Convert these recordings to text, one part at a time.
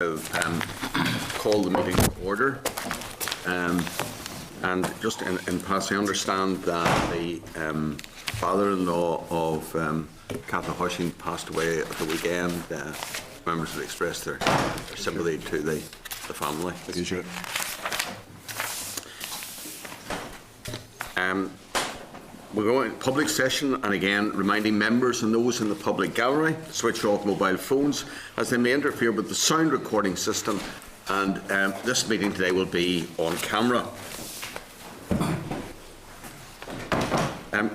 Call the meeting to order. And just in passing, I understand that the father-in-law of Catherine Hoshin passed away at the weekend. Members have expressed their sympathy to the family. We're going to public session, and again reminding members and those in the public gallery to switch off mobile phones as they may interfere with the sound recording system, and this meeting today will be on camera.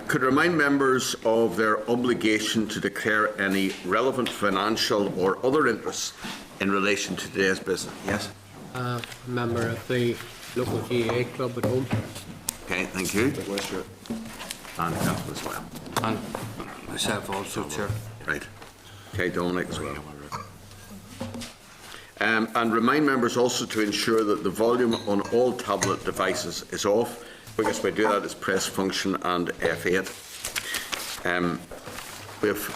Could remind members of their obligation to declare any relevant financial or other interests in relation to today's business. Yes? Member of the local GAA club at home. Okay, thank you. And Catherine as well. And myself also, Chair. Right. Okay, Dominic as well. And remind members also to ensure that the volume on all tablet devices is off. The quickest way to do that is press function and F8. We have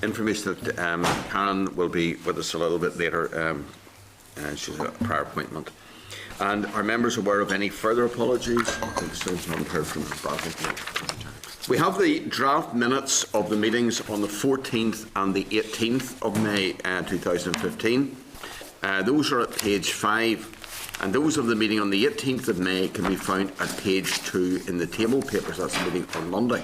information that Karen will be with us a little bit later. She's a prior appointment. And are members aware of any further apologies? I think so. I haven't heard from Bradley. We have the draft minutes of the meetings on the 14th and the 18th of May 2015. Those are at page 5, and those of the meeting on the 18th of May can be found at page 2 in the table papers. That's the meeting on Monday.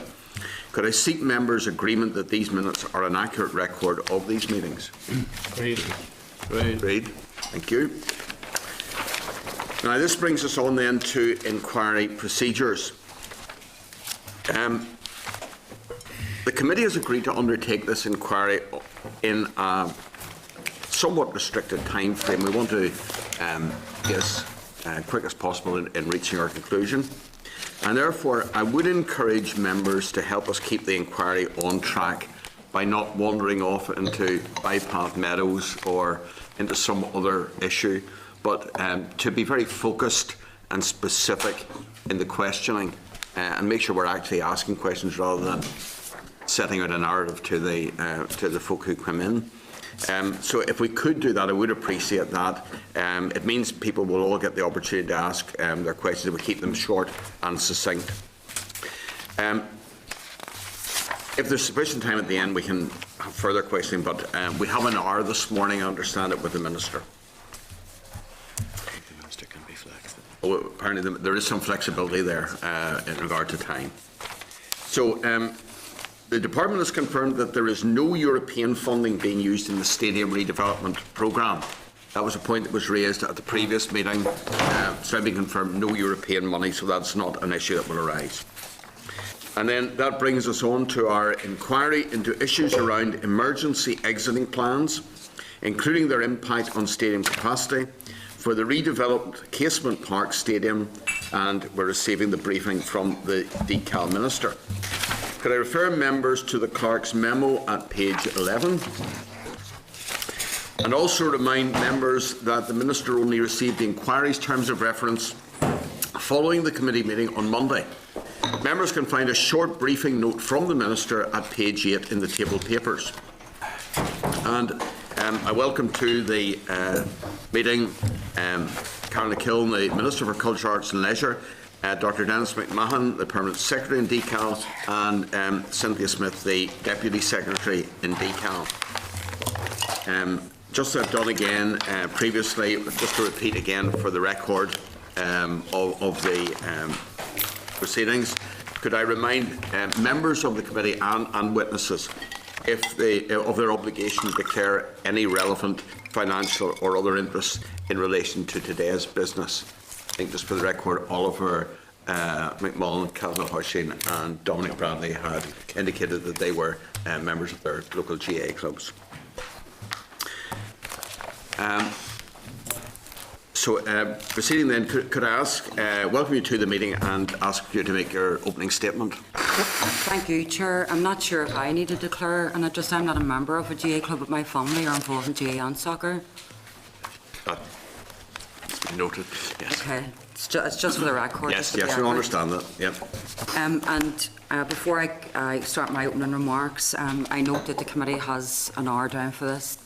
Could I seek members' agreement that these minutes are an accurate record of these meetings? Agreed. Agreed. Thank you. Now, this brings us on then to inquiry procedures. The committee has agreed to undertake this inquiry in a somewhat restricted time frame. We want to be as quick as possible in reaching our conclusion. And therefore, I would encourage members to help us keep the inquiry on track by not wandering off into Bypath Meadows or into some other issue, but to be very focused and specific in the questioning and make sure we're actually asking questions rather than setting out a narrative to the folk who come in. So if we could do that, I would appreciate that. It means people will all get the opportunity to ask their questions if we keep them short and succinct. If there's sufficient time at the end, we can have further questioning, but we have an hour this morning, I understand it, with the Minister. The Minister can be flexible. Oh, apparently there is some flexibility there in regard to time. So the Department has confirmed that there is no European funding being used in the stadium redevelopment programme. That was a point that was raised at the previous meeting. So I've been confirmed no European money, so that's not an issue that will arise. And then that brings us on to our inquiry into issues around emergency exiting plans, including their impact on stadium capacity for the redeveloped Casement Park Stadium, and we're receiving the briefing from the DCAL Minister. Could I refer members to the Clerk's memo at page 11? And also remind members that the Minister only received the inquiry's terms of reference following the committee meeting on Monday. Members can find a short briefing note from the Minister at page 8 in the table papers. And I welcome to the meeting Karen McKillen, the Minister for Culture, Arts and Leisure, Dr Dennis McMahon, the Permanent Secretary in DCAL, and Cynthia Smith, the Deputy Secretary in DCAL. Just as I've done again previously, just to repeat again for the record of the proceedings, could I remind members of the committee and witnesses of their obligation to declare any relevant financial or other interests in relation to today's business. I think just for the record, Oliver McMullen, Catherine Hoshin and Dominic Bradley had indicated that they were members of their local GAA clubs. Proceeding then, could I ask, welcome you to the meeting and ask you to make your opening statement. Thank you, Chair. I'm not sure if I need to declare, and I'm not a member of a GAA club, but my family are involved in GAA and soccer. It's been noted, yes. Okay, it's just for the record. Yes, we understand that, yep. And before I start my opening remarks, I note that the committee has an hour down for this.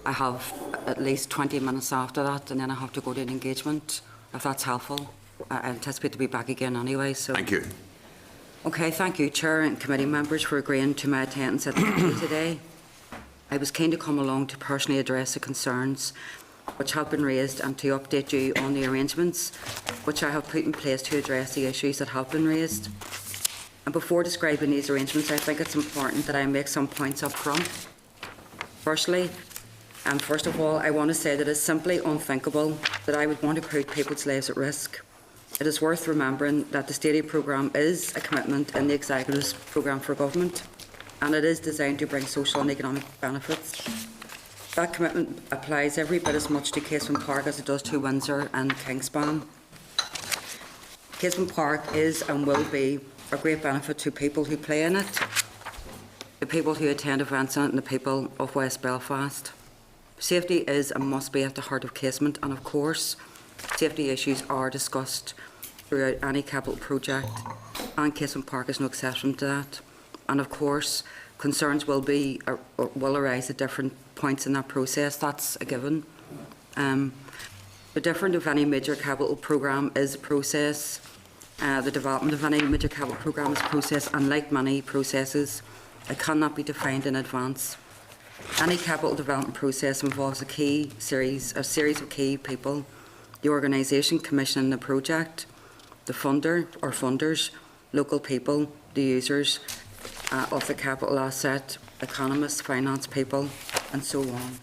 I have at least 20 minutes after that, and then I have to go to an engagement, if that's helpful. I anticipate to be back again anyway, so... Thank you. Okay, thank you, Chair and committee members, for agreeing to my attendance at the committee today. I was keen to come along to personally address the concerns which have been raised and to update you on the arrangements which I have put in place to address the issues that have been raised. And before describing these arrangements, I think it's important that I make some points up front. First of all, I want to say that it's simply unthinkable that I would want to put people's lives at risk. It is worth remembering that the Stadia programme is a commitment in the Executive's programme for government, and it is designed to bring social and economic benefits. That commitment applies every bit as much to Casement Park as it does to Windsor and Kingspan. Casement Park is and will be a great benefit to people who play in it, the people who attend events in it, and the people of West Belfast. Safety is and must be at the heart of Casement, and of course, safety issues are discussed throughout any capital project, and Casement Park is no exception to that. And of course, concerns will arise at different points in that process. That's a given. The different of any major capital programme is a process. The development of any major capital programme is a process, and like many processes, it cannot be defined in advance. Any capital development process involves a series of key people: the organisation commissioning the project, the funder or funders, local people, the users of the capital asset, economists, finance people, and so on.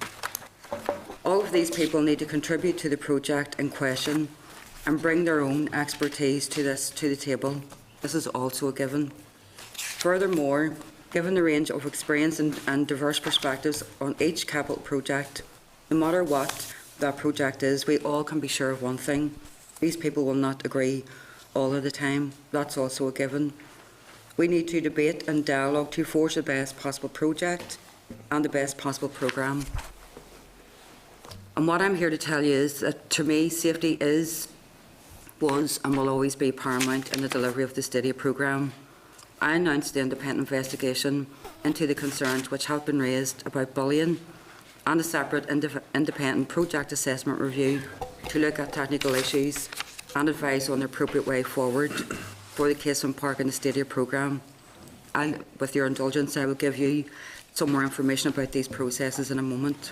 All of these people need to contribute to the project in question and bring their own expertise to the table. This is also a given. Furthermore, given the range of experience and diverse perspectives on each capital project, no matter what that project is, we all can be sure of one thing: these people will not agree all of the time. That's also a given. We need to debate and dialogue to forge the best possible project and the best possible programme. And what I'm here to tell you is that, to me, safety was and will always be paramount in the delivery of the Stadia programme. I announced the independent investigation into the concerns which have been raised about bullying, and a separate independent project assessment review to look at technical issues and advise on the appropriate way forward for the Casement Park and the Stadia programme. With your indulgence, I will give you some more information about these processes in a moment.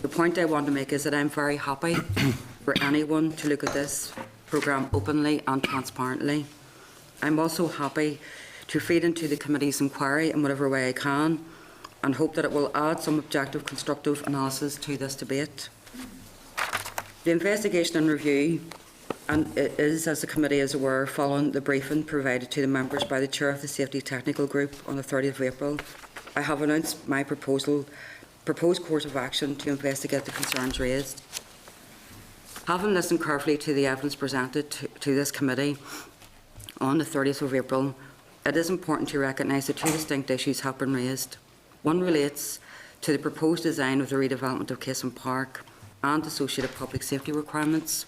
The point I want to make is that I'm very happy for anyone to look at this programme openly and transparently. I'm also happy to feed into the committee's inquiry in whatever way I can, and hope that it will add some objective, constructive analysis to this debate. The investigation and review, and it is, as the committee is aware, following the briefing provided to the members by the Chair of the Safety Technical Group on the 30th of April, I have announced my proposed course of action to investigate the concerns raised. Having listened carefully to the evidence presented to this committee on the 30th of April, it is important to recognise that two distinct issues have been raised. One relates to the proposed design of the redevelopment of Casement Park and associated public safety requirements,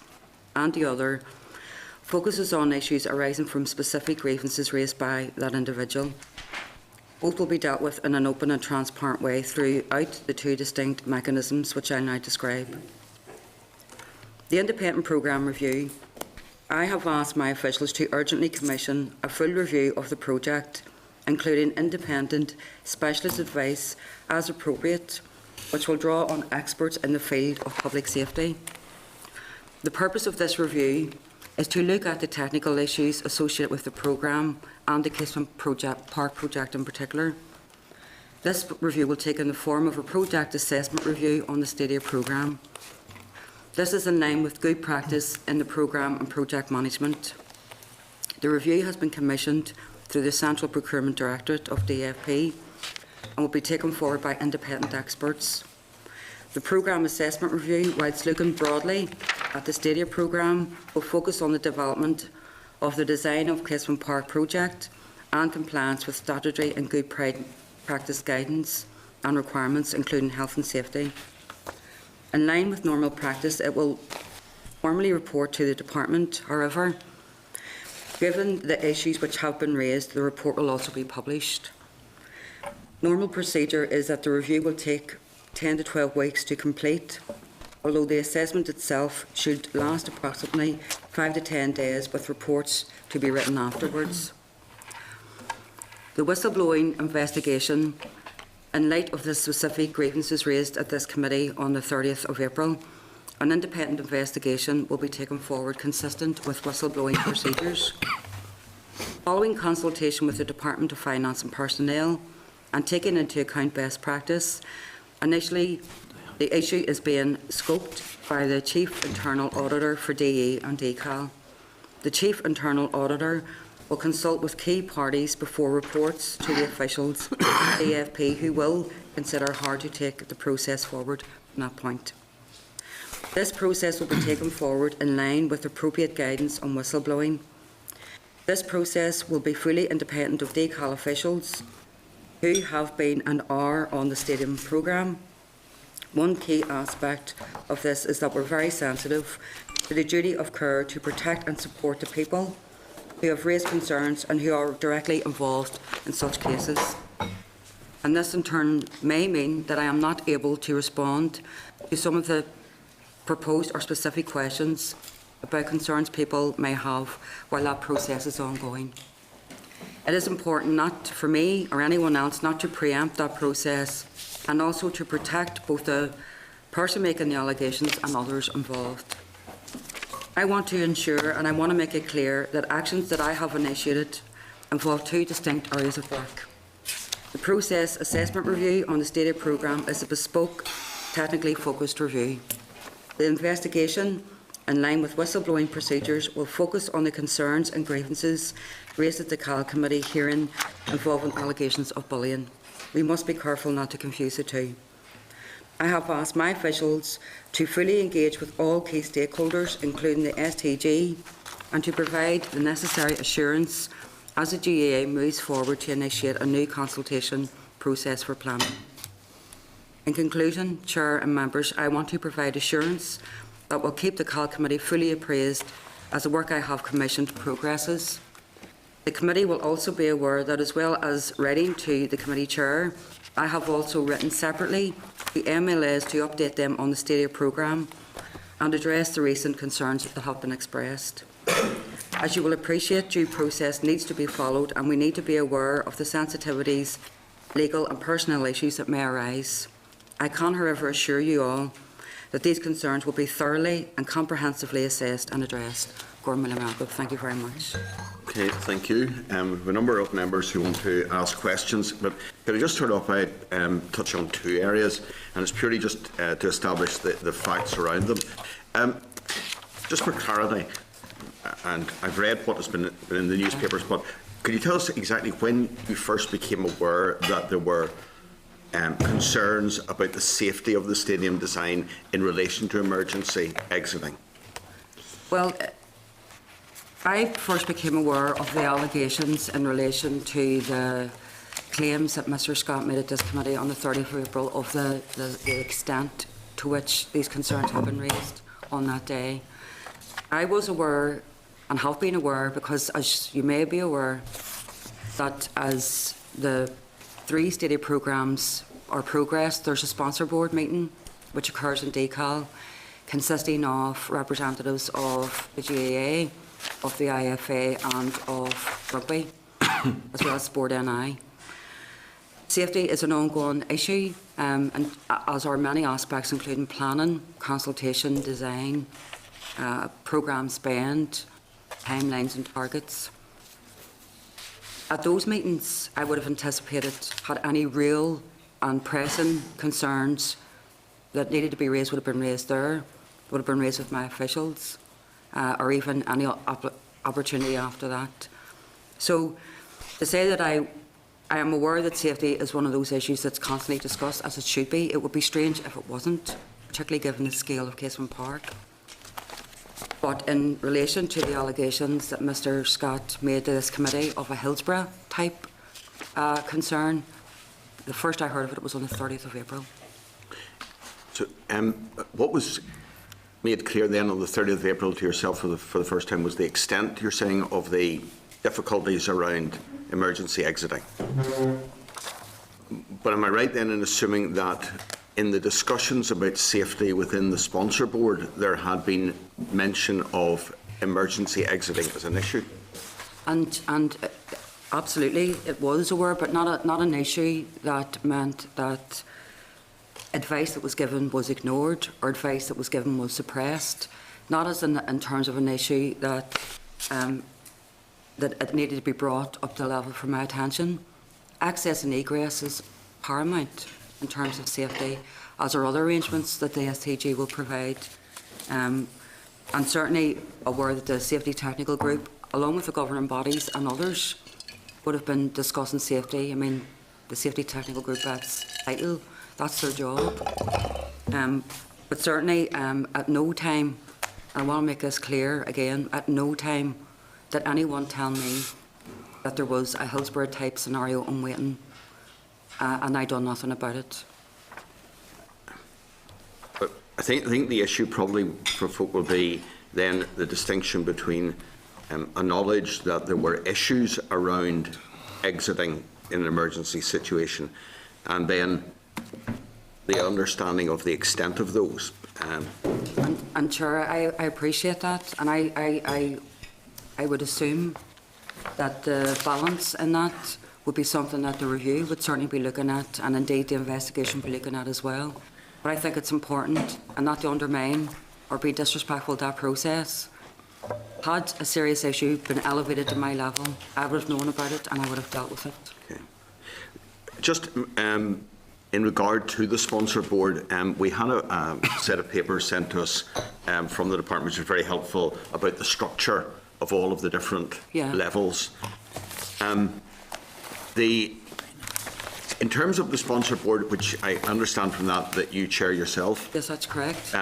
and the other focuses on issues arising from specific grievances raised by that individual. Both will be dealt with in an open and transparent way throughout the two distinct mechanisms which I'll now describe. The independent programme review. I have asked my officials to urgently commission a full review of the project, including independent specialist advice as appropriate, which will draw on experts in the field of public safety. The purpose of this review is to look at the technical issues associated with the programme and the Casement Park project in particular. This review will take in the form of a project assessment review on the Stadia programme. This is in line with good practice in the programme and project management. The review has been commissioned through the Central Procurement Directorate of DFP and will be taken forward by independent experts. The programme assessment review, whilst looking broadly at the Stadia programme, will focus on the development of the design of Casement Park project and compliance with statutory and good practice guidance and requirements, including health and safety. In line with normal practice, it will formally report to the Department. However, given the issues which have been raised, the report will also be published. Normal procedure is that the review will take 10 to 12 weeks to complete, although the assessment itself should last approximately 5 to 10 days with reports to be written afterwards. The whistleblowing investigation, in light of the specific grievances raised at this committee on the 30th of April, an independent investigation will be taken forward consistent with whistleblowing procedures. Following consultation with the Department of Finance and Personnel and taking into account best practice, initially the issue is being scoped by the Chief Internal Auditor for DE and DCAL. The Chief Internal Auditor will consult with key parties before reports to the officials at AFP, who will consider how to take the process forward from that point. This process will be taken forward in line with appropriate guidance on whistleblowing. This process will be fully independent of DCAL officials who have been and are on the stadium programme. One key aspect of this is that we're very sensitive to the duty of care to protect and support the people who have raised concerns and who are directly involved in such cases. And this in turn may mean that I am not able to respond to some of the proposed or specific questions about concerns people may have while that process is ongoing. It is important not for me or anyone else not to preempt that process, and also to protect both the person making the allegations and others involved. I want to ensure, and I want to make it clear, that actions that I have initiated involve two distinct areas of work. The process assessment review on the stated programme is a bespoke, technically focused review. The investigation, in line with whistleblowing procedures, will focus on the concerns and grievances raised at the CAL committee hearing involving allegations of bullying. We must be careful not to confuse the two. I have asked my officials to fully engage with all key stakeholders, including the STG, and to provide the necessary assurance as the GAA moves forward to initiate a new consultation process for planning. In conclusion, Chair and members, I want to provide assurance that will keep the CAL committee fully appraised as the work I have commissioned progresses. The committee will also be aware that, as well as writing to the committee chair, I have also written separately to MLAs to update them on the stadia programme and address the recent concerns that have been expressed. As you will appreciate, due process needs to be followed, and we need to be aware of the sensitivities, legal and personal issues that may arise. I can, however, assure you all that these concerns will be thoroughly and comprehensively assessed and addressed. Thank you very much. Okay, thank you. We have a number of members who want to ask questions, but could I just start off by touch on two areas, and it's purely just to establish the facts around them. Just for clarity, and I've read what has been in the newspapers, but could you tell us exactly when you first became aware that there were concerns about the safety of the stadium design in relation to emergency exiting? Well, I first became aware of the allegations in relation to the claims that Mr Scott made at this committee on the 30th of April of the extent to which these concerns have been raised on that day. I was aware and have been aware because, as you may be aware, that as the 3 stadia programmes are progressed, there's a sponsor board meeting which occurs in DCAL, consisting of representatives of the GAA, of the IFA and of rugby, as well as Sport NI. Safety is an ongoing issue, and as are many aspects, including planning, consultation, design, programme spend, timelines and targets. At those meetings, I would have anticipated, had any real and pressing concerns that needed to be raised would have been raised there, would have been raised with my officials, or even any opportunity after that. So to say that I am aware that safety is one of those issues that's constantly discussed, as it should be, it would be strange if it wasn't, particularly given the scale of Casement Park. But in relation to the allegations that Mr Scott made to this committee of a Hillsborough type concern, the first I heard of it was on the 30th of April. So what was made clear then on the 30th of April to yourself for the first time was the extent, you're saying, of the difficulties around emergency exiting. But am I right then in assuming that in the discussions about safety within the sponsor board, there had been mention of emergency exiting as an issue. And absolutely, it was aware, but not an issue that meant that advice that was given was ignored or advice that was given was suppressed. Not as in terms of an issue that that it needed to be brought up to the level for my attention. Access and egress is paramount in terms of safety, as are other arrangements that the STG will provide. And certainly aware that the Safety Technical Group, along with the governing bodies and others, would have been discussing safety. I mean, the Safety Technical Group, that's vital, that's their job. But certainly at no time, I want to make this clear again, at no time did anyone tell me that there was a Hillsborough type scenario in waiting and I done nothing about it. But I think the issue probably for folk will be then the distinction between a knowledge that there were issues around exiting in an emergency situation and then the understanding of the extent of those. And Chair, I appreciate that, and I would assume that the balance in that would be something that the review would certainly be looking at, and indeed the investigation would be looking at as well. But I think it's important, and not to undermine or be disrespectful to that process. Had a serious issue been elevated to my level, I would have known about it and I would have dealt with it. Okay. Just in regard to the sponsor board, we had a set of papers sent to us from the department, which was very helpful, about the structure of all of the different levels. In terms of the sponsor board, which I understand from that you chair yourself. Yes, that's correct.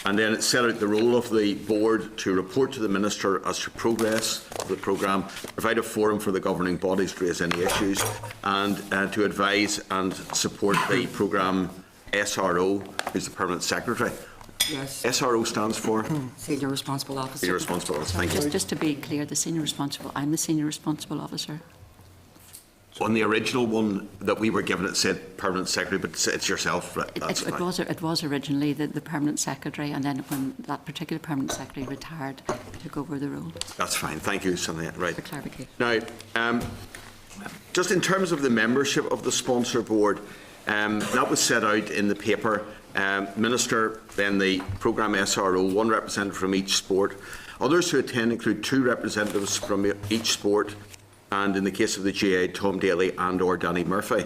And then it set out the role of the board to report to the Minister as to progress of the programme, provide a forum for the governing bodies to raise any issues, and to advise and support the programme SRO, who's the Permanent Secretary. Yes. SRO stands for? Senior Responsible Officer. Senior Responsible Officer, thank you. Just to be clear, I'm the Senior Responsible Officer. On the original one that we were given, it said Permanent Secretary, but it's yourself. It was originally the Permanent Secretary, and then when that particular Permanent Secretary retired, I took over the role. That's fine. Thank you, Sonia. Right. For clarification. Now, just in terms of the membership of the sponsor board, that was set out in the paper. Minister, then the programme SRO, one representative from each sport. Others who attend include 2 representatives from each sport, and in the case of the GA, Tom Daly and or Danny Murphy.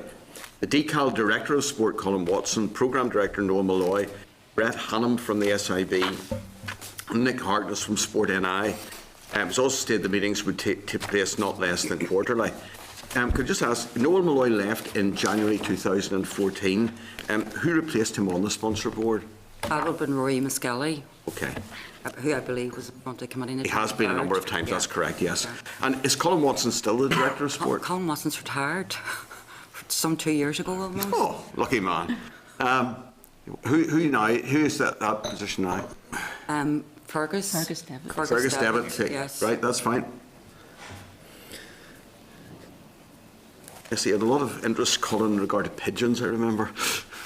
The DCAL Director of Sport, Colin Watson, Programme Director, Noel Malloy, Brett Hannam from the SIB, and Nick Harkness from Sport NI. It was also stated the meetings would take place not less than quarterly. Could I just ask, Noel Malloy left in January 2014. Who replaced him on the sponsor board? That would have been Rory Muskelly. Okay. Who I believe was on the committee. He has been a number of times, that's correct, yes. And is Colin Watson still the Director of Sport? Colin Watson's retired some 2 years ago almost. Oh, lucky man. Who now? Who is that position now? Fergus. Fergus Devitt. Fergus Devitt, yes. Right, that's fine. I see, had a lot of interest, Colin, in regard to pigeons, I remember.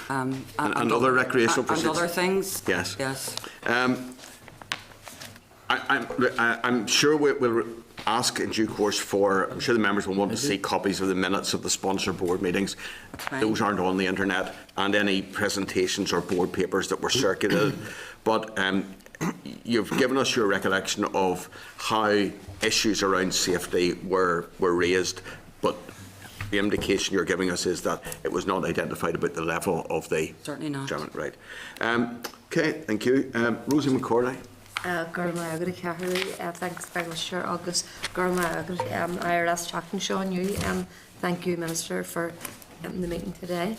And other recreational pursuits. And other things. Yes. Yes. I'm sure we'll ask in due course for, I'm sure the members will want to see copies of the minutes of the sponsor board meetings. Right. Those aren't on the internet, and any presentations or board papers that were circulated. But you've given us your recollection of how issues around safety were raised, but the indication you're giving us is that it was not identified about the level of the... Certainly not. Right. Okay, thank you. Rosie McCorley. Thanks very much, Chair August. IRS chatting, Sean, you. Thank you, Minister, for the meeting today.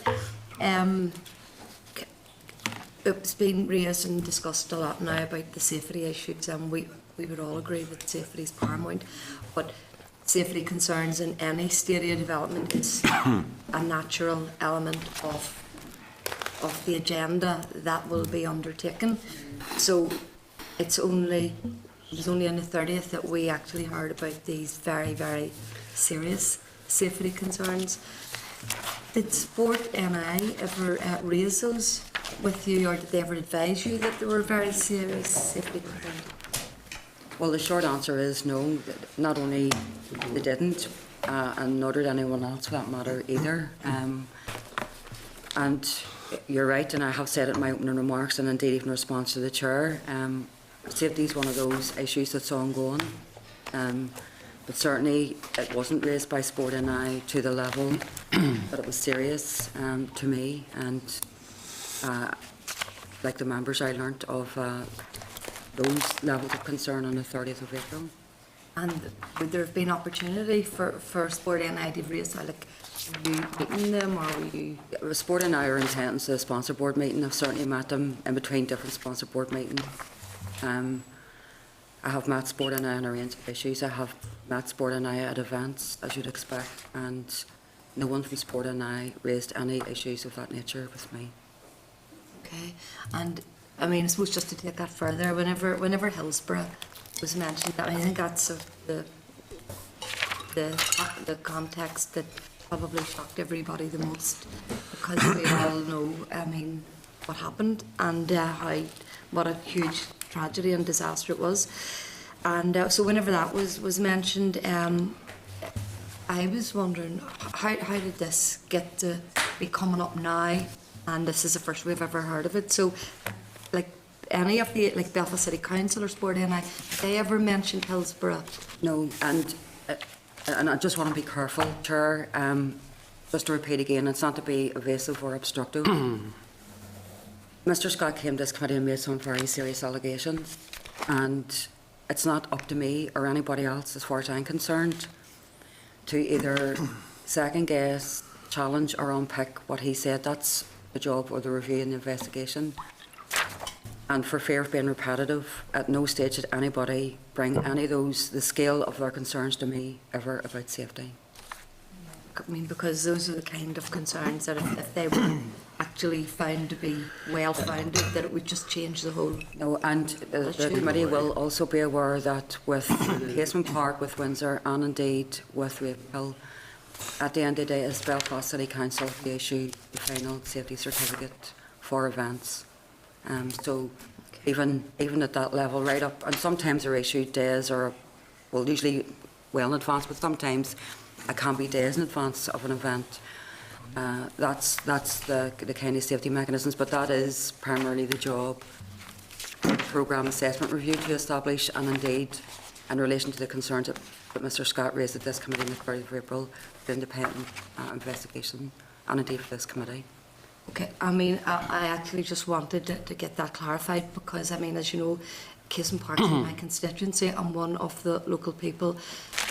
It's been raised and discussed a lot now about the safety issues, and we would all agree that safety is paramount. But safety concerns in any stadium development is a natural element of the agenda that will be undertaken. So it was only on the 30th that we actually heard about these very, very serious safety concerns. Did Sport NI ever raise those with you, or did they ever advise you that there were very serious safety concerns? Well, the short answer is no. Not only they didn't, and nor did anyone else for that matter either. And you're right, and I have said it in my opening remarks, and indeed even in response to the chair. Safety is one of those issues that's ongoing. But certainly it wasn't raised by Sport NI to the level that it was serious to me, and like the members, I learnt of those levels of concern on the 30th of April. And would there have been opportunity for Sport NI to raise that? Like, were you meeting them, or were you? Sport NI are intending to the sponsor board meeting. I've certainly met them in between different sponsor board meetings. I have met Sport NI on a range of issues. I have met Sport NI at events, as you'd expect, and no one from Sport NI raised any issues of that nature with me. Okay, and I mean, I suppose just to take that further, whenever Hillsborough was mentioned, I think that's the context that probably shocked everybody the most, because we all know, I mean, what happened and what a huge tragedy and disaster it was. And so whenever that was mentioned, I was wondering, how did this get to be coming up now? And this is the first we've ever heard of it. So, like, any of the, like, Belfast City Council or Sport NI, did they ever mention Hillsborough? No, and I just want to be careful, Chair. Just to repeat again, it's not to be evasive or obstructive. Mr. Scott came to this committee and made some very serious allegations, and it's not up to me or anybody else, as far as I'm concerned, to either second guess, challenge or unpick what he said. That's the job of the review and the investigation. And for fear of being repetitive, at no stage did anybody bring any of the scale of their concerns to me ever about safety. I mean, because those are the kind of concerns that if they were actually found to be well-founded, that it would just change the whole. No, and the committee will also be aware that with Casement Park, with Windsor, and indeed with Ravenhill, at the end of the day, is Belfast City Council to issue the final safety certificate for events. So even at that level, right up, and sometimes they're issued days or, well, usually well in advance, but sometimes it can be days in advance of an event. That's the kind of safety mechanisms, but that is primarily the job of the programme assessment review to establish, and indeed in relation to the concerns that Mr. Scott raised at this committee on the 30th of April, the independent investigation, and indeed for this committee. Okay, I mean, I actually just wanted to get that clarified, because, I mean, as you know, Casement Park is in my constituency, and one of the local people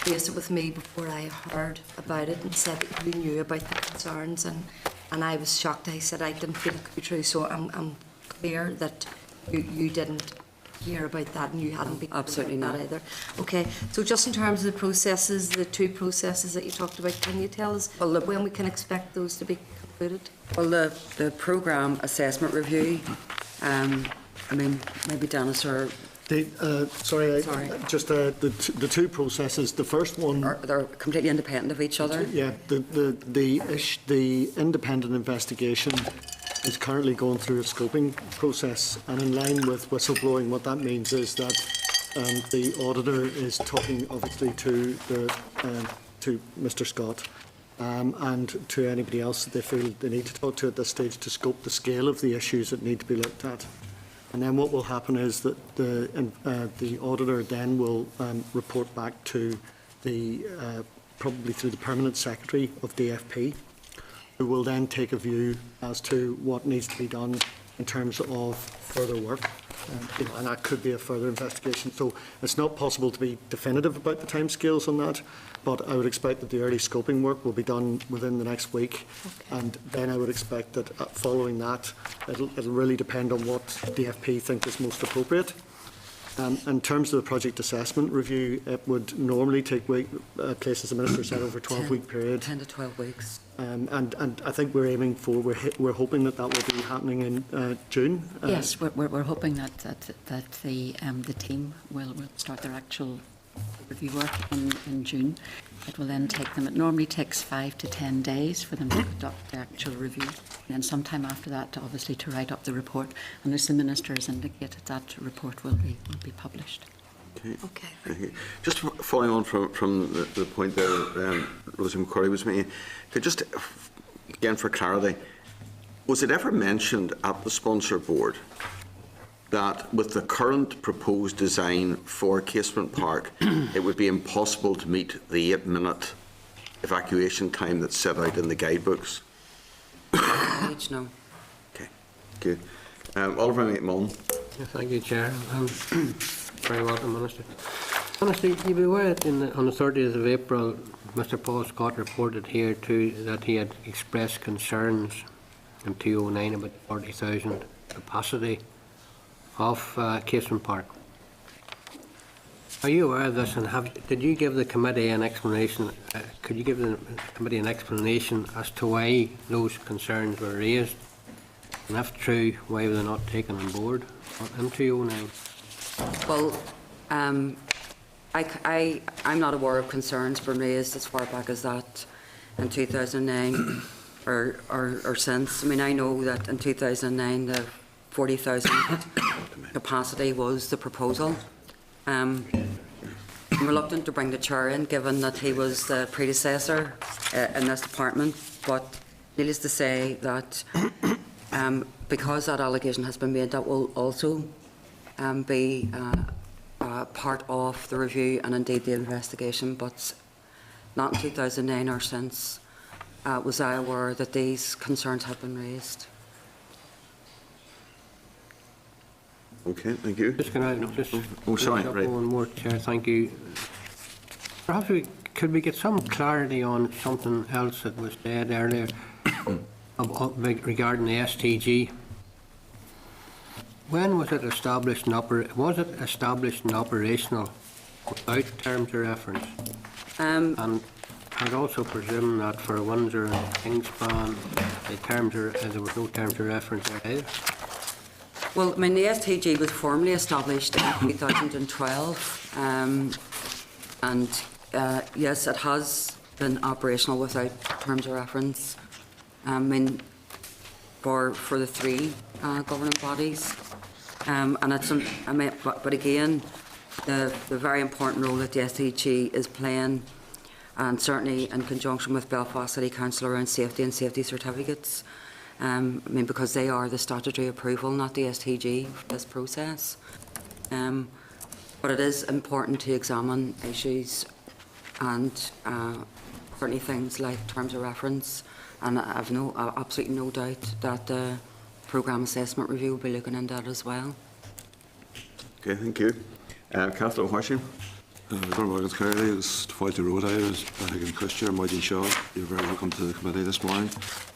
raised it with me before I heard about it and said that you knew about the concerns, and I was shocked. I said I didn't feel it could be true, so I'm clear that you didn't hear about that and you hadn't been Absolutely about not. that either. Okay, so just in terms of the processes, the two processes that you talked about, can you tell us when we can expect those to be concluded? Well, the programme assessment review, I mean, maybe Dennis or... Sorry. Just the two processes. The first one, they're completely independent of each other. yeah, the independent investigation is currently going through a scoping process, and in line with whistleblowing, what that means is that the auditor is talking obviously to Mr. Scott and to anybody else that they feel they need to talk to at this stage to scope the scale of the issues that need to be looked at. And then what will happen is that the auditor then will report back to the probably through the permanent secretary of DFP, who will then take a view as to what needs to be done in terms of further work, and that could be a further investigation. So it's not possible to be definitive about the timescales on that, but I would expect that the early scoping work will be done within the next week, and then I would expect that following that, it'll really depend on what DFP think is most appropriate. In terms of the project assessment review, it would normally take place, as the Minister said, over a 12-week period. 10 to 12 weeks. And I think we're aiming for, we're hoping that will be happening in June. Yes, we're hoping that the team will start their actual review work in June. It will then take them, it normally takes 5 to 10 days for them to conduct the actual review. And then sometime after that, obviously, to write up the report. And as the Minister has indicated, that report will be published. Okay. Thank you. Just following on from the point there Rosie McCurry was making, just again for clarity, was it ever mentioned at the sponsor board that with the current proposed design for Casement Park, it would be impossible to meet the 8-minute evacuation time that's set out in the guidebooks? No. Okay, good. Oliver McMullen. Yeah, thank you, Chair. Very welcome, Minister. Minister, you'll be aware that on the 30th of April, Mr. Paul Scott reported here too that he had expressed concerns in 2009 about the 40,000 capacity of Casement Park. Are you aware of this, and did you give the committee an explanation? Could you give the committee an explanation as to why those concerns were raised, and if true, why were they not taken on board in 2009? Well, I'm not aware of concerns been raised as far back as that in 2009 or since. I mean, I know that in 2009 the 40,000 capacity was the proposal. I'm reluctant to bring the chair in, given that he was the predecessor in this department, but needless to say that because that allegation has been made, that will also be part of the review and indeed the investigation, but not in 2009 or since was I aware that these concerns have been raised. Okay, thank you. Just can I just sorry, up right. one more, Chair? Thank you. Perhaps could we get some clarity on something else that was said earlier regarding the STG? When was it established and operational without terms of reference? And I'd also presume that for Windsor and Kingspan, there was no terms of reference there either. Well, I mean, the STG was formally established in 2012, and yes, it has been operational without terms of reference. I mean, for the three governing bodies, and it's but again, the very important role that the STG is playing, and certainly in conjunction with Belfast City Council around safety and safety certificates. I mean, because they are the statutory approval, not the STG, for this process. But it is important to examine issues and certainly things like terms of reference. And I have absolutely no doubt that the programme assessment review will be looking into that as well. Okay, thank you. Councillor Washington. Morgan Curley, it's Fáilte Road. I was Bennigan Christian, Martin Shaw. You're very welcome to the committee this morning.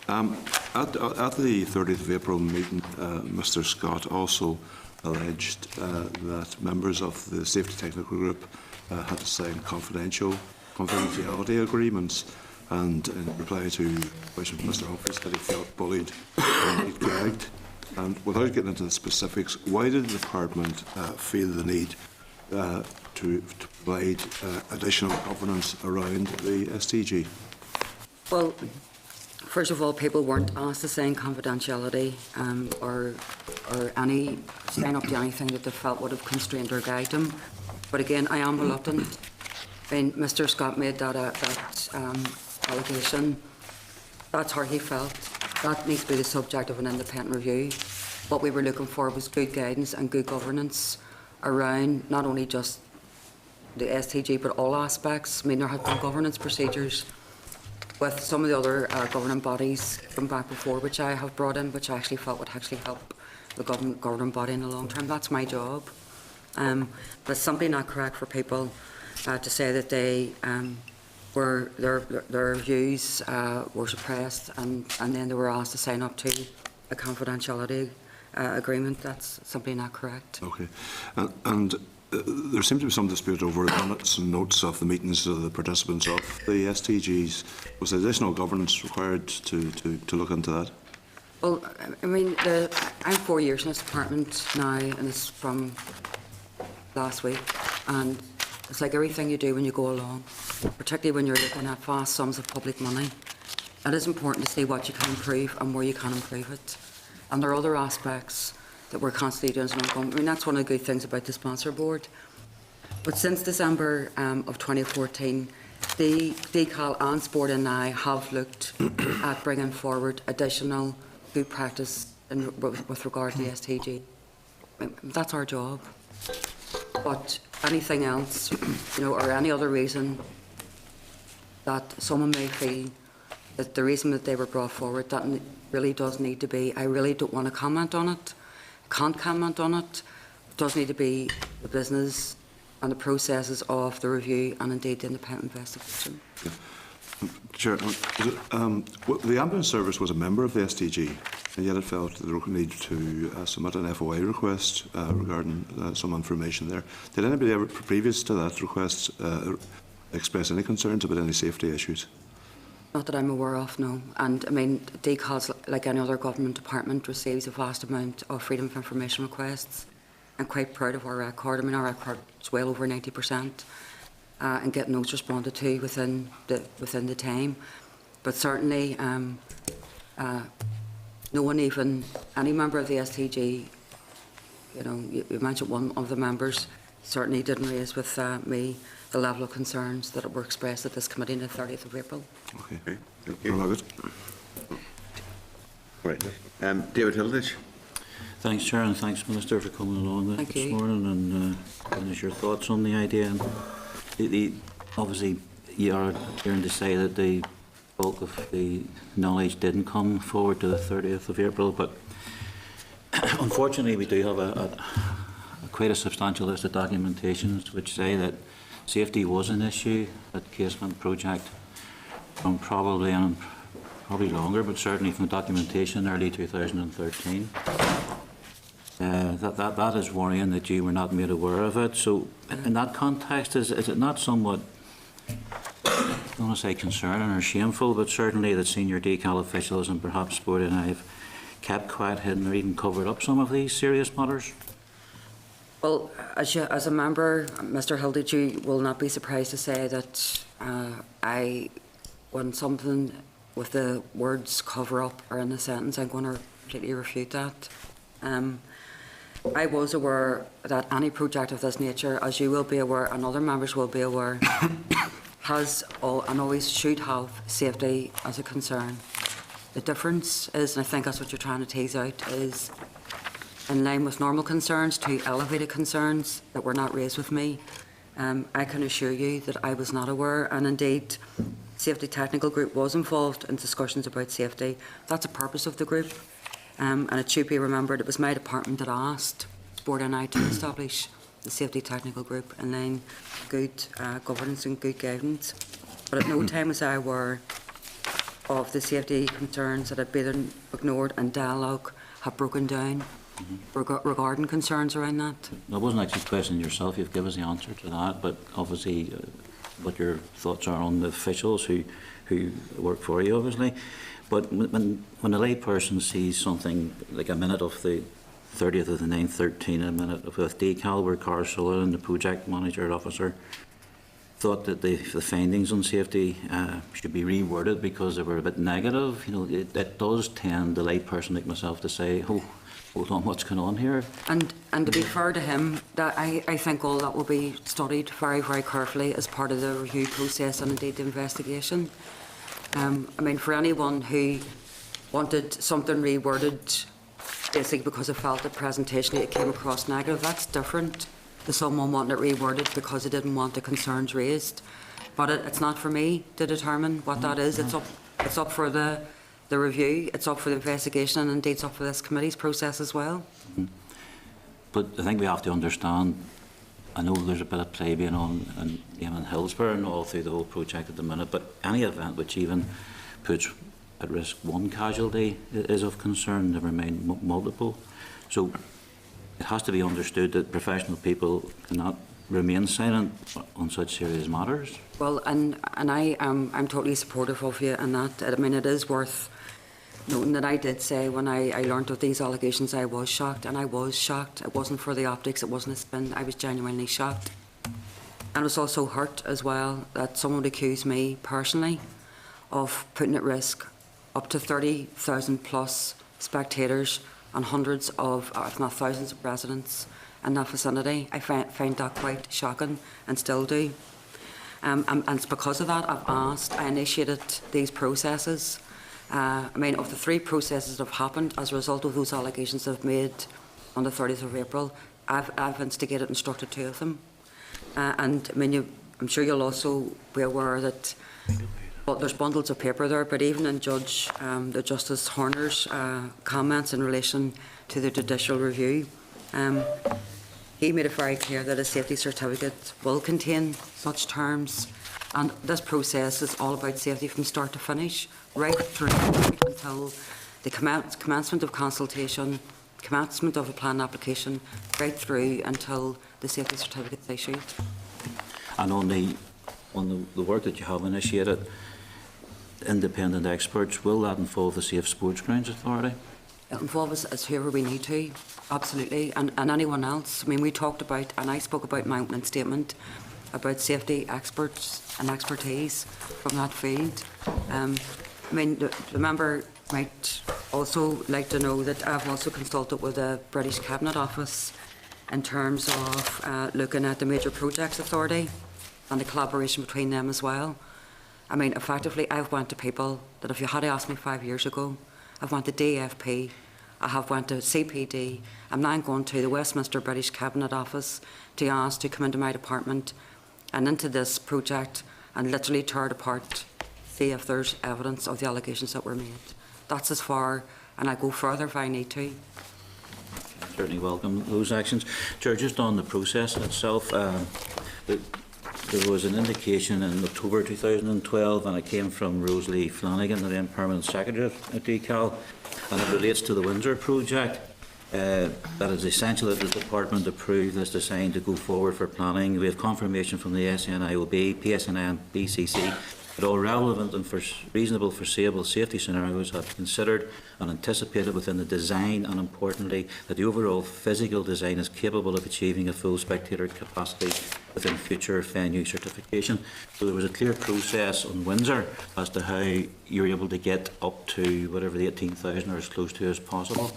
At the 30th of April meeting, Mr. Scott also alleged that members of the Safety Technical Group had to sign confidentiality agreements, and in reply to a question from Mr. Humphreys that he felt bullied and dragged. And without getting into the specifics, why did the department feel the need to provide additional governance around the STG? Well, first of all, people weren't asked to sign confidentiality or any sign up to anything that they felt would have constrained or guided them. But again, I am reluctant. When Mr. Scott made that allegation, that's how he felt. That needs to be the subject of an independent review. What we were looking for was good guidance and good governance around not only just the STG but all aspects. I mean, there have been governance procedures with some of the other governing bodies from back before, which I have brought in, which I actually felt would actually help the governing body in the long term. That's my job. But it's simply not correct for people to say that they their views were suppressed and then they were asked to sign up to a confidentiality agreement. That's simply not correct. Okay. And there seemed to be some dispute over minutes and notes of the meetings of the participants of the STGs. Was additional governance required to look into that? Well, I mean, I'm 4 years in this department now, and it's from last week, and It's like everything you do when you go along, particularly when you're looking at vast sums of public money. It is important to see what you can improve and where you can improve it. And there are other aspects that we're constantly doing as an ongoing. I mean, that's one of the good things about the sponsor board. But since December of 2014, the DCAL and Sport and I have looked at bringing forward additional good practice with regard to the STG. That's our job. But anything else, or any other reason that someone may feel that the reason that they were brought forward, that really does need to be, I really don't want to comment on it, can't comment on it. It does need to be the business and the processes of the review and indeed the independent investigation. Chair, the ambulance service was a member of the STG, and yet it felt the need to submit an FOI request regarding some information there. Did anybody ever, previous to that request, express any concerns about any safety issues? Not that I'm aware of, no. And I mean, DCAS, like any other government department, receives a vast amount of freedom of information requests. I'm quite proud of our record. I mean, our record is well over 90%, and getting those responded to within the time. But certainly, no one, even any member of the STG, you mentioned one of the members, certainly didn't raise with me the level of concerns that were expressed at this committee on the 30th of April. Okay. Thank you. Robert. Right. David Hilditch. Thanks, Chair, and thanks, Minister, for coming along Thank this you. morning and giving us your thoughts on the idea. And obviously, you are hearing to say that the bulk of the knowledge didn't come forward to the 30th of April, but unfortunately, we do have quite a substantial list of documentations which say that safety was an issue at the Casement project from probably longer, but certainly from documentation early 2013. That is worrying that you were not made aware of it. So in that context, is it not somewhat, I don't want to say concerning or shameful, but certainly that senior DCAL officials and perhaps Sport and I have kept quiet, hidden, or even covered up some of these serious matters? Well, as a member, Mr. Hilditch, you will not be surprised to say that when something with the words cover up are in the sentence, I'm going to completely refute that. I was aware that any project of this nature, as you will be aware and other members will be aware, has and always should have safety as a concern. The difference is, and I think that's what you're trying to tease out, is in line with normal concerns to elevated concerns that were not raised with me. I can assure you that I was not aware, and indeed Safety Technical Group was involved in discussions about safety. That's the purpose of the group, and it should be remembered it was my department that asked Sport and I to establish the Safety Technical Group in line with good governance and good guidance. But at no time was I aware of the safety concerns that had been ignored and dialogue have broken down regarding concerns around that. I wasn't actually questioning yourself, you've given us the answer to that, but obviously what your thoughts are on the officials who work for you, obviously. But when a layperson sees something like a minute of the 30th of the 9th, 13, a minute of with DCAL where Carl Sullivan, the project manager officer, thought that the findings on safety should be reworded because they were a bit negative, it does tend, the layperson like myself, to say, oh, hold on, what's going on here? And to be fair to him, that I think all that will be studied very, very carefully as part of the review process and indeed the investigation. I mean, for anyone who wanted something reworded basically because it felt that presentation it came across negative, that's different to someone wanting it reworded because they didn't want the concerns raised. But it's not for me to determine what that is. It's up for the review, it's up for the investigation, and indeed it's up for this committee's process as well. But I think we have to understand, I know there's a bit of play being on in Hillsborough and all through the whole project at the minute, but any event which even puts at risk one casualty is of concern, never mind multiple. So it has to be understood that professional people cannot remain silent on such serious matters. Well, and I'm totally supportive of you in that. I mean, it is worth noting that I did say when I learnt of these allegations, I was shocked, and I was shocked. It wasn't for the optics, it wasn't a spin. I was genuinely shocked. And I was also hurt as well that someone would accuse me personally of putting at risk up to 30,000 plus spectators and hundreds of, if not thousands of residents in that vicinity. I find that quite shocking and still do. And it's because of that I initiated these processes. I mean, of the 3 processes that have happened as a result of those allegations I've made on the 30th of April, I've instigated and instructed 2 of them. And I mean, I'm sure you'll also be aware that there's bundles of paper there, but even in the Justice Horner's comments in relation to the judicial review, he made it very clear that a safety certificate will contain such terms, and this process is all about safety from start to finish, right through until the commencement of consultation, commencement of a plan application, right through until the safety certificate is issued. And on the work that you have initiated, independent experts, will that involve the Safe Sports Grounds Authority? It involves us whoever we need to, absolutely, and anyone else. I mean, we talked about, and I spoke about my opening statement, about safety experts and expertise from that field. I mean, the member might also like to know that I've also consulted with the British Cabinet Office in terms of looking at the Major Projects Authority and the collaboration between them as well. I mean, effectively, I've went to people that if you had asked me 5 years ago, I've went to DFP, I have went to CPD, I'm now going to the Westminster British Cabinet Office to ask to come into my department and into this project and literally tear it apart, see if there's evidence of the allegations that were made. That's as far, and I go further if I need to. Certainly welcome those actions. Chair, just on the process itself, there was an indication in October 2012, and it came from Rosalie Flanagan, the then Permanent Secretary at DCAL, and it relates to the Windsor project. That it's essential that the Department approve this design to go forward for planning. We have confirmation from the SNIOB, PSNI and BCC that all relevant and reasonable foreseeable safety scenarios have been considered and anticipated within the design, and importantly that the overall physical design is capable of achieving a full spectator capacity within future venue certification. So there was a clear process on Windsor as to how you were able to get up to whatever the 18,000 or as close to as possible.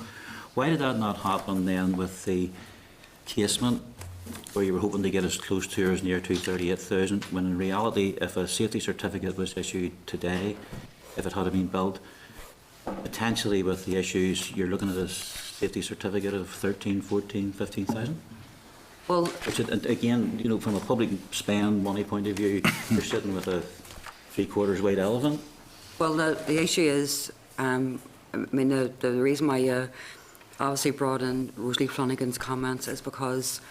Why did that not happen then with the casement, where you were hoping to get as close to or as near to 38,000, when in reality, if a safety certificate was issued today, if it had been built, potentially with the issues, you're looking at a safety certificate of 13, 14, 15,000? Well, Which, again, you know, from a public spend money point of view, you're sitting with a 3/4 weight elephant. well, the issue is, I mean, the reason why you obviously brought in Rosalie Flanagan's comments is because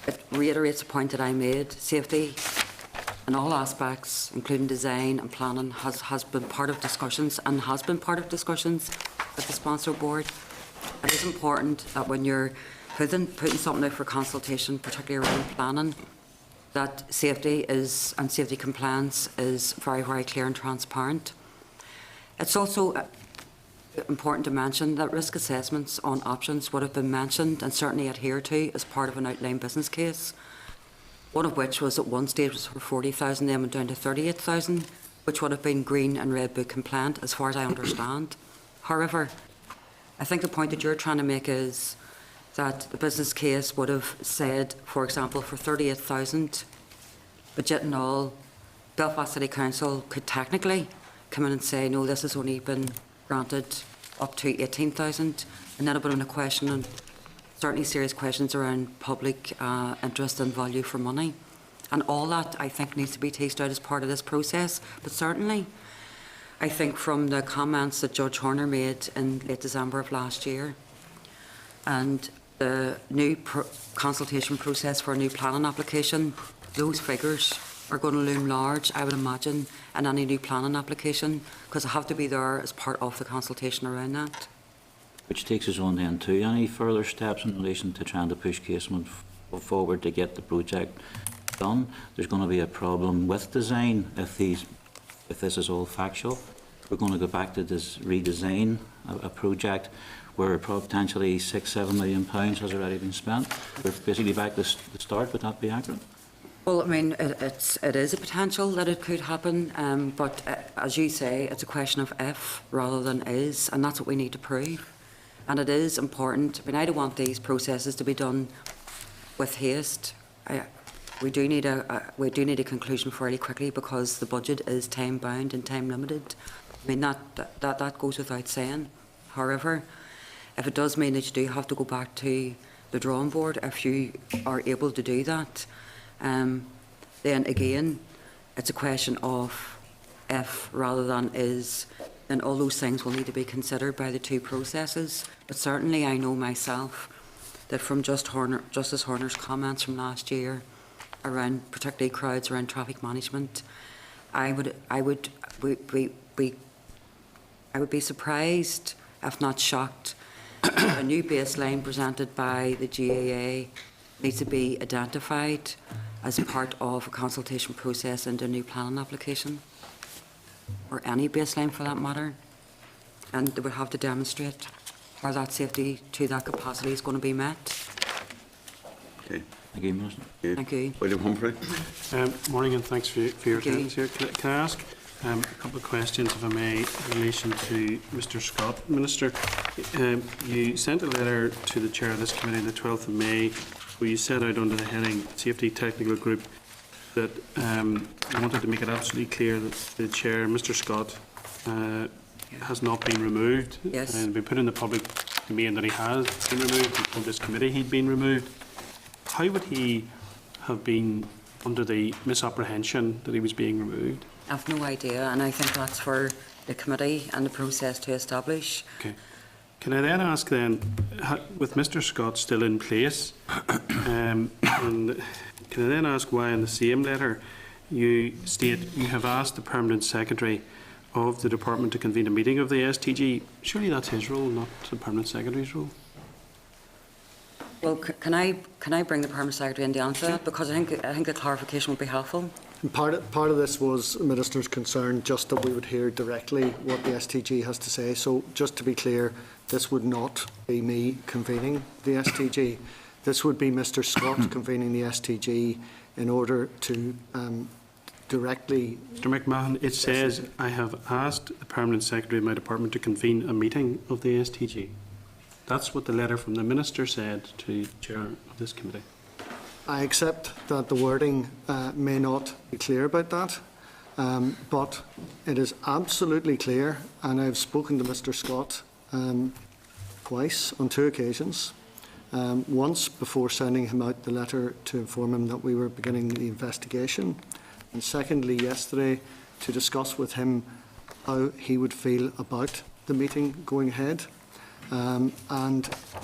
it reiterates the point that I made. Safety in all aspects, including design and planning, has been part of discussions and has been part of discussions with the sponsor board. It is important that when you're putting something out for consultation, particularly around planning, that safety is and safety compliance is very, very clear and transparent. It's also important to mention that risk assessments on options would have been mentioned and certainly adhered to as part of an outline business case, one of which was at one stage was for 40,000, then went down to 38,000, which would have been Green and Red Book compliant as far as I understand. However, I think the point that you're trying to make is that the business case would have said, for example, for 38,000, budget and all, Belfast City Council could technically come in and say, no, this has only been granted up to 18,000, and then about a question, and certainly serious questions around public interest and value for money. And all that, I think, needs to be teased out as part of this process. But certainly, I think from the comments that Judge Horner made in late December of last year, and the new consultation process for a new planning application, those figures are going to loom large, I would imagine, in any new planning application, because they have to be there as part of the consultation around that. Which takes us on then to any further steps in relation to trying to push Casement forward to get the project done. There's going to be a problem with design if this is all factual. We're going to go back to this redesign a project where potentially £6-7 million has already been spent. We're basically back to the start. Would that be accurate? Well, I mean, it is a potential that it could happen, but as you say, it's a question of if rather than is, and that's what we need to prove. And it is important. I mean, I don't want these processes to be done with haste. We do need a conclusion fairly quickly because the budget is time bound and time limited. I mean, that goes without saying. However, if it does mean that you do have to go back to the drawing board, if you are able to do that, then again, it's a question of if rather than is, and all those things will need to be considered by the two processes. But certainly I know myself that from Justice Horner's comments from last year around particularly crowds around traffic management, I would be surprised, if not shocked, if a new baseline presented by the GAA needs to be identified as part of a consultation process into a new planning application, or any baseline for that matter, and they would have to demonstrate how that safety to that capacity is going to be met. Okay. Thank you, Minister. Thank you. William Humphrey. Morning, and thanks for your Thank you. attendance here. Can I ask a couple of questions, if I may, in relation to Mr. Scott? Minister, you sent a letter to the chair of this committee on the 12th of May where you set out under the heading Safety Technical Group that you wanted to make it absolutely clear that the chair, Mr. Scott, has not been removed. Yes. And been put in the public domain that he has been removed. He told this committee he'd been removed. How would he have been under the misapprehension that he was being removed? I've no idea, and I think that's for the committee and the process to establish. Okay. Can I then ask then, with Mr. Scott still in place, and can I then ask why in the same letter you state you have asked the Permanent Secretary of the Department to convene a meeting of the STG? Surely that's his role, not the Permanent Secretary's role. Well, can I bring the Permanent Secretary in to answer that? Because I think the clarification would be helpful. And part of this was the Minister's concern just that we would hear directly what the STG has to say. So just to be clear, this would not be me convening the STG. This would be Mr. Scott convening the STG in order to directly... Mr. McMahon, it says, I have asked the Permanent Secretary of my department to convene a meeting of the STG. That's what the letter from the Minister said to the chair of this committee. I accept that the wording may not be clear about that, but it is absolutely clear, and I've spoken to Mr. Scott twice on 2 occasions, once before sending him out the letter to inform him that we were beginning the investigation, and secondly yesterday to discuss with him how he would feel about the meeting going ahead. And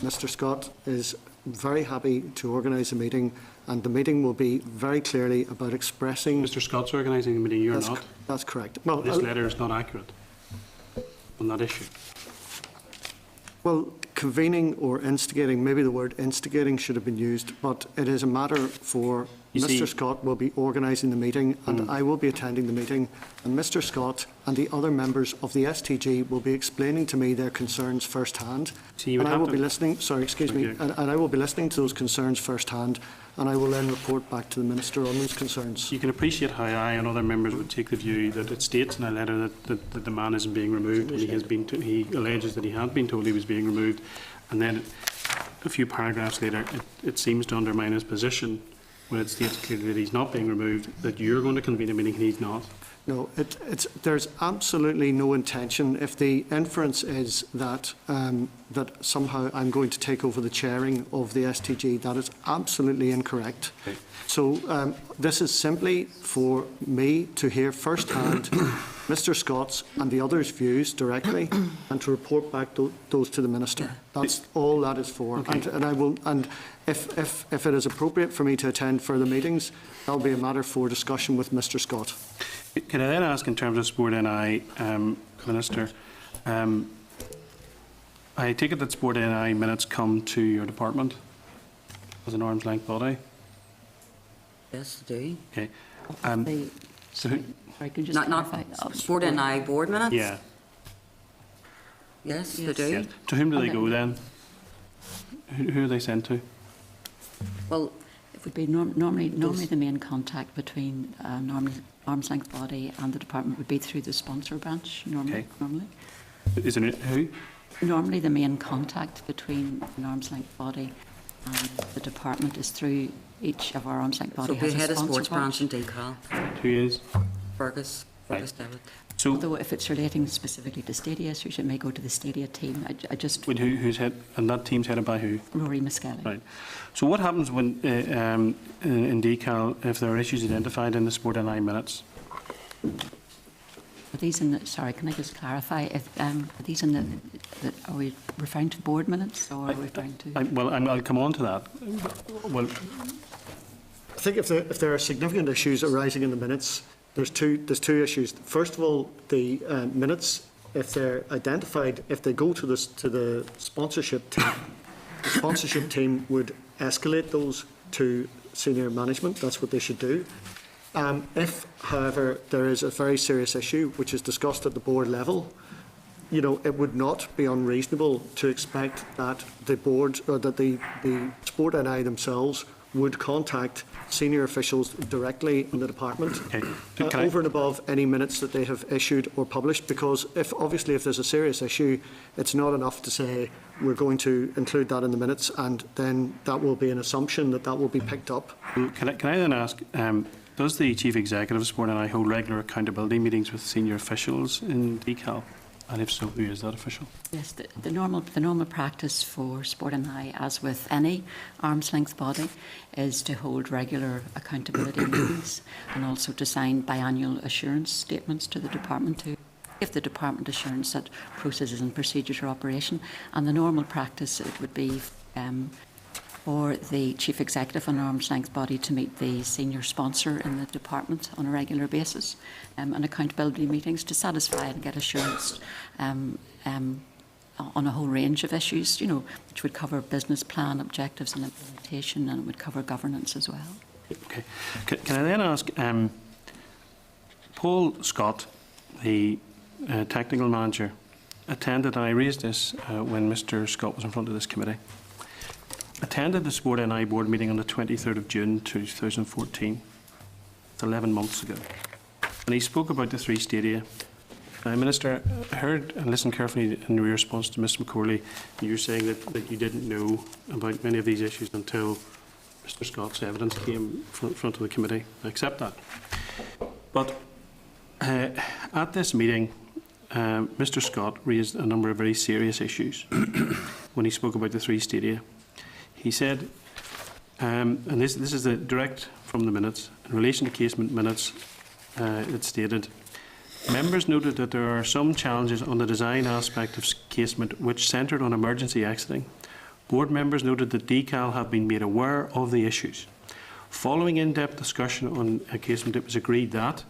Mr. Scott is very happy to organise a meeting, and the meeting will be very clearly about expressing... Mr. Scott's organising the meeting, you're not. That's correct. Well, This letter is not accurate on that issue. well, convening or instigating, maybe the word instigating should have been used, but it is a matter for... Mr. Scott will be organising the meeting, and I will be attending the meeting, and Mr. Scott and the other members of the STG will be explaining to me their concerns firsthand. So you would and I have will to- be listening. Sorry, excuse me. Okay. And I will be listening to those concerns firsthand, and I will then report back to the Minister on those concerns. You can appreciate how I and other members would take the view that it states in a letter that the man isn't being removed, and he alleges that he had been told he was being removed, and then a few paragraphs later it seems to undermine his position when it states clearly that he's not being removed, that you're going to convene a meeting and he's not. No, there's absolutely no intention. If the inference is that that somehow I'm going to take over the chairing of the STG, that is absolutely incorrect. Okay. So this is simply for me to hear firsthand Mr. Scott's and the others' views directly, and to report back those to the Minister. That's all that is for. Okay. And I will. And if it is appropriate for me to attend further meetings, that'll be a matter for discussion with Mr. Scott. Can I then ask, in terms of Sport NI, Minister, I take it that Sport NI minutes come to your department as an arm's length body? Yes, they do. Okay. They- So who, Sorry, could you just Not clarify? Sport and I board minutes? yeah. Yes, they Yes. do. Yeah. To whom do they Okay. go then? Who are they sent to? Well, would be normally the main contact between arm's length body and the department would be through the sponsor branch. Normally, Isn't it who? normally the main contact between an arm's length body and the department is through each of our arm's length So body be has a head of sponsor sports branch branch. and decal, Who is? Fergus Right. David. So, Although if it's relating specifically to stadia issues, it may go to the stadia team. I just wait, who's head? And that team's headed by who? Rory Miskelly. Right. So what happens when in decal if there are issues identified in the Sport NI minutes? Are these in the, sorry, can I just clarify? If, are these in the, are we referring to board minutes or are we referring to? I'll come on to that. Well, I think if there are significant issues arising in the minutes, there's two issues. First of all, the minutes, if they're identified, if they go to the sponsorship team, the sponsorship team would escalate those to senior management. That's what they should do. If, however, there is a very serious issue which is discussed at the board level, it would not be unreasonable to expect that the board or that the Sport NI themselves would contact senior officials directly in the department over and above any minutes that they have issued or published, because if there's a serious issue, it's not enough to say we're going to include that in the minutes and then that will be an assumption that will be picked up. can I then ask, does the Chief Executive of Sport NI hold regular accountability meetings with senior officials in decal? And if so, who is that official? Yes, the normal practice for Sport NI, as with any arm's length body, is to hold regular accountability meetings and also to sign biannual assurance statements to the department to give the department assurance that processes and procedures are operation. And the normal practice it would be for the Chief Executive and arm's length body to meet the senior sponsor in the department on a regular basis and accountability meetings to satisfy and get assurance on a whole range of issues, which would cover business plan objectives and implementation, and it would cover governance as well. Okay. Can I then ask, Paul Scott, the technical manager, attended, and I raised this when Mr. Scott was in front of this committee, attended the Sport NI board meeting on the 23rd of June 2014. It's 11 months ago. And he spoke about the 3 stadia. Minister, I heard and listened carefully in your response to Mr. McCorley. You were saying that you didn't know about many of these issues until Mr. Scott's evidence came in front of the committee. I accept that. But at this meeting, Mr. Scott raised a number of very serious issues when he spoke about the 3 stadia. He said, and this is the direct from the minutes, in relation to casement minutes, it stated, members noted that there are some challenges on the design aspect of casement which centred on emergency exiting. Board members noted that decal have been made aware of the issues. Following in-depth discussion on a casement, it was agreed that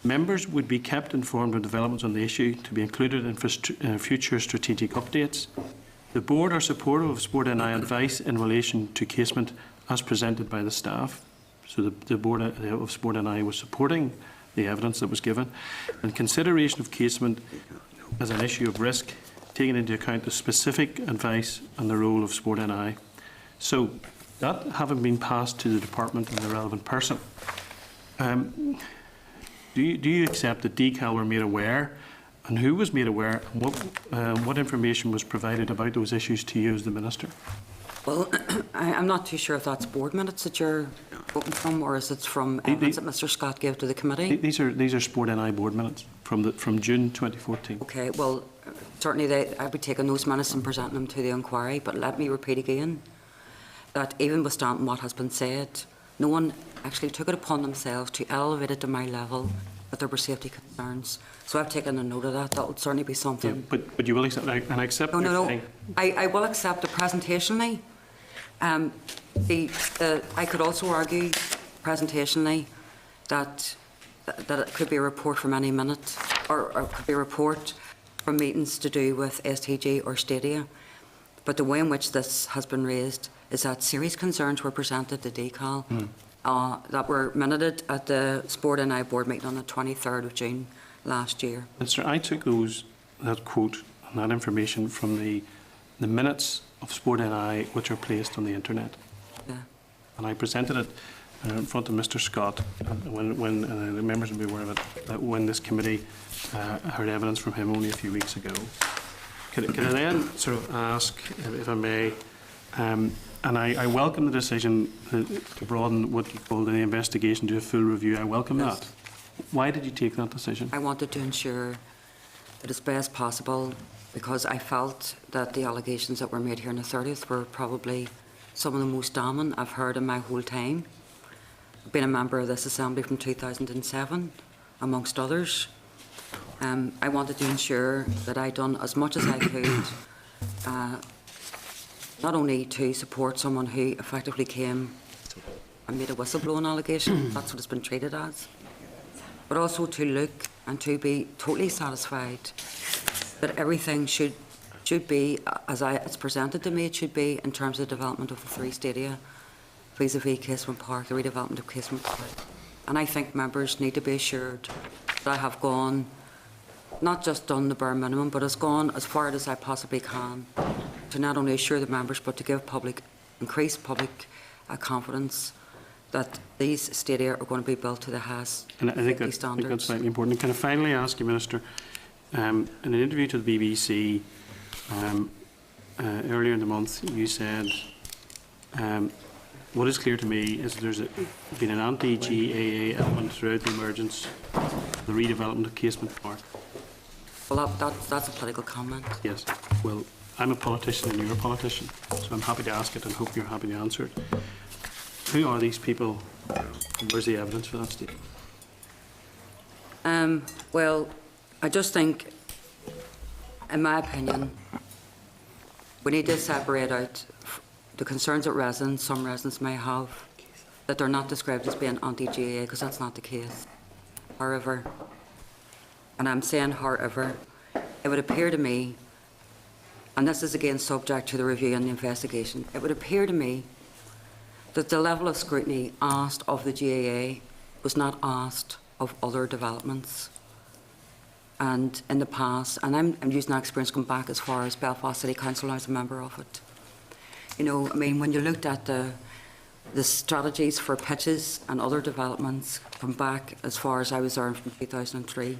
members would be kept informed of developments on the issue to be included in future strategic updates. The board are supportive of Sport NI advice in relation to casement as presented by the staff. So the board of Sport NI was supporting the evidence that was given. And consideration of casement as an issue of risk, taking into account the specific advice and the role of Sport NI. So that having been passed to the department and the relevant person, do you accept that decal were made aware? And who was made aware, and what information was provided about those issues to you as the Minister? Well, I'm not too sure if that's board minutes that you're quoting from, or is it from evidence that Mr. Scott gave to the committee? These are Sport NI board minutes from June 2014. Okay, well, certainly I would take on those minutes and present them to the inquiry, but let me repeat again that even withstanding what has been said, no one actually took it upon themselves to elevate it to my level that there were safety concerns. So I've taken a note of that. That would certainly be something. Yeah, but you will accept, and I accept. No. I will accept it presentationally. I could also argue presentationally that it could be a report from any minute, or it could be a report from meetings to do with STG or Stadia. But the way in which this has been raised is that serious concerns were presented to decal that were minuted at the Sport NI board meeting on the 23rd of June last year. Minister, I took that quote and that information from the minutes of Sport NI which are placed on the internet. Yeah. and I presented it in front of Mr. Scott when the members will be aware of it, that when this committee heard evidence from him only a few weeks ago. Can I then sort of ask, if I may, and I welcome the decision to broaden what you call the investigation to a full review. I welcome Yes. that. Why did you take that decision? I wanted to ensure that as best possible, because I felt that the allegations that were made here on the 30th were probably some of the most damning I've heard in my whole time. I've been a member of this Assembly from 2007, amongst others. I wanted to ensure that I'd done as much as I could, not only to support someone who effectively came and made a whistleblowing allegation, that's what it's been treated as, but also to look and to be totally satisfied that everything should be, as it's presented to me, it should be in terms of the development of the 3 stadia, vis-à-vis Casement Park, the redevelopment of Casement Park. And I think members need to be assured that I have gone, not just done the bare minimum, but has gone as far as I possibly can to not only assure the members, but to give increased public confidence that these stadia are going to be built to the highest And I think safety that's standards. slightly important. Can I finally ask you, Minister, in an interview to the BBC earlier in the month, you said, what is clear to me is there's been an anti-GAA element throughout the emergence of the redevelopment of Casement Park. Well, that's a political comment. Yes. Well, I'm a politician and you're a politician, so I'm happy to ask it and hope you're happy to answer it. Who are these people? And where's the evidence for that statement? Well, I just think, in my opinion, we need to separate out the concerns that some residents may have, that they're not described as being anti-GAA, because that's not the case. However, and I'm saying however, it would appear to me, and this is again subject to the review and the investigation, it would appear to me that the level of scrutiny asked of the GAA was not asked of other developments. And in the past, and I'm using that experience going back as far as Belfast City Council, I was a member of it. You know, I mean, when you looked at the strategies for pitches and other developments from back as far as I was there from 2003,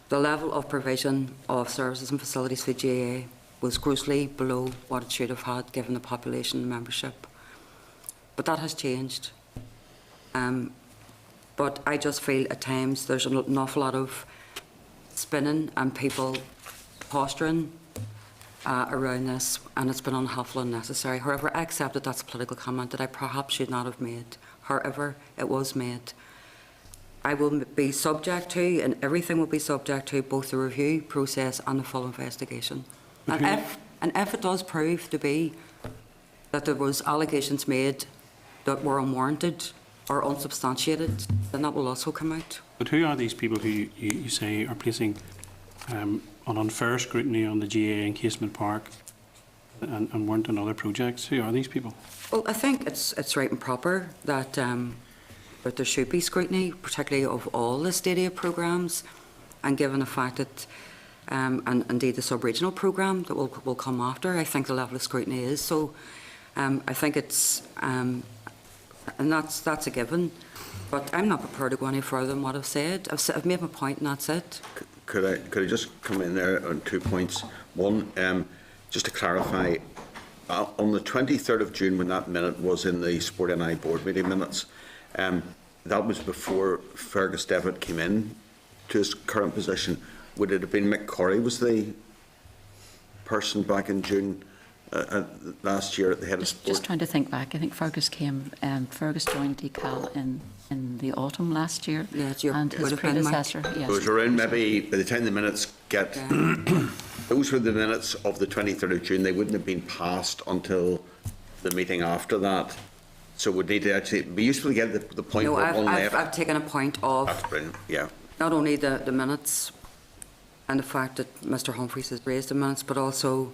the level of provision of services and facilities for GAA was grossly below what it should have had given the population and membership. But that has changed. But I just feel at times there's an awful lot of spinning and people posturing around this, and it's been unhelpful and unnecessary. However, I accept that that's a political comment that I perhaps should not have made. However, it was made. I will be subject to, and everything will be subject to, both the review process and the full investigation. And if it does prove to be that there was allegations made that were unwarranted or unsubstantiated, then that will also come out. But who are these people who you say are placing an unfair scrutiny on the GAA in Casement Park and weren't on other projects? Who are these people? Well, I think it's right and proper that there should be scrutiny, particularly of all the stadia programmes, and given the fact that, and indeed the sub-regional programme that will come after, I think the level of scrutiny is. So I think it's, and that's a given. But I'm not prepared to go any further than what I've said. I've made my point and that's it. Could I just come in there on 2 points? One, just to clarify, on the 23rd of June, when that minute was in the Sport NI board meeting minutes, that was before Fergus Devitt came in to his current position. Would it have been Mick Corrie was the person back in June last year at the head of sport? Just trying to think back. I think Fergus came, Fergus joined DCAL in the autumn last year. Yeah, and his predecessor. Yes. It was around maybe by the time the minutes get. Those were the minutes of the 23rd of June. They wouldn't have been passed until the meeting after that. So it would need to actually be useful to get the point. No, where one I've left. taken a point of That's brilliant. Yeah. not only the minutes and the fact that Mr Humphreys has raised the minutes, but also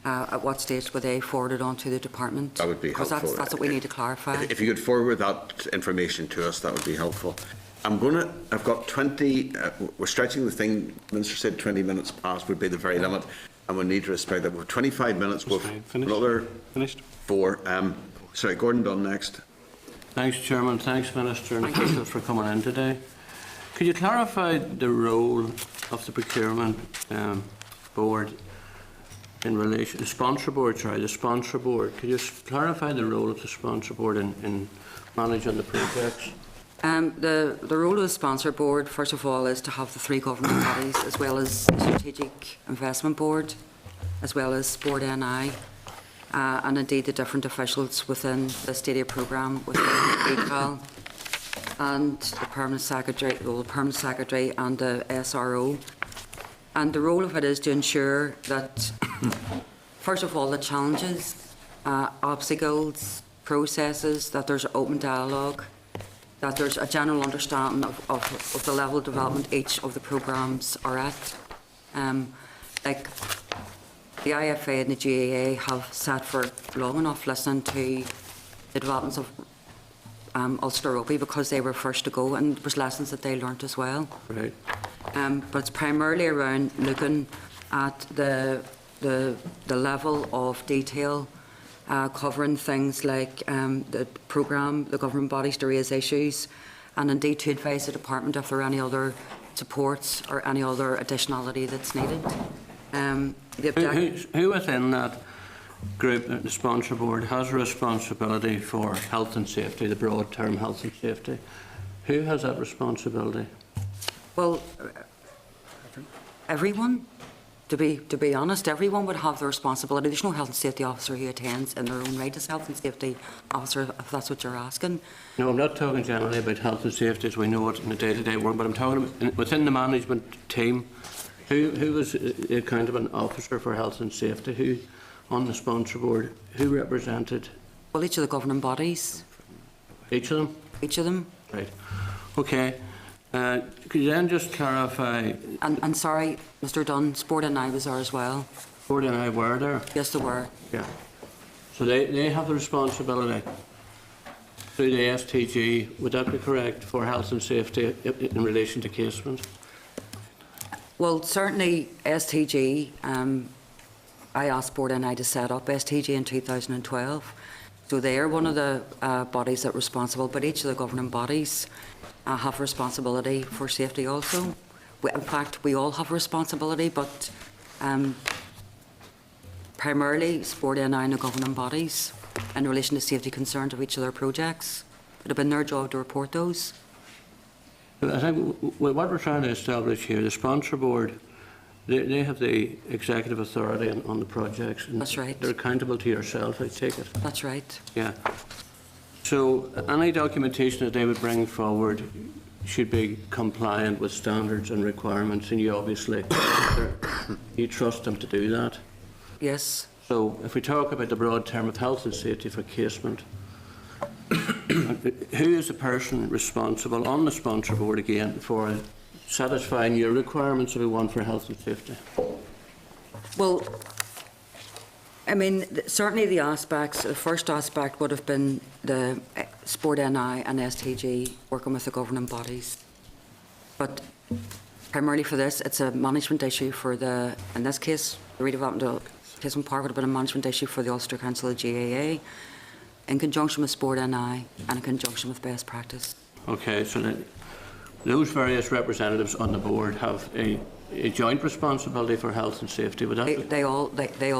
at what stage were they forwarded on to the department? That would be helpful. Because that's what we need to clarify. If you could forward that information to us, that would be helpful. I've got 20, we're stretching the thing, the Minister said 20 minutes past would be the very limit, and we need to respect that. We're 25 minutes, we've another Finished? 4. Sorry, Gordon Dunn next. Thanks, Chairman. Thanks, Minister and officials, for coming in today. Could you clarify the role of the procurement board in relation, the sponsor board, could you clarify the role of the sponsor board in managing the projects? The role of the sponsor board, first of all, is to have the 3 government bodies, as well as the Strategic Investment Board, as well as Sport NI, and indeed the different officials within the Stadia programme, within ECAL, and the Permanent Secretary, and the SRO. And the role of it is to ensure that, first of all, the challenges, obstacles, processes, that there's open dialogue, that there's a general understanding of the level of development each of the programmes are at. Like the IFA and the GAA have sat for long enough listening to the developments of Ulster Rugby, because they were first to go, and there was lessons that they learnt as well. Right. But it's primarily around looking at the level of detail, covering things like the programme, the government bodies to raise issues, and indeed to advise the department if there are any other supports or any other additionality that's needed. Who within that group, the sponsor board, has responsibility for health and safety, the broad term health and safety? Who has that responsibility? Well, everyone. To be honest, everyone would have the responsibility. There's no health and safety officer who attends in their own right as health and safety officer, if that's what you're asking. No, I'm not talking generally about health and safety as we know it in the day-to-day work, but I'm talking about within the management team. Who was the accountable officer for health and safety? Who on the sponsor board? Who represented? Well, each of the governing bodies. Each of them? Each of them. Right. Okay. Could you then just clarify? And sorry, Mr. Dunn, Sport and I was there as well. Sport and I were there? Yes, they were. Yeah. So they have the responsibility through the STG, would that be correct, for health and safety in relation to casement? Well, certainly STG, I asked Sport and I to set up STG in 2012. So they are one of the bodies that are responsible, but each of the governing bodies have responsibility for safety also. In fact, we all have responsibility, but primarily Sport NI and the governing bodies in relation to safety concerns of each of their projects. It would have been their job to report those. I think what we're trying to establish here, the sponsor board, they have the executive authority on the projects. That's right. They're accountable to yourself, I take it. That's right. Yeah. So any documentation that they would bring forward should be compliant with standards and requirements, and you obviously you trust them to do that. Yes. So if we talk about the broad term of health and safety for casement, who is the person responsible on the sponsor board again for satisfying your requirements of one for health and safety? Well, I mean, certainly the aspects, the first aspect would have been the Sport NI and STG working with the governing bodies. But primarily for this, it's a management issue for the, in this case, the redevelopment of Casement Park would have been a management issue for the Ulster Council of GAA in conjunction with Sport NI and in conjunction with best practice. Okay, so those various representatives on the board have a joint responsibility for health and safety. Would that they all do. They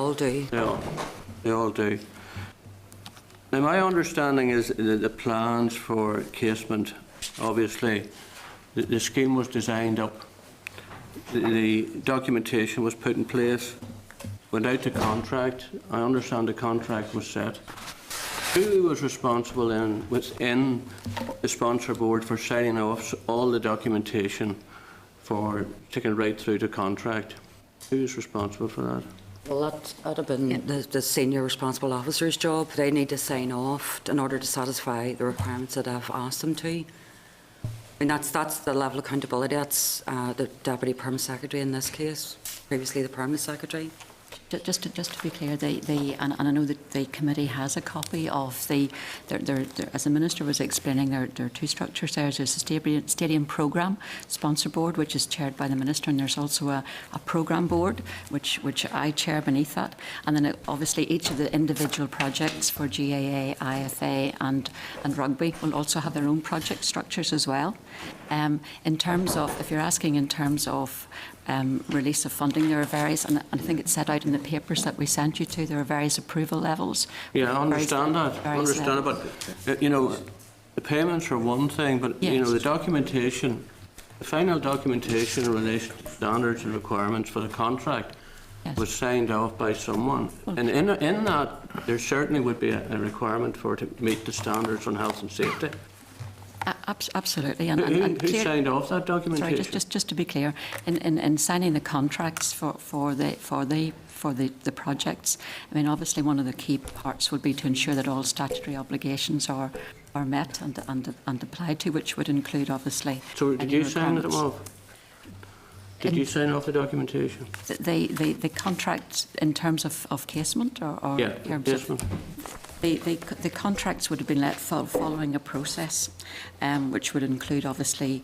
all do. Now, my understanding is that the plans for casement, obviously, the scheme was designed up, the documentation was put in place, went out to contract. I understand the contract was set. Who was responsible within the sponsor board for signing off all the documentation for taking right through to contract? Who is responsible for that? Well, that'd have been the senior responsible officer's job. They need to sign off in order to satisfy the requirements that I've asked them to. I mean, that's the level of accountability. That's the Deputy Permanent Secretary in this case, previously the Permanent Secretary. Just to be clear, and I know that the committee has a copy of as the Minister was explaining, there are two structures there. There's a stadium programme sponsor board, which is chaired by the Minister, and there's also a programme board, which I chair beneath that. And then obviously each of the individual projects for GAA, IFA and rugby will also have their own project structures as well. In terms of, if you're asking in terms of release of funding, there are various, and I think it's set out in the papers that we sent you to, there are various approval levels. Yeah, I understand that. I understand it, but, you know, the payments are one thing, but, you know, the documentation, the final documentation in relation to standards and requirements for the contract was signed off by someone. And in that, there certainly would be a requirement for it to meet the standards on health and safety. Absolutely. Who signed off that documentation? Sorry, just to be clear, in signing the contracts for the projects, I mean, obviously one of the key parts would be to ensure that all statutory obligations are met and applied to, which would include obviously. So did you sign them off? Did you sign off the documentation? The contract in terms of casement or yeah, in terms casement. The contracts would have been let following a process, which would include obviously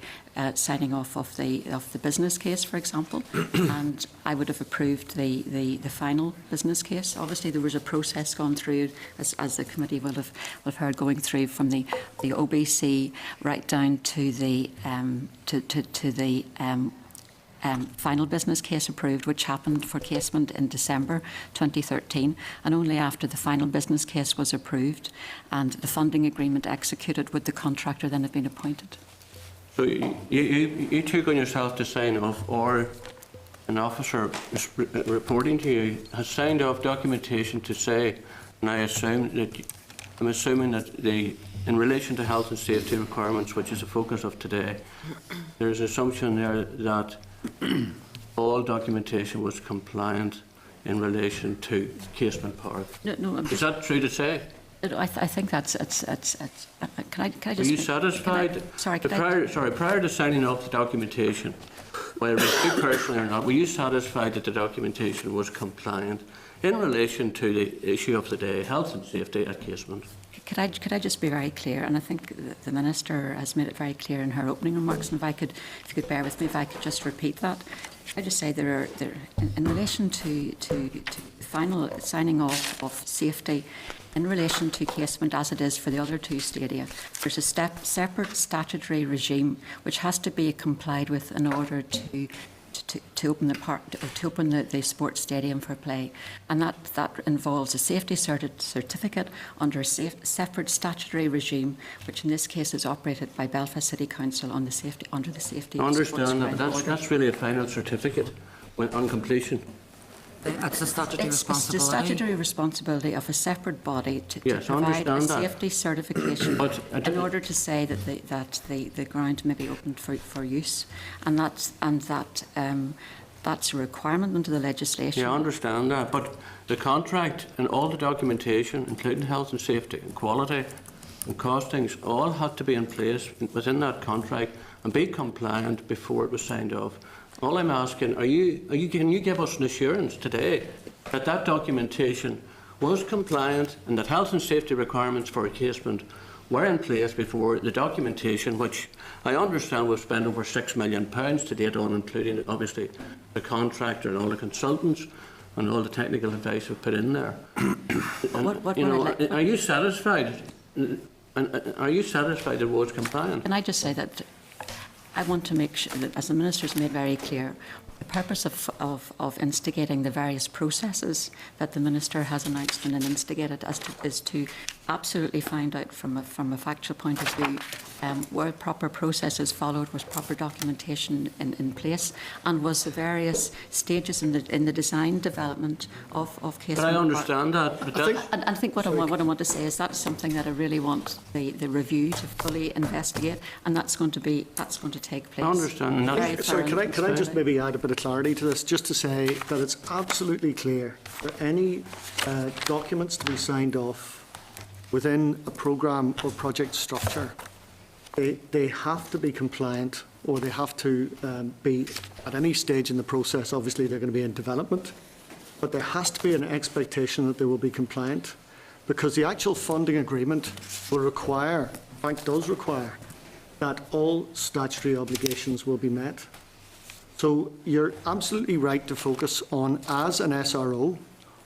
signing off of the business case, for example, and I would have approved the final business case. Obviously, there was a process gone through, as the committee will have heard, going through from the OBC right down to the final business case approved, which happened for casement in December 2013, and only after the final business case was approved and the funding agreement executed would the contractor then have been appointed. So you took on yourself to sign off, or an officer reporting to you has signed off documentation to say, and I'm assuming that in relation to health and safety requirements, which is the focus of today, there's an assumption there that all documentation was compliant in relation to Casement Park. No, is that true to say? I think that's. Can I just? Were you satisfied? Prior to signing off the documentation, whether it was you personally or not, were you satisfied that the documentation was compliant in relation to the issue of the day, health and safety at Casement? Could I just be very clear? And I think the Minister has made it very clear in her opening remarks. And if you could bear with me, if I could just repeat that. I just say there in relation to final signing off of safety, in relation to Casement as it is for the other two stadia, there's a separate statutory regime which has to be complied with in order to open the park, or to open the sports stadium for play, and that involves a safety certificate under a separate statutory regime, which in this case is operated by Belfast City Council under the safety. I understand that, but that's really a final certificate on completion. It's the statutory responsibility. It's the statutory responsibility of a separate body to yes, provide a that. safety certification in order to say that the ground may be opened for use, and that's a requirement under the legislation. Yeah, I understand that, but the contract and all the documentation, including health and safety and quality and costings, all had to be in place within that contract and be compliant before it was signed off. All I'm asking, can you give us an assurance today that that documentation was compliant and that health and safety requirements for a casement were in place before the documentation, which I understand we've spent over £6 million to date on, including obviously the contractor and all the consultants and all the technical advice we've put in there. Are you satisfied? Are you satisfied it was compliant? Can I just say that I want to make sure that, as the Minister's made very clear, the purpose of instigating the various processes that the Minister has announced and instigated is to absolutely find out from a factual point of view were proper processes followed, was proper documentation in place, and was the various stages in the design development of Casement Park. But I understand that. But I think what I want to say is that's something that I really want the review to fully investigate, and that's going to take place. I understand. Sorry, can I just maybe add a bit of clarity to this, just to say that it's absolutely clear that any documents to be signed off within a programme or project structure, they have to be compliant, or they have to be at any stage in the process. Obviously, they're going to be in development. but there has to be an expectation that they will be compliant, because the actual funding agreement will require, in fact does require, that all statutory obligations will be met. So you're absolutely right to focus on, as an SRO,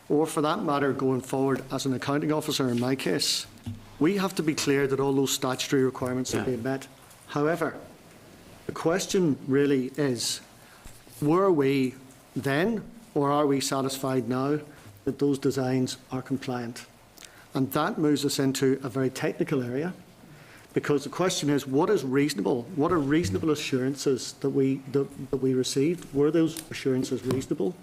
or for that matter going forward as an accounting officer in my case, we have to be clear that all those statutory requirements are being met. However, the question really is, were we then, or are we satisfied now that those designs are compliant? And that moves us into a very technical area, because the question is, what is reasonable? What are reasonable assurances that we received? Were those assurances reasonable?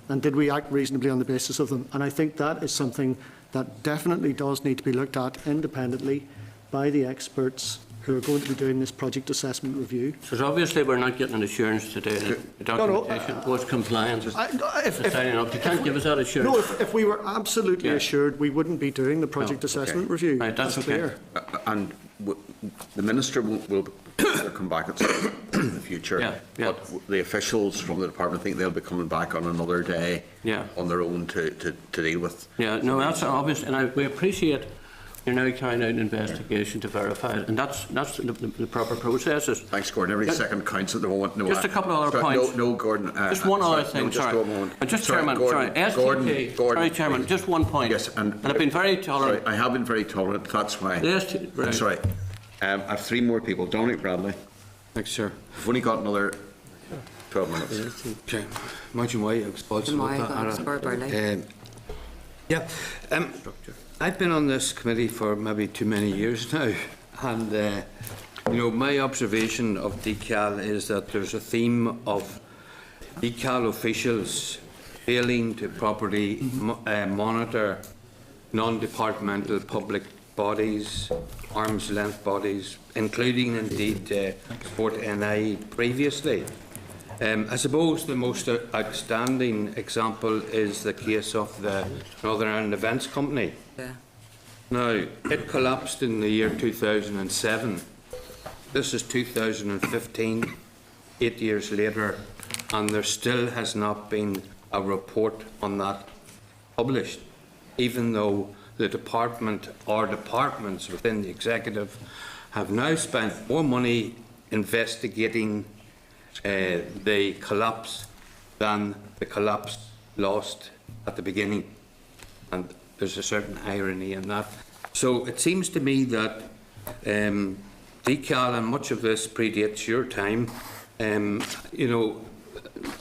And did we act reasonably on the basis of them? And I think that is something that definitely does need to be looked at independently by the experts who are going to be doing this project assessment review. So obviously we're not getting an assurance today that the documentation was compliant. You can't give us that assurance. No, if we were absolutely assured, we wouldn't be doing the project assessment review. Right, that's okay. clear. And the Minister will come back at some in the future. Yeah. But the officials from the department think they'll be coming back on another day on their own to deal with. Yeah, no, that's obvious, and we appreciate you're now carrying out an investigation to verify it, and that's the proper processes. Thanks, Gordon. Every second counts at the moment. No, Just a couple of other points. No, Gordon. Just one other thing, just sorry. a moment. Chairman, Gordon, sorry. STP, sorry, Chairman, just one point. Yes, and I've been very tolerant. Sorry, I have been very tolerant. That's why. Right. Sorry. I have three more people. Dominic Bradley. Thanks, sir. We've only got another 12 minutes. Okay. Imagine why I was I've been on this committee for maybe too many years now, and my observation of DCAL is that there's a theme of DCAL officials failing to properly monitor non-departmental public bodies, arm's length bodies, including indeed Sport NI previously. I suppose the most outstanding example is the case of the Northern Ireland Events Company. Yeah. Now, it collapsed in the year 2007. This is 2015, 8 years later, and there still has not been a report on that published, even though the department or departments within the executive have now spent more money investigating the collapse than the collapse lost at the beginning. And there's a certain irony in that. So it seems to me that DCAL, and much of this predates your time,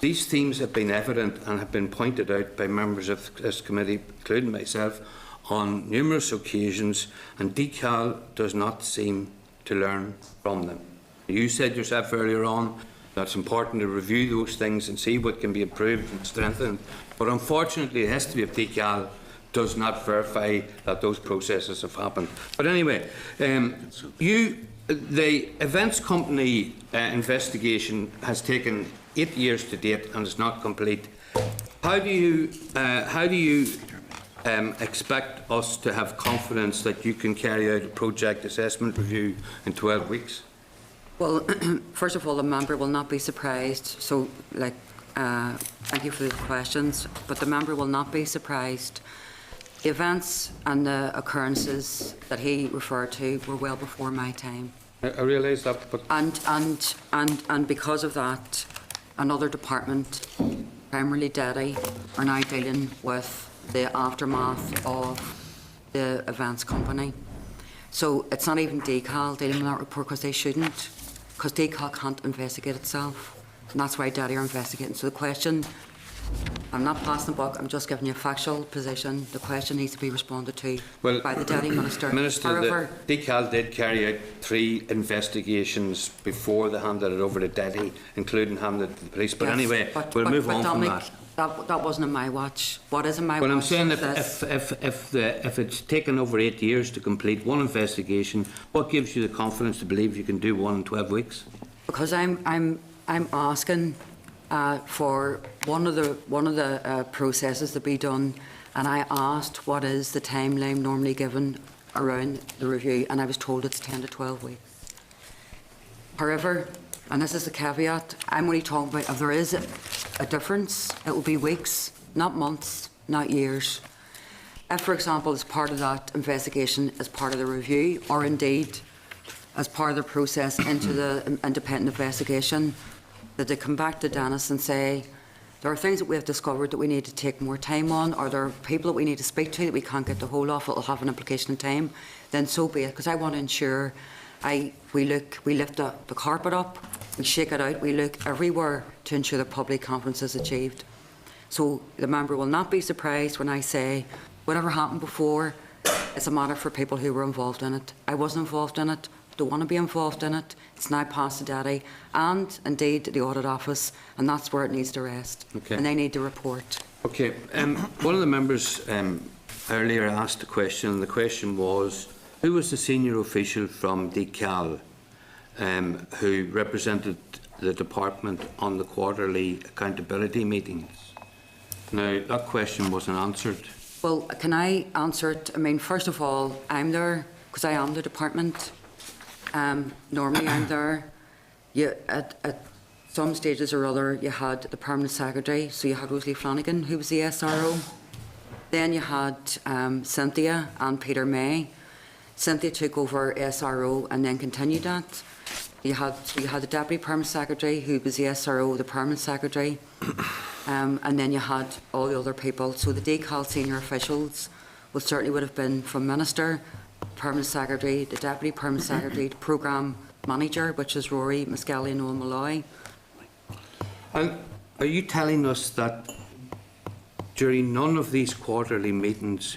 these themes have been evident and have been pointed out by members of this committee, including myself, on numerous occasions, and DCAL does not seem to learn from them. You said yourself earlier on that it's important to review those things and see what can be improved and strengthened, but unfortunately the history of DCAL does not verify that those processes have happened. But anyway, the events company investigation has taken 8 years to date and is not complete. How do you expect us to have confidence that you can carry out a project assessment review in 12 weeks? Well, first of all, the member will not be surprised. So, thank you for the questions, but the member will not be surprised. The events and the occurrences that he referred to were well before my time. I realise that, but and because of that, another department, primarily DEDI, are now dealing with the aftermath of the events company. So it's not even DCAL dealing with that report, because they shouldn't, because DCAL can't investigate itself, and that's why DEDI are investigating. So the question, I'm not passing the buck, I'm just giving you a factual position. The question needs to be responded to by the DEDI Minister. Minister, DCAL did carry out 3 investigations before they handed it over to DEDI, including handed it to the police. But anyway, we'll move on from that. That wasn't in my watch. What is in my watch? Well, I'm saying if it's taken over 8 years to complete one investigation, what gives you the confidence to believe you can do one in 12 weeks? Because I'm asking for one of the processes to be done, and I asked what is the timeline normally given around the review, and I was told it's 10 to 12 weeks. However, and this is the caveat, I'm only talking about if there is a difference, it will be weeks. not months, not years. If, for example, as part of that investigation, as part of the review, or indeed as part of the process into the independent investigation, that they come back to Dennis and say, there are things that we have discovered that we need to take more time on, or there are people that we need to speak to that we can't get the hold of, it will have an implication in time, then so be it. Because I want to ensure we lift the carpet up, we shake it out, we look everywhere to ensure the public confidence is achieved. So the member will not be surprised when I say, whatever happened before, it's a matter for people who were involved in it. I wasn't involved in it, don't want to be involved in it. It's now past the daddy, and indeed the Audit Office, and that's where it needs to rest. Okay. And they need to report. Okay, one of the members earlier asked a question, and the question was, who was the senior official from DCAL who represented the department on the quarterly accountability meetings? Now, that question wasn't answered. Well, can I answer it? I mean, first of all, I'm there because I am the department. Normally I'm there. At some stages or other, you had the permanent secretary, so you had Rosalie Flanagan, who was the SRO. Then you had Cynthia and Peter May. Cynthia took over SRO and then continued that. You had the deputy permanent secretary, who was the SRO, the permanent secretary, and then you had all the other people. So the DCAL senior officials would have been from Minister, permanent secretary, the deputy permanent secretary, the programme manager, which is Rory Muskelly and Noel Malloy. And are you telling us that during none of these quarterly meetings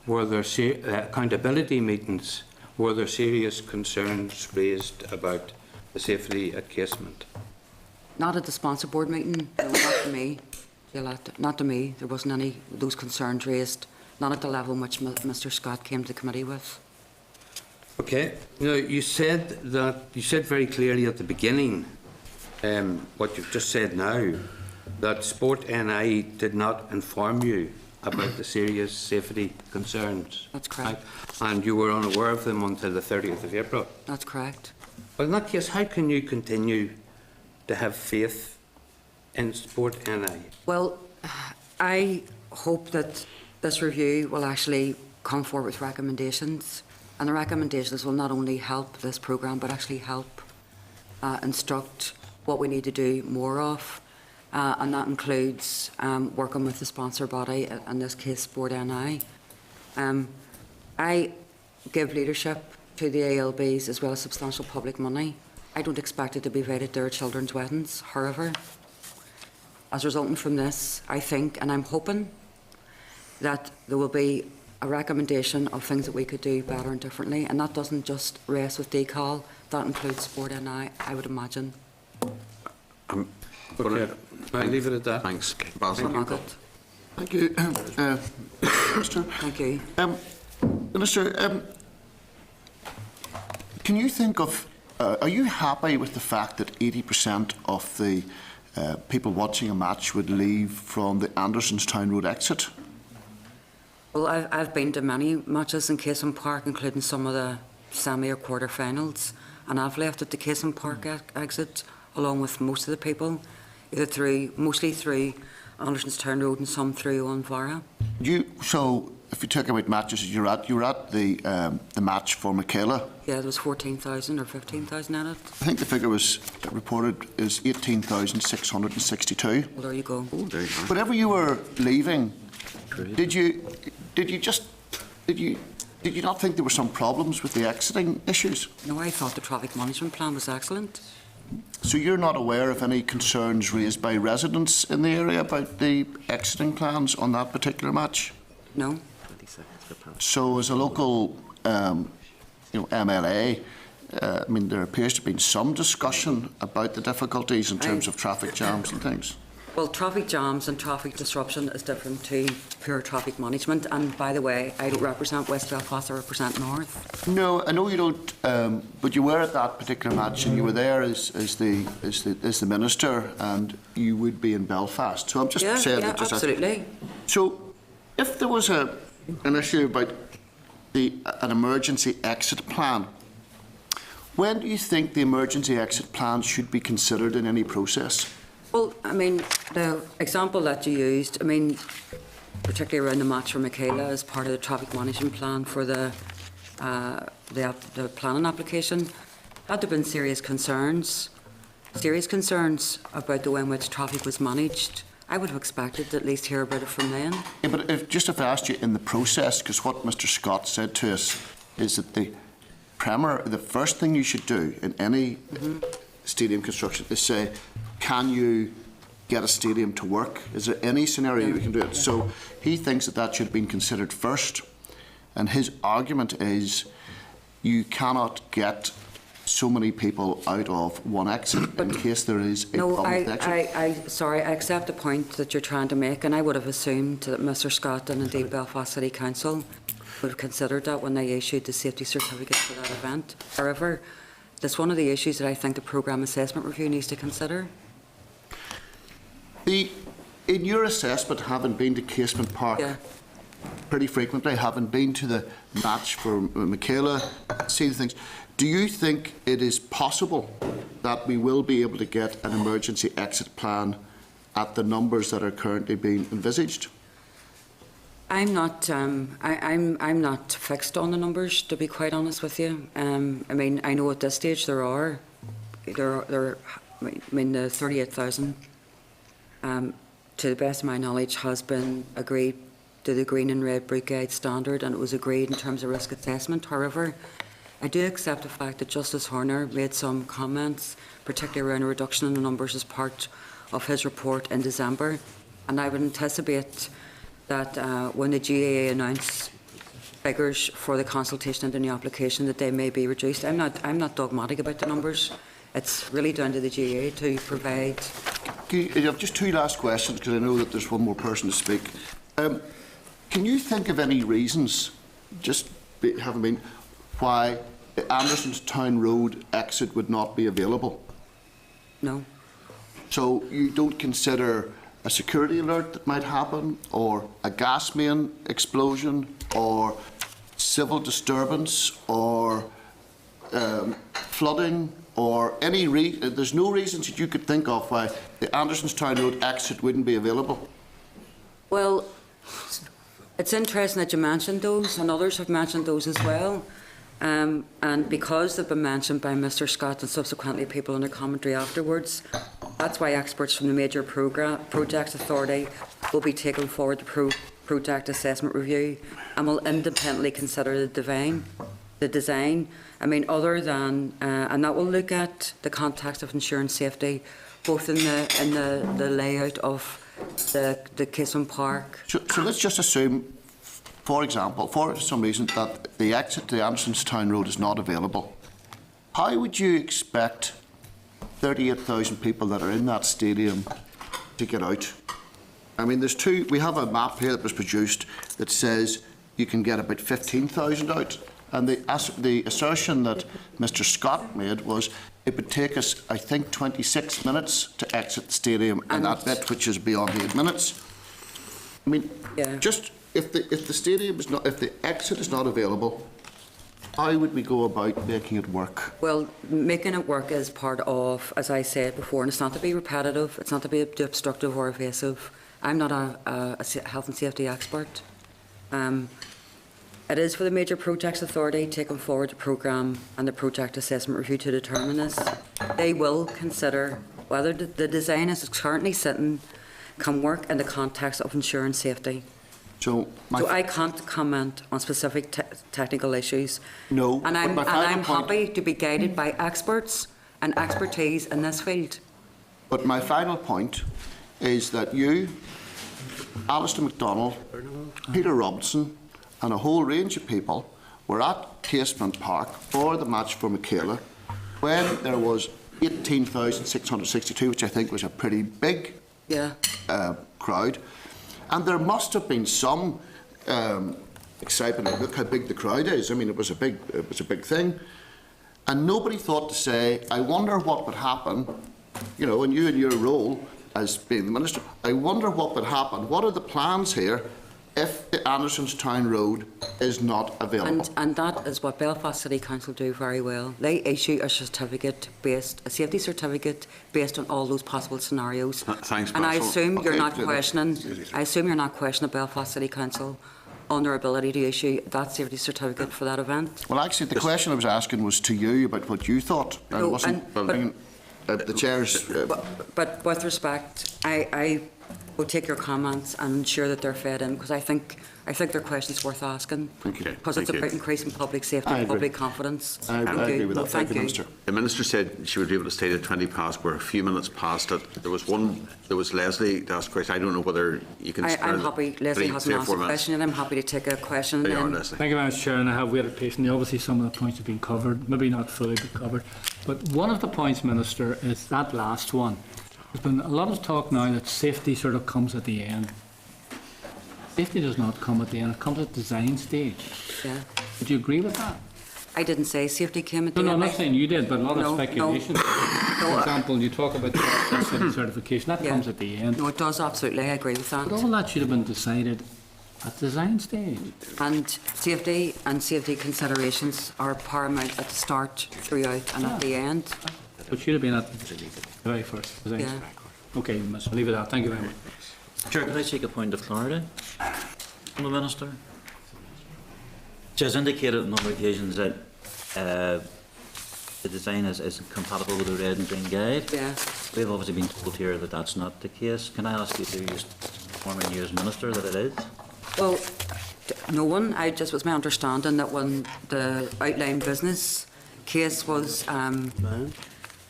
were there accountability meetings, were there serious concerns raised about the safety at Casement? Not at the sponsor board meeting, no, not to me. Not to me. There wasn't any of those concerns raised, not at the level which Mr. Scott came to the committee with. Okay. Now, you said very clearly at the beginning, what you've just said now, that Sport NI did not inform you about the serious safety concerns. That's correct. Right? And you were unaware of them until the 30th of April. That's correct. Well, in that case, how can you continue to have faith in Sport NI? Well, I hope that this review will actually come forward with recommendations, and the recommendations will not only help this programme but actually help instruct what we need to do more of, and that includes working with the sponsor body, in this case Sport NI. I give leadership to the ALBs as well as substantial public money. I don't expect it to be paid at their children's weddings. However, as resulting from this, I think and I'm hoping that there will be a recommendation of things that we could do better and differently, and that doesn't just rest with DCAL, that includes Sport NI, I would imagine. Okay. I'll leave it at that. Thanks. Thank you. Thank you, Minister. Thank you. Minister, can you think of, are you happy with the fact that 80% of the people watching a match would leave from the Andersonstown Road exit? Well, I've been to many matches in Casement Park, including some of the semi or quarter finals, and I've left at the Casement Park exit along with most of the people, mostly through Andersonstown Road and some through Onvara. So, if you talk about matches you were at the match for Michaela. Yeah, there was 14,000 or 15,000 in it. I think the figure was reported is 18,662. Well, there you go. Whenever you were leaving, did you not think there were some problems with the exiting issues? No, I thought the traffic management plan was excellent. So you're not aware of any concerns raised by residents in the area about the exiting plans on that particular match? No. So as a local MLA, I mean, there appears to have been some discussion about the difficulties in terms of traffic jams and things. Well, traffic jams and traffic disruption is different to pure traffic management. And by the way, I don't represent West Belfast, I represent North. No, I know you don't, but you were at that particular match and you were there as the minister, and you would be in Belfast. So I'm just saying that. Absolutely. So if there was an issue about an emergency exit plan, when do you think the emergency exit plan should be considered in any process? Well, I mean, the example that you used, I mean, particularly around the match for Michaela as part of the traffic management plan for the planning application, had there been serious concerns about the way in which traffic was managed, I would have expected to at least hear about it from them. Yeah, but if I asked you in the process, because what Mr. Scott said to us is that the first thing you should do in any stadium construction is say, can you get a stadium to work? Is there any scenario we can do it? So he thinks that should have been considered first, and his argument is you cannot get so many people out of one exit in case there is a problem with the exit. Sorry, I accept the point that you're trying to make, and I would have assumed that Mr. Scott and indeed Belfast City Council would have considered that when they issued the safety certificate for that event. However, that's one of the issues that I think the programme assessment review needs to consider. In your assessment, having been to Casement Park pretty frequently, having been to the match for Michaela, see the things, do you think it is possible that we will be able to get an emergency exit plan at the numbers that are currently being envisaged? I'm not. I'm not fixed on the numbers, to be quite honest with you. I mean, I know at this stage there are. I mean, the 38,000, to the best of my knowledge, has been agreed to the Green and Red Brigade standard, and it was agreed in terms of risk assessment. However, I do accept the fact that Justice Horner made some comments, particularly around a reduction in the numbers as part of his report in December, and I would anticipate that when the GAA announce figures for the consultation and the new application, that they may be reduced. I'm not dogmatic about the numbers. It's really down to the GAA to provide. I have just two last questions because I know that there's one more person to speak. Can you think of any reasons, having been, why the Anderson's Town Road exit would not be available? No. So you don't consider a security alert that might happen, or a gas main explosion, or civil disturbance, or flooding, or any there's no reasons that you could think of why the Anderson's Town Road exit wouldn't be available? Well, it's interesting that you mentioned those, and others have mentioned those as well. And because they've been mentioned by Mr. Scott and subsequently people in their commentary afterwards, that's why experts from the Major Projects Authority will be taking forward the project assessment review and will independently consider the design. I mean, other than, and that will look at the context of insurance safety, both in the layout of the Casement Park. So let's just assume, for example, for some reason that the exit to the Anderson's Town Road is not available. How would you expect 38,000 people that are in that stadium to get out? I mean, we have a map here that was produced that says you can get about 15,000 out. And the assertion that Mr. Scott made was it would take us, I think, 26 minutes to exit the stadium in that bit, which is beyond the 8 minutes. I mean, just if the exit is not available, how would we go about making it work? Well, making it work is part of, as I said before, and it's not to be repetitive, it's not to be obstructive or evasive. I'm not a health and safety expert. It is for the Major Projects Authority taking forward the programme and the project assessment review to determine this. They will consider whether the design as it's currently sitting can work in the context of insurance safety. So I can't comment on specific technical issues. No, and I'm happy to be guided by experts and expertise in this field. But my final point is that you, Alistair MacDonald, Peter Robinson, and a whole range of people were at Casement Park for the match for Michaela when there was 18,662, which I think was a pretty big crowd. And there must have been some excitement. Look how big the crowd is. I mean, it was a big thing. And nobody thought to say, I wonder what would happen, you know, and you in your role as being the minister, I wonder what would happen. What are the plans here if the Andersonstown Road is not available? And that is what Belfast City Council do very well. They issue a safety certificate based on all those possible scenarios. Thanks, And I Basil. assume you're Okay, not good. questioning. I assume you're not questioning Belfast City Council on their ability to issue that safety certificate for that event. Well, actually, the question I was asking was to you about what you thought. And No, wasn't and- bringing, the chair's... But with respect, I will take your comments and ensure that they're fed in, because I think their questions worth asking. Thank you. Because it's Thank you. about increasing public safety I and agree. public confidence. I agree with that. Thank you, Minister. The Minister said she would be able to stay at 20 past. We're a few minutes past it. There was Leslie to ask a question. I don't know whether you can spare I'm happy, Leslie hasn't asked a question, and I'm happy to take a question. There you are, then. Leslie. Thank you very much, Chair, and I have waited patiently. Obviously, some of the points have been covered, maybe not fully, but covered. But one of the points, Minister, is that last one. There's been a lot of talk now that safety sort of comes at the end. Safety does not come at the end, it comes at design stage. Yeah. Would you agree with that? I didn't say safety came at the No, end. I'm not saying you did, but a lot No, of no. speculation. For example, you talk about the city certification, that Yeah. comes at the end. No, it does, absolutely, I agree with that. But all that should have been decided at design stage. And safety considerations are paramount at the start, throughout, and at the end. It should have been at the very first design Yeah. stage. Okay, I'll leave it at that. Thank you very much. Could I take a point of clarity from the Minister? She has indicated on a number of occasions that the design is compatible with the red and green guide. Yeah. We've obviously been told here that that's not the case. Can I ask you to just inform you as Minister that it is? Well, no one. It was my understanding that when the outline business case was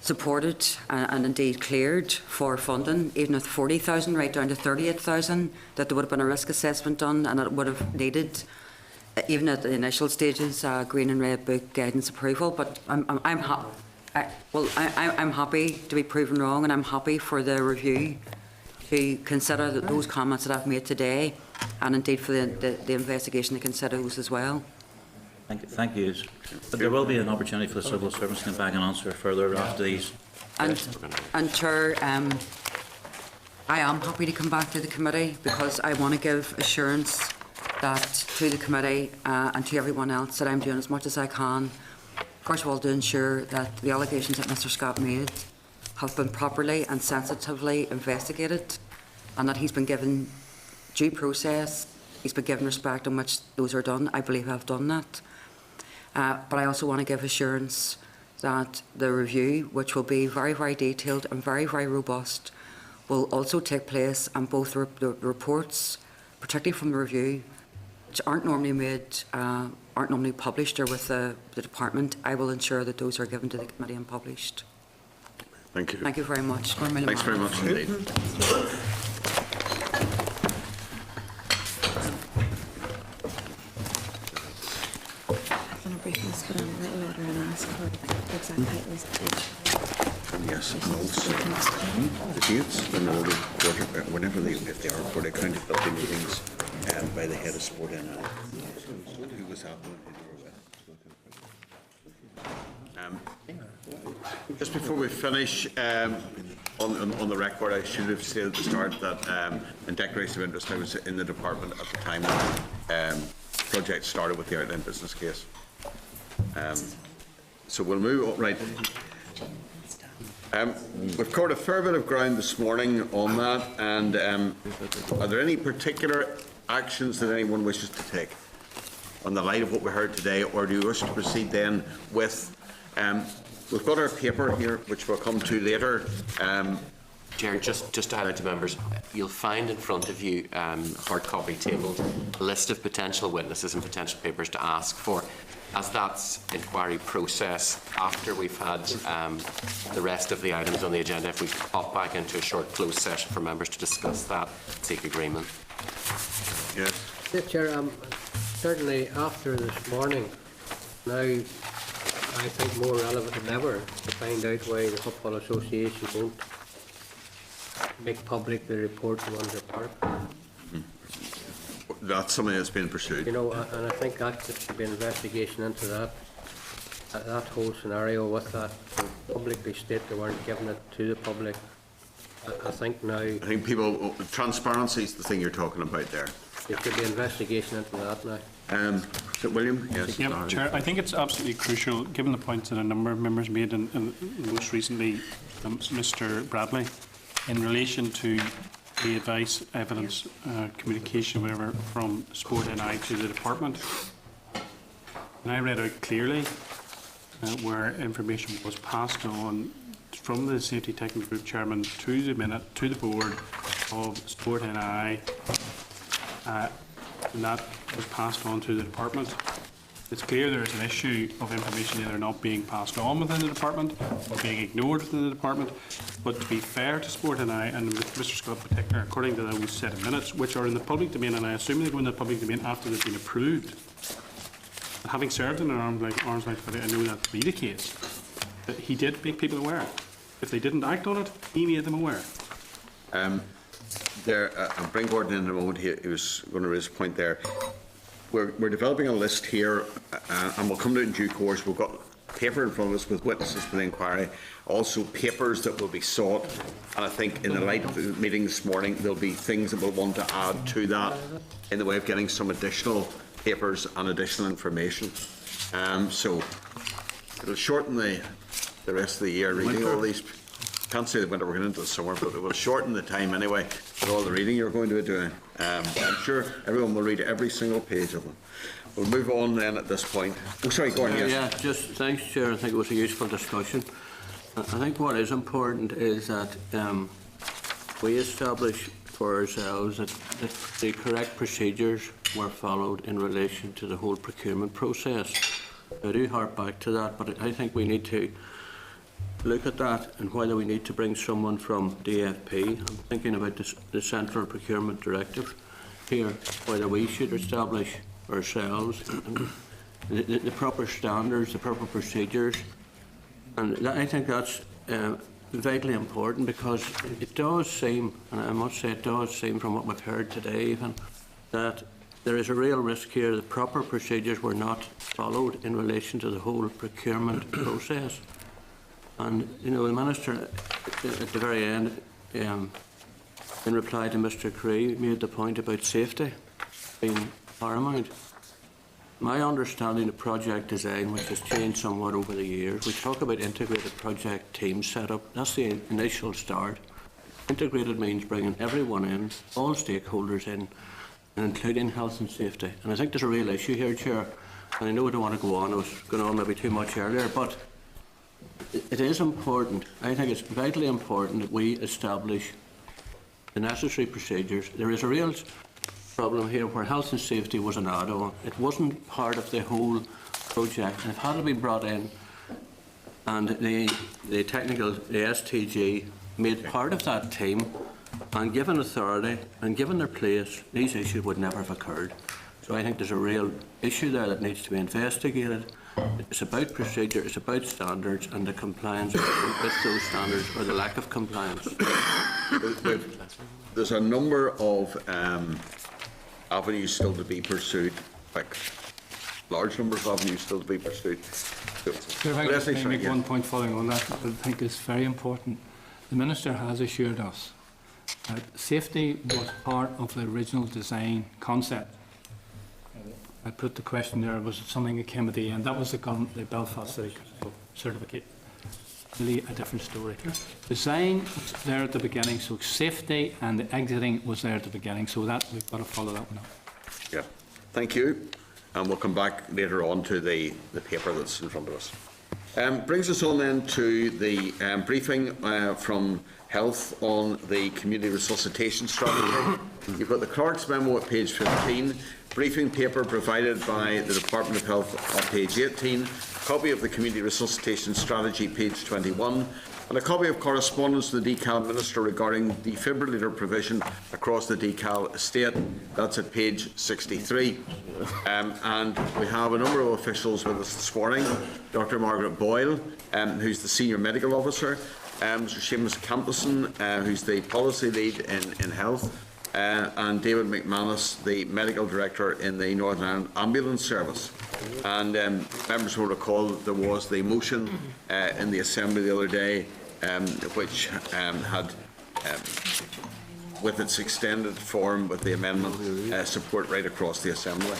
supported and indeed cleared for funding, even with 40,000 right down to 38,000, that there would have been a risk assessment done, and it would have needed, even at the initial stages, green and red book guidance approval. But I'm happy to be proven wrong, and I'm happy for the review to consider those comments that I've made today, and indeed for the investigation to consider those as well. Thank you. But there will be an opportunity for the civil servants to come back and answer further after these. And Chair, I am happy to come back to the committee, because I want to give assurance that to the committee and to everyone else that I'm doing as much as I can, first of all, to ensure that the allegations that Mr. Scott made have been properly and sensitively investigated, and that he's been given due process, he's been given respect in which those are done. I believe I've done that. But I also want to give assurance that the review, which will be very, very detailed and very, very robust, will also take place, and both the reports, particularly from the review, which aren't normally made, aren't normally published or with the department, I will ensure that those are given to the committee and published. Thank you. Thank you very much. Thanks very much indeed. Yes, and also the dates and all the whenever if they are for the accountability meetings by the head of sport and who was that one who you were with? Just before we finish, on the record, I should have said at the start that in declaration of interest I was in the department at the time that project started with the outline business case. So we'll move on. Right. We've covered a fair bit of ground this morning on that, and are there any particular actions that anyone wishes to take on the light of what we heard today, or do you wish to proceed then with, we've got our paper here, which we'll come to later. Chair, just to highlight to members, you'll find in front of you, hard copy tabled, a list of potential witnesses and potential papers to ask for. As that's inquiry process, after we've had the rest of the items on the agenda, if we could pop back into a short closed session for members to discuss that, seek agreement. Yes. Yes, Chair, certainly after this morning, now I think more relevant than ever to find out why the Football Association won't make public the report on Windsor Park. That's something that's been pursued. You know, and I think that there should be an investigation into that whole scenario with that, to publicly state they weren't giving it to the public. I think now... I think people, transparency is the thing you're talking about there. There should be investigation into that now. Is it William? Yes. Yeah, Chair, I think it's absolutely crucial, given the points that a number of members made, and most recently Mr Bradley, in relation to the advice, evidence, communication, whatever, from Sport NI to the department. And I read out clearly where information was passed on from the Safety Technical Group Chairman to the board of Sport NI, and that was passed on to the department. It's clear there is an issue of information either not being passed on within the department or being ignored within the department. But to be fair to Sport NI and Mr Scott in particular, according to those set of minutes, which are in the public domain, and I assume they go in the public domain after they've been approved. And having served in an arm's length committee, I know that to be the case. That he did make people aware. If they didn't act on it, he made them aware. I'll bring Gordon in a moment. He was going to raise a point there. We're developing a list here, and we'll come to it in due course. We've got paper in front of us with witnesses for the inquiry, also papers that will be sought, and I think in the light of the meeting this morning, there'll be things that we'll want to add to that in the way of getting some additional papers and additional information. So it'll shorten the rest of the year reading all these. Can't say the winter, we're going into the summer, but it will shorten the time anyway with all the reading you're going to be doing. I'm sure everyone will read every single page of them. We'll move on then at this point. Oh, sorry, Gordon, yes. Yeah, just thanks, Chair. I think it was a useful discussion. I think what is important is that we establish for ourselves that the correct procedures were followed in relation to the whole procurement process. I do harp back to that, but I think we need to look at that and whether we need to bring someone from DFP. I'm thinking about the Central Procurement Directive here, whether we should establish ourselves the proper standards, the proper procedures, and I think that's vitally important, because it does seem, and I must say it does seem from what we've heard today even, that there is a real risk here that proper procedures were not followed in relation to the whole procurement process. And, you know, the Minister, at the very end, in reply to Mr Cree, made the point about safety being paramount. My understanding of project design, which has changed somewhat over the years, we talk about integrated project team setup. That's the initial start. Integrated means bringing everyone in, all stakeholders in, and including health and safety. And I think there's a real issue here, Chair. And I know I don't want to go on, I was going on maybe too much earlier, but it is important, I think it's vitally important that we establish the necessary procedures. There is a real problem here where health and safety was an add-on. It wasn't part of the whole project, and it had to be brought in, and the STG made part of that team, and given authority and given their place, these issues would never have occurred. So I think there's a real issue there that needs to be investigated. It's about procedure, it's about standards and the compliance with those standards, or the lack of compliance. There's a number of avenues still to be pursued, like large numbers of avenues still to be pursued. Sir, if I could make one point following on that, I think is very important. The Minister has assured us that safety was part of the original design concept. I put the question there, was it something that came at the end? That was the Belfast City certificate. Really a different story. Design was there at the beginning, so safety and the exiting was there at the beginning, so that we've got to follow that one up. Yeah, thank you. And we'll come back later on to the paper that's in front of us. Brings us on then to the briefing from Health on the Community Resuscitation Strategy. You've got the Clerk's memo at page 15, briefing paper provided by the Department of Health on page 18, copy of the Community Resuscitation Strategy, page 21, and a copy of correspondence to the DCAL Minister regarding defibrillator provision across the DCAL estate. That's at page 63. And we have a number of officials with us this morning. Dr. Margaret Boyle, who's the Senior Medical Officer, Mr. Seamus Campbellson, who's the Policy Lead in Health, and David McManus, the Medical Director in the Northern Ireland Ambulance Service. And members will recall that there was the motion in the Assembly the other day which had with its extended form with the amendment support right across the Assembly.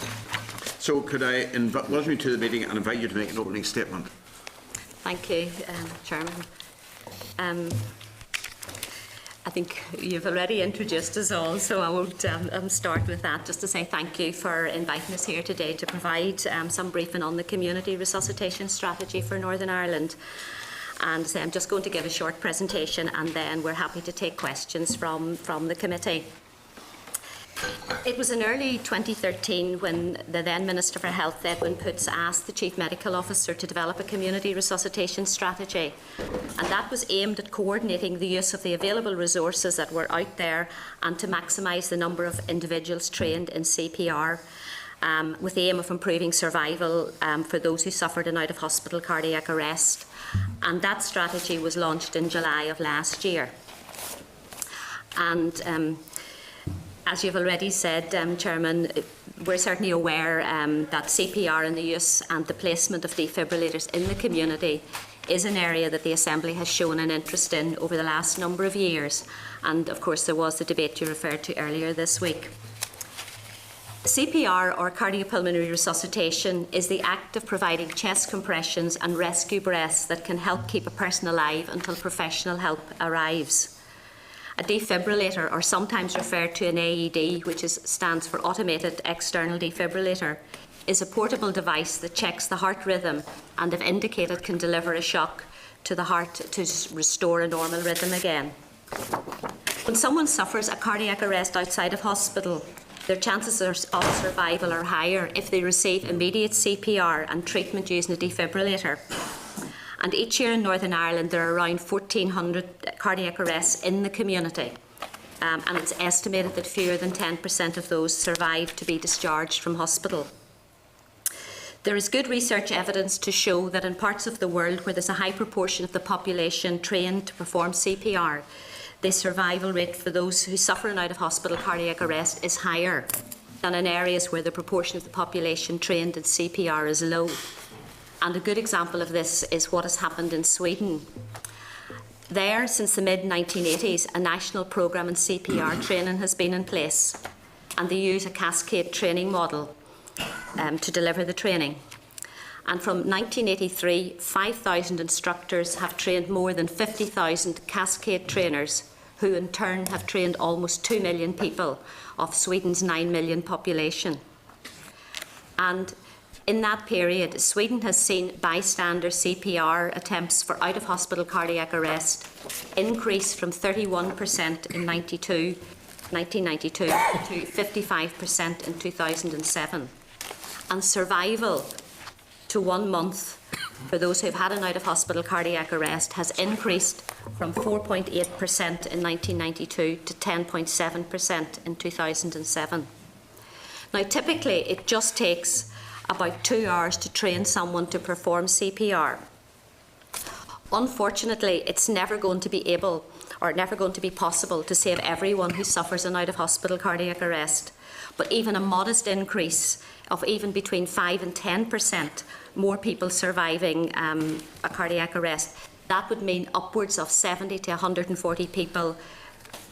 So could I welcome you to the meeting and invite you to make an opening statement? Thank you, Chairman. I think you've already introduced us all, so I won't start with that. Just to say thank you for inviting us here today to provide some briefing on the community resuscitation strategy for Northern Ireland. And I'm just going to give a short presentation, and then we're happy to take questions from the committee. It was in early 2013 when the then Minister for Health, Edwin Poots, asked the Chief Medical Officer to develop a community resuscitation strategy. And that was aimed at coordinating the use of the available resources that were out there and to maximise the number of individuals trained in CPR, with the aim of improving survival for those who suffered an out-of-hospital cardiac arrest. And that strategy was launched in July of last year. And as you've already said, Chairman, we're certainly aware that CPR and the use and the placement of defibrillators in the community is an area that the Assembly has shown an interest in over the last number of years. And of course, there was the debate you referred to earlier this week. CPR, or cardiopulmonary resuscitation, is the act of providing chest compressions and rescue breaths that can help keep a person alive until professional help arrives. A defibrillator, or sometimes referred to an AED, which stands for Automated External Defibrillator, is a portable device that checks the heart rhythm and, if indicated, can deliver a shock to the heart to restore a normal rhythm again. When someone suffers a cardiac arrest outside of hospital, their chances of survival are higher if they receive immediate CPR and treatment using a defibrillator. And each year in Northern Ireland, there are around 1,400 cardiac arrests in the community. And it's estimated that fewer than 10% of those survive to be discharged from hospital. There is good research evidence to show that in parts of the world where there's a high proportion of the population trained to perform CPR, the survival rate for those who suffer an out-of-hospital cardiac arrest is higher than in areas where the proportion of the population trained in CPR is low. And a good example of this is what has happened in Sweden. There, since the mid-1980s, a national programme in CPR training has been in place, and they use a cascade training model to deliver the training. And from 1983, 5,000 instructors have trained more than 50,000 cascade trainers, who in turn have trained almost 2 million people of Sweden's 9 million population. And in that period, Sweden has seen bystander CPR attempts for out-of-hospital cardiac arrest increase from 31% in 1992 to 55% in 2007. And survival to 1 month for those who have had an out-of-hospital cardiac arrest has increased from 4.8% in 1992 to 10.7% in 2007. Now, typically, it just takes about 2 hours to train someone to perform CPR. Unfortunately, it's never going to be possible to save everyone who suffers an out-of-hospital cardiac arrest. But even a modest increase of even between 5 and 10% more people surviving a cardiac arrest, that would mean upwards of 70 to 140 people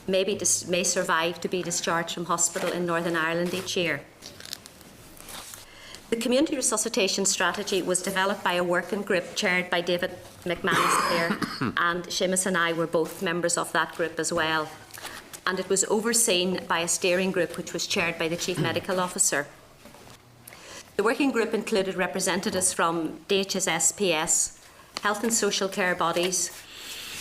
may survive to be discharged from hospital in Northern Ireland each year. The community resuscitation strategy was developed by a working group chaired by David McManus there, and Seamus and I were both members of that group as well. And it was overseen by a steering group which was chaired by the Chief Medical Officer. The working group included representatives from DHSSPS, health and social care bodies,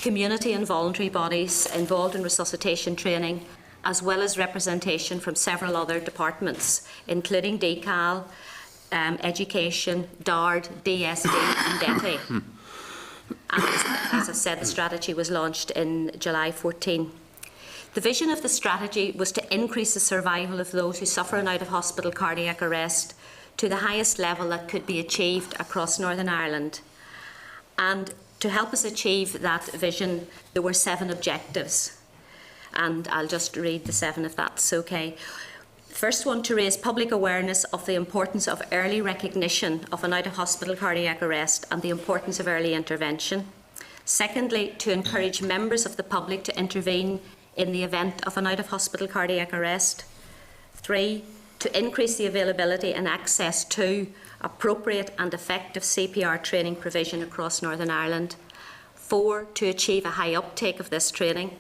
community and voluntary bodies involved in resuscitation training, as well as representation from several other departments, including DCAL, Education, DARD, DSD and DETI. And as I said, the strategy was launched in July 14. The vision of the strategy was to increase the survival of those who suffer an out-of-hospital cardiac arrest to the highest level that could be achieved across Northern Ireland. And to help us achieve that vision, there were 7 objectives. And I'll just read the 7 if that's okay. First one, to raise public awareness of the importance of early recognition of an out-of-hospital cardiac arrest and the importance of early intervention. Secondly, to encourage members of the public to intervene in the event of an out-of-hospital cardiac arrest. 3, to increase the availability and access to appropriate and effective CPR training provision across Northern Ireland. 4, to achieve a high uptake of this training.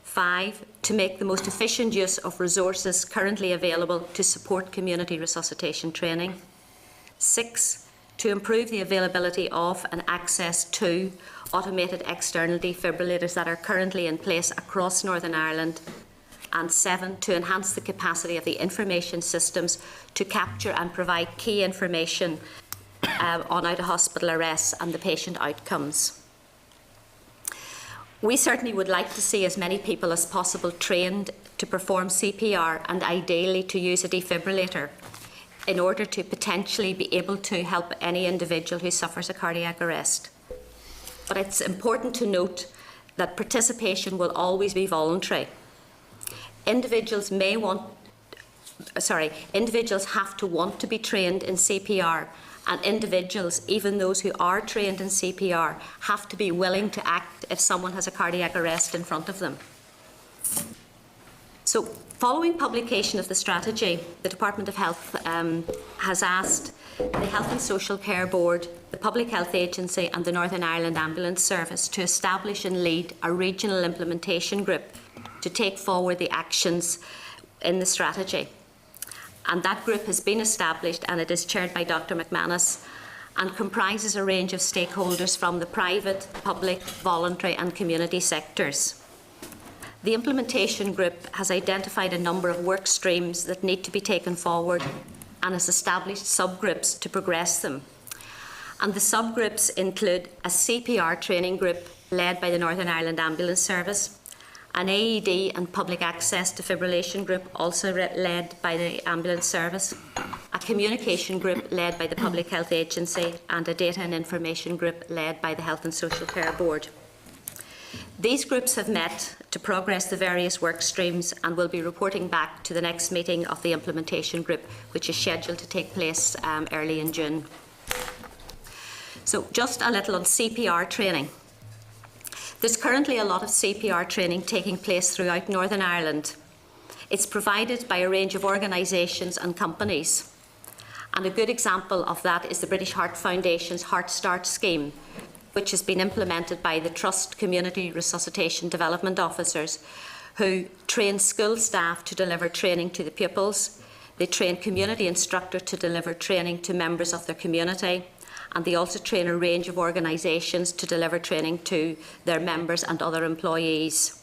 5, to make the most efficient use of resources currently available to support community resuscitation training. 6, to improve the availability of and access to automated external defibrillators that are currently in place across Northern Ireland. And 7, to enhance the capacity of the information systems to capture and provide key information on out-of-hospital arrests and the patient outcomes. We certainly would like to see as many people as possible trained to perform CPR and ideally to use a defibrillator in order to potentially be able to help any individual who suffers a cardiac arrest. But it's important to note that participation will always be voluntary. Individuals have to want to be trained in CPR, and individuals, even those who are trained in CPR, have to be willing to act if someone has a cardiac arrest in front of them. So, following publication of the strategy, the Department of Health has asked the Health and Social Care Board, the Public Health Agency and the Northern Ireland Ambulance Service to establish and lead a regional implementation group to take forward the actions in the strategy. And that group has been established and it is chaired by Dr McManus and comprises a range of stakeholders from the private, public, voluntary and community sectors. The implementation group has identified a number of work streams that need to be taken forward and has established subgroups to progress them. And the subgroups include a CPR training group led by the Northern Ireland Ambulance Service, an AED and public access defibrillation group also led by the Ambulance Service, a communication group led by the Public Health Agency and a data and information group led by the Health and Social Care Board. These groups have met to progress the various work streams and will be reporting back to the next meeting of the implementation group, which is scheduled to take place early in June. So just a little on CPR training. There's currently a lot of CPR training taking place throughout Northern Ireland. It's provided by a range of organisations and companies. And a good example of that is the British Heart Foundation's Heart Start scheme, which has been implemented by the Trust Community Resuscitation Development Officers, who train school staff to deliver training to the pupils. They train community instructors to deliver training to members of their community. And they also train a range of organisations to deliver training to their members and other employees.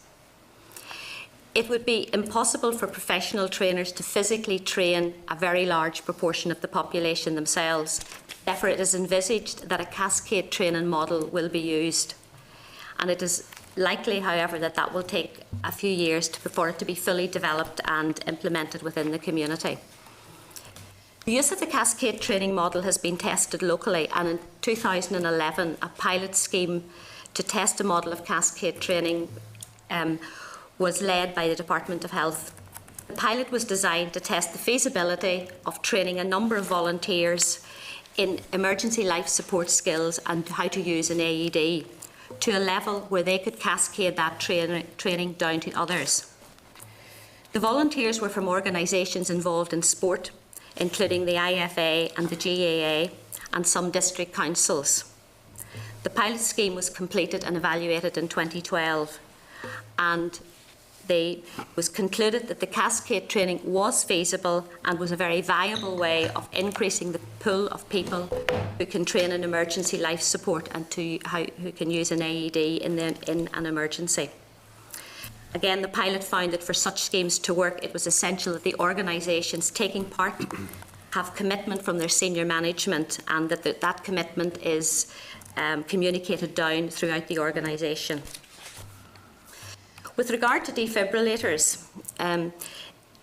It would be impossible for professional trainers to physically train a very large proportion of the population themselves. Therefore, it is envisaged that a cascade training model will be used. And it is likely, however, that that will take a few years for it to be fully developed and implemented within the community. The use of the cascade training model has been tested locally, and in 2011 a pilot scheme to test a model of cascade training was led by the Department of Health. The pilot was designed to test the feasibility of training a number of volunteers in emergency life support skills and how to use an AED to a level where they could cascade that training down to others. The volunteers were from organisations involved in sport, including the IFA and the GAA and some district councils. The pilot scheme was completed and evaluated in 2012, and it was concluded that the cascade training was feasible and was a very viable way of increasing the pool of people who can train in emergency life support and who can use an AED in an emergency. Again, the pilot found that for such schemes to work, it was essential that the organisations taking part have commitment from their senior management, and that commitment is communicated down throughout the organisation. With regard to defibrillators,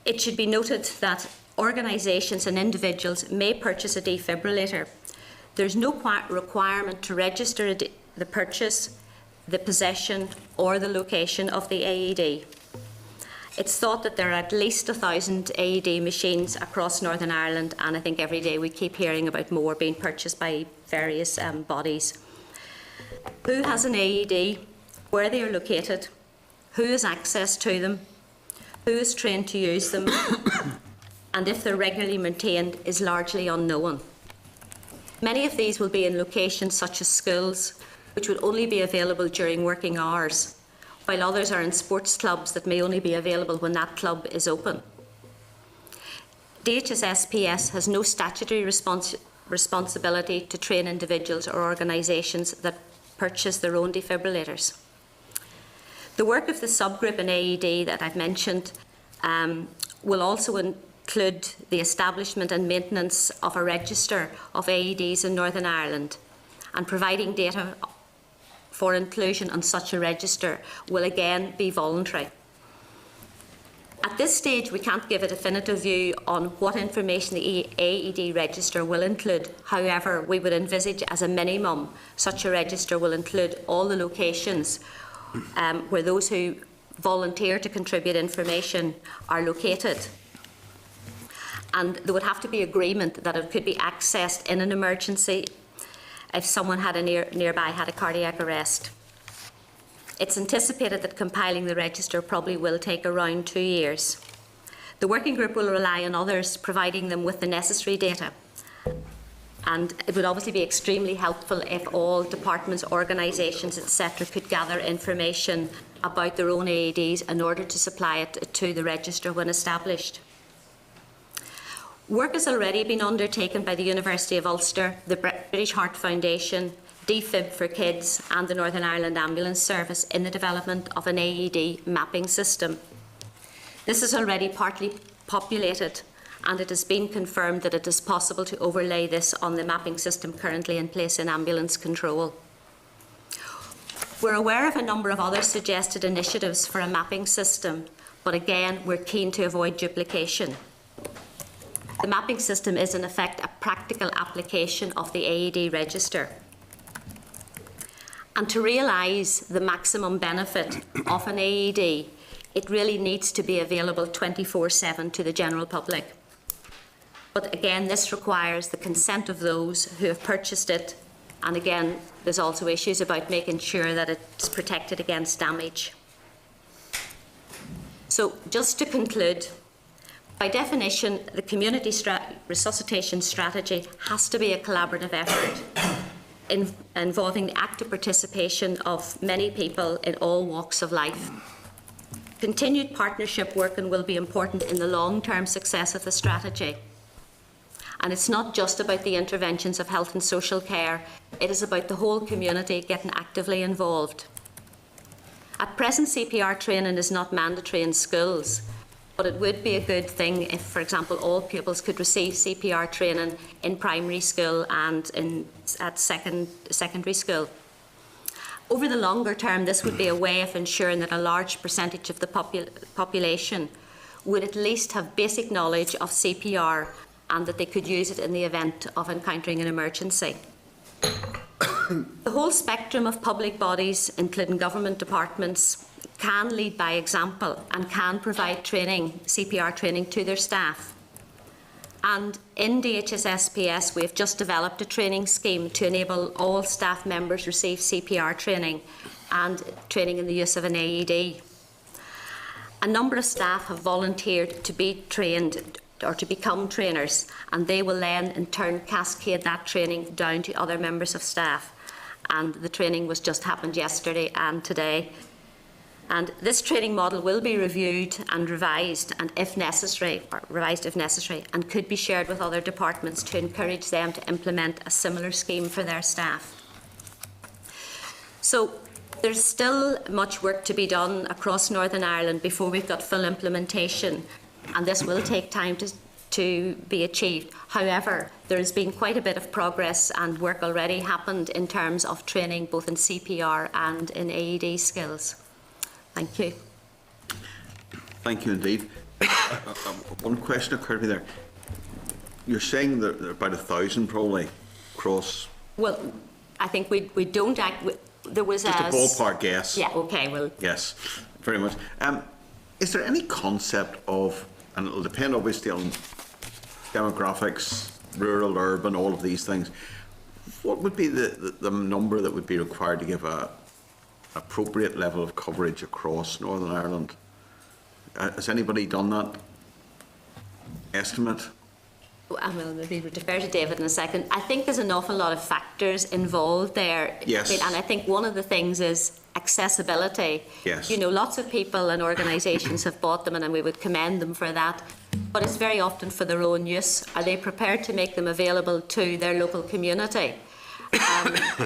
it should be noted that organisations and individuals may purchase a defibrillator. There's no requirement to register the purchase, the possession or the location of the AED. It's thought that there are at least 1,000 AED machines across Northern Ireland, and I think every day we keep hearing about more being purchased by various bodies. Who has an AED, where they are located, who has access to them, who is trained to use them, and if they're regularly maintained is largely unknown. Many of these will be in locations such as schools, which would only be available during working hours, while others are in sports clubs that may only be available when that club is open. DHSSPS has no statutory responsibility to train individuals or organisations that purchase their own defibrillators. The work of the subgroup in AED that I've mentioned will also include the establishment and maintenance of a register of AEDs in Northern Ireland, and providing data for inclusion on such a register will again be voluntary. At this stage, we can't give a definitive view on what information the AED register will include. However, we would envisage as a minimum such a register will include all the locations where those who volunteer to contribute information are located. And there would have to be agreement that it could be accessed in an emergency if someone had nearby had a cardiac arrest. It's anticipated that compiling the register probably will take around 2 years. The working group will rely on others providing them with the necessary data. And it would obviously be extremely helpful if all departments, organisations, etc. could gather information about their own AEDs in order to supply it to the register when established. Work has already been undertaken by the University of Ulster, the British Heart Foundation, Defib for Kids and the Northern Ireland Ambulance Service in the development of an AED mapping system. This is already partly populated, and it has been confirmed that it is possible to overlay this on the mapping system currently in place in ambulance control. We're aware of a number of other suggested initiatives for a mapping system, but again, we're keen to avoid duplication. The mapping system is in effect a practical application of the AED register. And to realise the maximum benefit of an AED, it really needs to be available 24/7 to the general public. But again, this requires the consent of those who have purchased it. And again, there's also issues about making sure that it's protected against damage. So just to conclude, by definition, the community resuscitation strategy has to be a collaborative effort involving the active participation of many people in all walks of life. Continued partnership working will be important in the long-term success of the strategy. And it's not just about the interventions of health and social care, it is about the whole community getting actively involved. At present, CPR training is not mandatory in schools, but it would be a good thing if, for example, all pupils could receive CPR training in primary school and at secondary school. Over the longer term, this would be a way of ensuring that a large percentage of the population would at least have basic knowledge of CPR and that they could use it in the event of encountering an emergency. The whole spectrum of public bodies, including government departments, can lead by example and can provide training, CPR training to their staff. And in DHSSPS, we have just developed a training scheme to enable all staff members receive CPR training and training in the use of an AED. A number of staff have volunteered to be trained or to become trainers, and they will then in turn cascade that training down to other members of staff. And the training was just happened yesterday and today. And this training model will be reviewed and revised, and if necessary, or revised if necessary, and could be shared with other departments to encourage them to implement a similar scheme for their staff. So there's still much work to be done across Northern Ireland before we've got full implementation, and this will take time to be achieved. However, there has been quite a bit of progress and work already happened in terms of training both in CPR and in AED skills. Thank you. Thank you indeed. One question occurred to me there. You're saying that there are about 1,000 probably across. Well, I think we don't act. There was just a ballpark guess. Yeah. Okay. Well. Yes. Very much. Is there any concept of, and it'll depend obviously on demographics, rural, urban, all of these things. What would be the number that would be required to give a appropriate level of coverage across Northern Ireland. Has anybody done that estimate? I will maybe defer to David in a second. I think there's an awful lot of factors involved there. Yes. And I think one of the things is accessibility. Yes. You know, lots of people and organisations have bought them, and we would commend them for that. But it's very often for their own use. Are they prepared to make them available to their local community?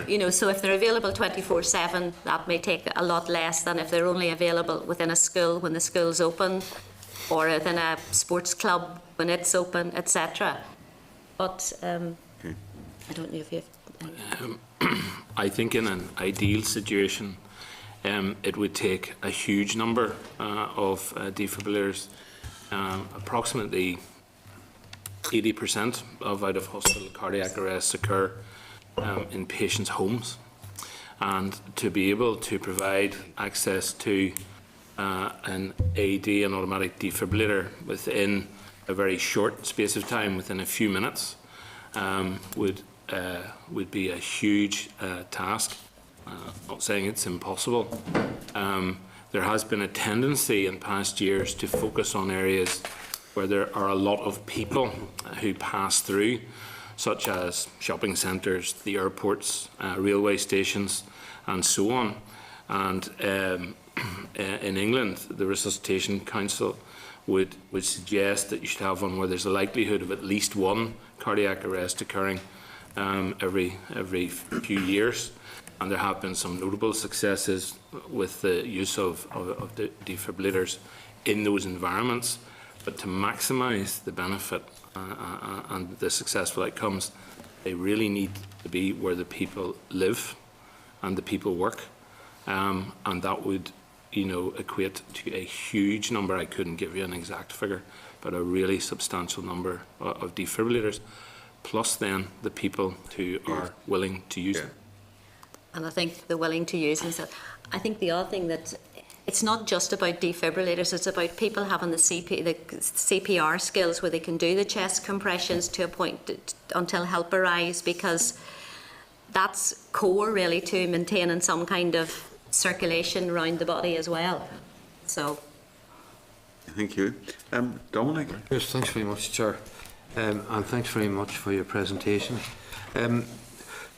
You know, so if they're available 24/7, that may take a lot less than if they're only available within a school when the school's open, or within a sports club when it's open, etc. But I don't know if you have... I think in an ideal situation, it would take a huge number of defibrillators. Approximately 80% of out-of-hospital cardiac arrests occur in patients' homes, and to be able to provide access to an AED, an automatic defibrillator, within a very short space of time, within a few minutes, would be a huge task. Not saying it's impossible. There has been a tendency in past years to focus on areas where there are a lot of people who pass through, such as shopping centres, the airports, railway stations, and so on. And in England, the Resuscitation Council would suggest that you should have one where there's a likelihood of at least one cardiac arrest occurring every few years. And there have been some notable successes with the use of the defibrillators in those environments. But to maximise the benefit and the successful outcomes, they really need to be where the people live and the people work. And that would, you know, equate to a huge number. I couldn't give you an exact figure, but a really substantial number of defibrillators, plus then the people who are willing to use them. And I think the willing to use is that. I think the other thing that it's not just about defibrillators, it's about people having the CPR skills where they can do the chest compressions to a point until help arrives, because that's core really to maintaining some kind of circulation around the body as well. So. Thank you. Dominic? Yes, thanks very much, Chair. And thanks very much for your presentation. Can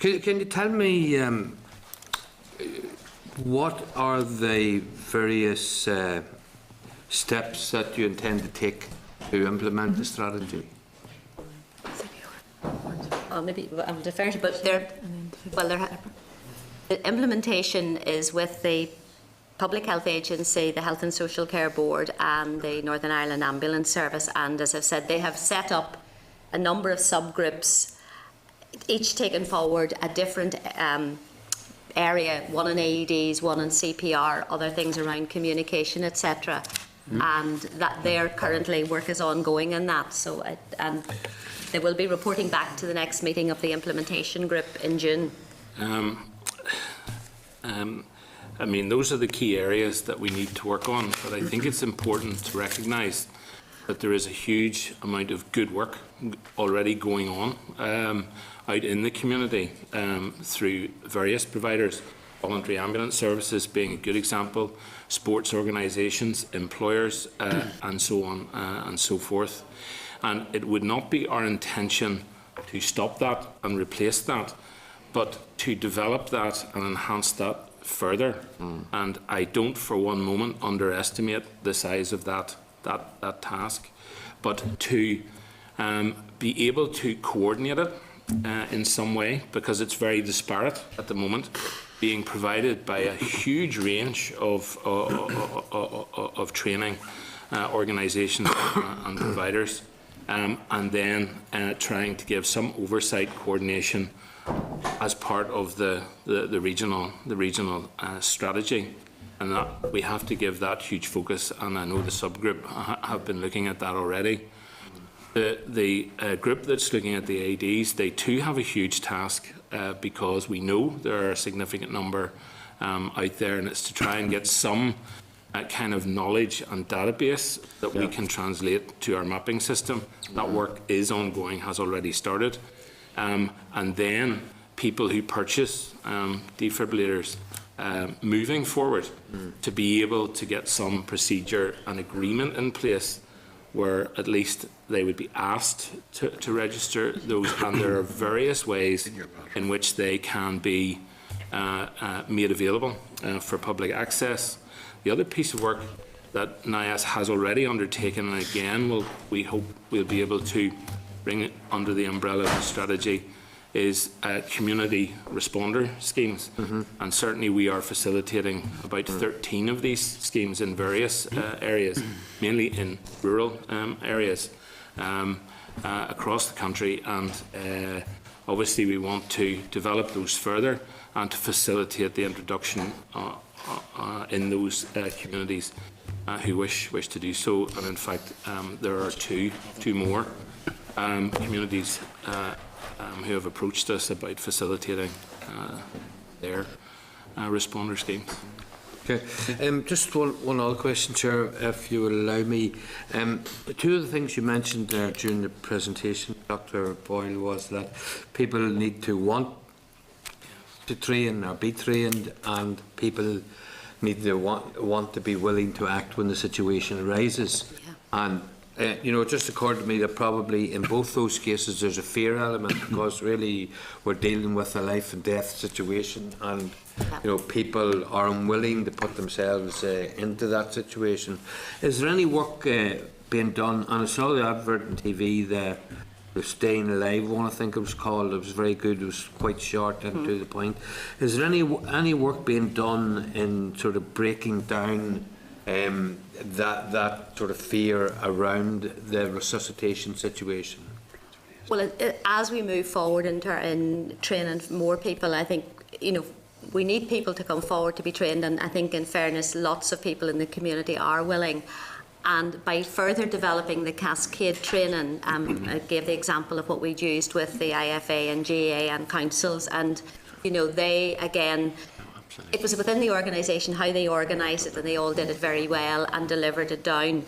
you tell me what are the various steps that you intend to take to implement the strategy? Maybe I'll defer to, but the implementation is with the Public Health Agency, the Health and Social Care Board, and the Northern Ireland Ambulance Service. And as I've said, they have set up a number of subgroups, each taking forward a different area, one in AEDs, one in CPR, other things around communication, etc. And that their currently work is ongoing in that. So, and they will be reporting back to the next meeting of the implementation group in June. I mean, those are the key areas that we need to work on, but I think it's important to recognise that there is a huge amount of good work already going on out in the community through various providers, voluntary ambulance services being a good example, sports organisations, employers, and so on and so forth. And it would not be our intention to stop that and replace that, but to develop that and enhance that further. And I don't for one moment underestimate the size of that task, but to be able to coordinate it in some way, because it's very disparate at the moment, being provided by a huge range of training organisations and providers, and then trying to give some oversight coordination as part of the regional strategy. And that we have to give that huge focus, and I know the subgroup have been looking at that already. The group that's looking at the AEDs, they too have a huge task because we know there are a significant number out there, and it's to try and get some kind of knowledge and database that we can translate to our mapping system. That work is ongoing, has already started. And then people who purchase defibrillators moving forward to be able to get some procedure and agreement in place where at least they would be asked to register those, and there are various ways in which they can be made available for public access. The other piece of work that NIAS has already undertaken, and again we hope we'll be able to bring it under the umbrella of the strategy, is community responder schemes. And certainly we are facilitating about 13 of these schemes in various areas, mainly in rural areas across the country, and obviously we want to develop those further and to facilitate the introduction in those communities who wish to do so. And in fact there are two more communities who have approached us about facilitating their responder schemes. Okay. Just one other question, Chair, if you will allow me. Two of the things you mentioned there during the presentation, Dr. Boyle, was that people need to want to train or be trained, and people need to want to be willing to act when the situation arises. And you know, it just occurred to me that probably in both those cases there's a fear element, because really we're dealing with a life and death situation, and you know, people are unwilling to put themselves into that situation. Is there any work being done? And I saw the advert on TV, the Staying Alive one, I think it was called. It was very good. It was quite short and to the point. Is there any work being done in sort of breaking down that sort of fear around the resuscitation situation? Well, as we move forward in training more people, I think, you know, we need people to come forward to be trained, and I think, in fairness, lots of people in the community are willing. And by further developing the cascade training, I gave the example of what we'd used with the IFA and GA and councils, and you know, they again, it was within the organisation how they organised it, and they all did it very well and delivered it down.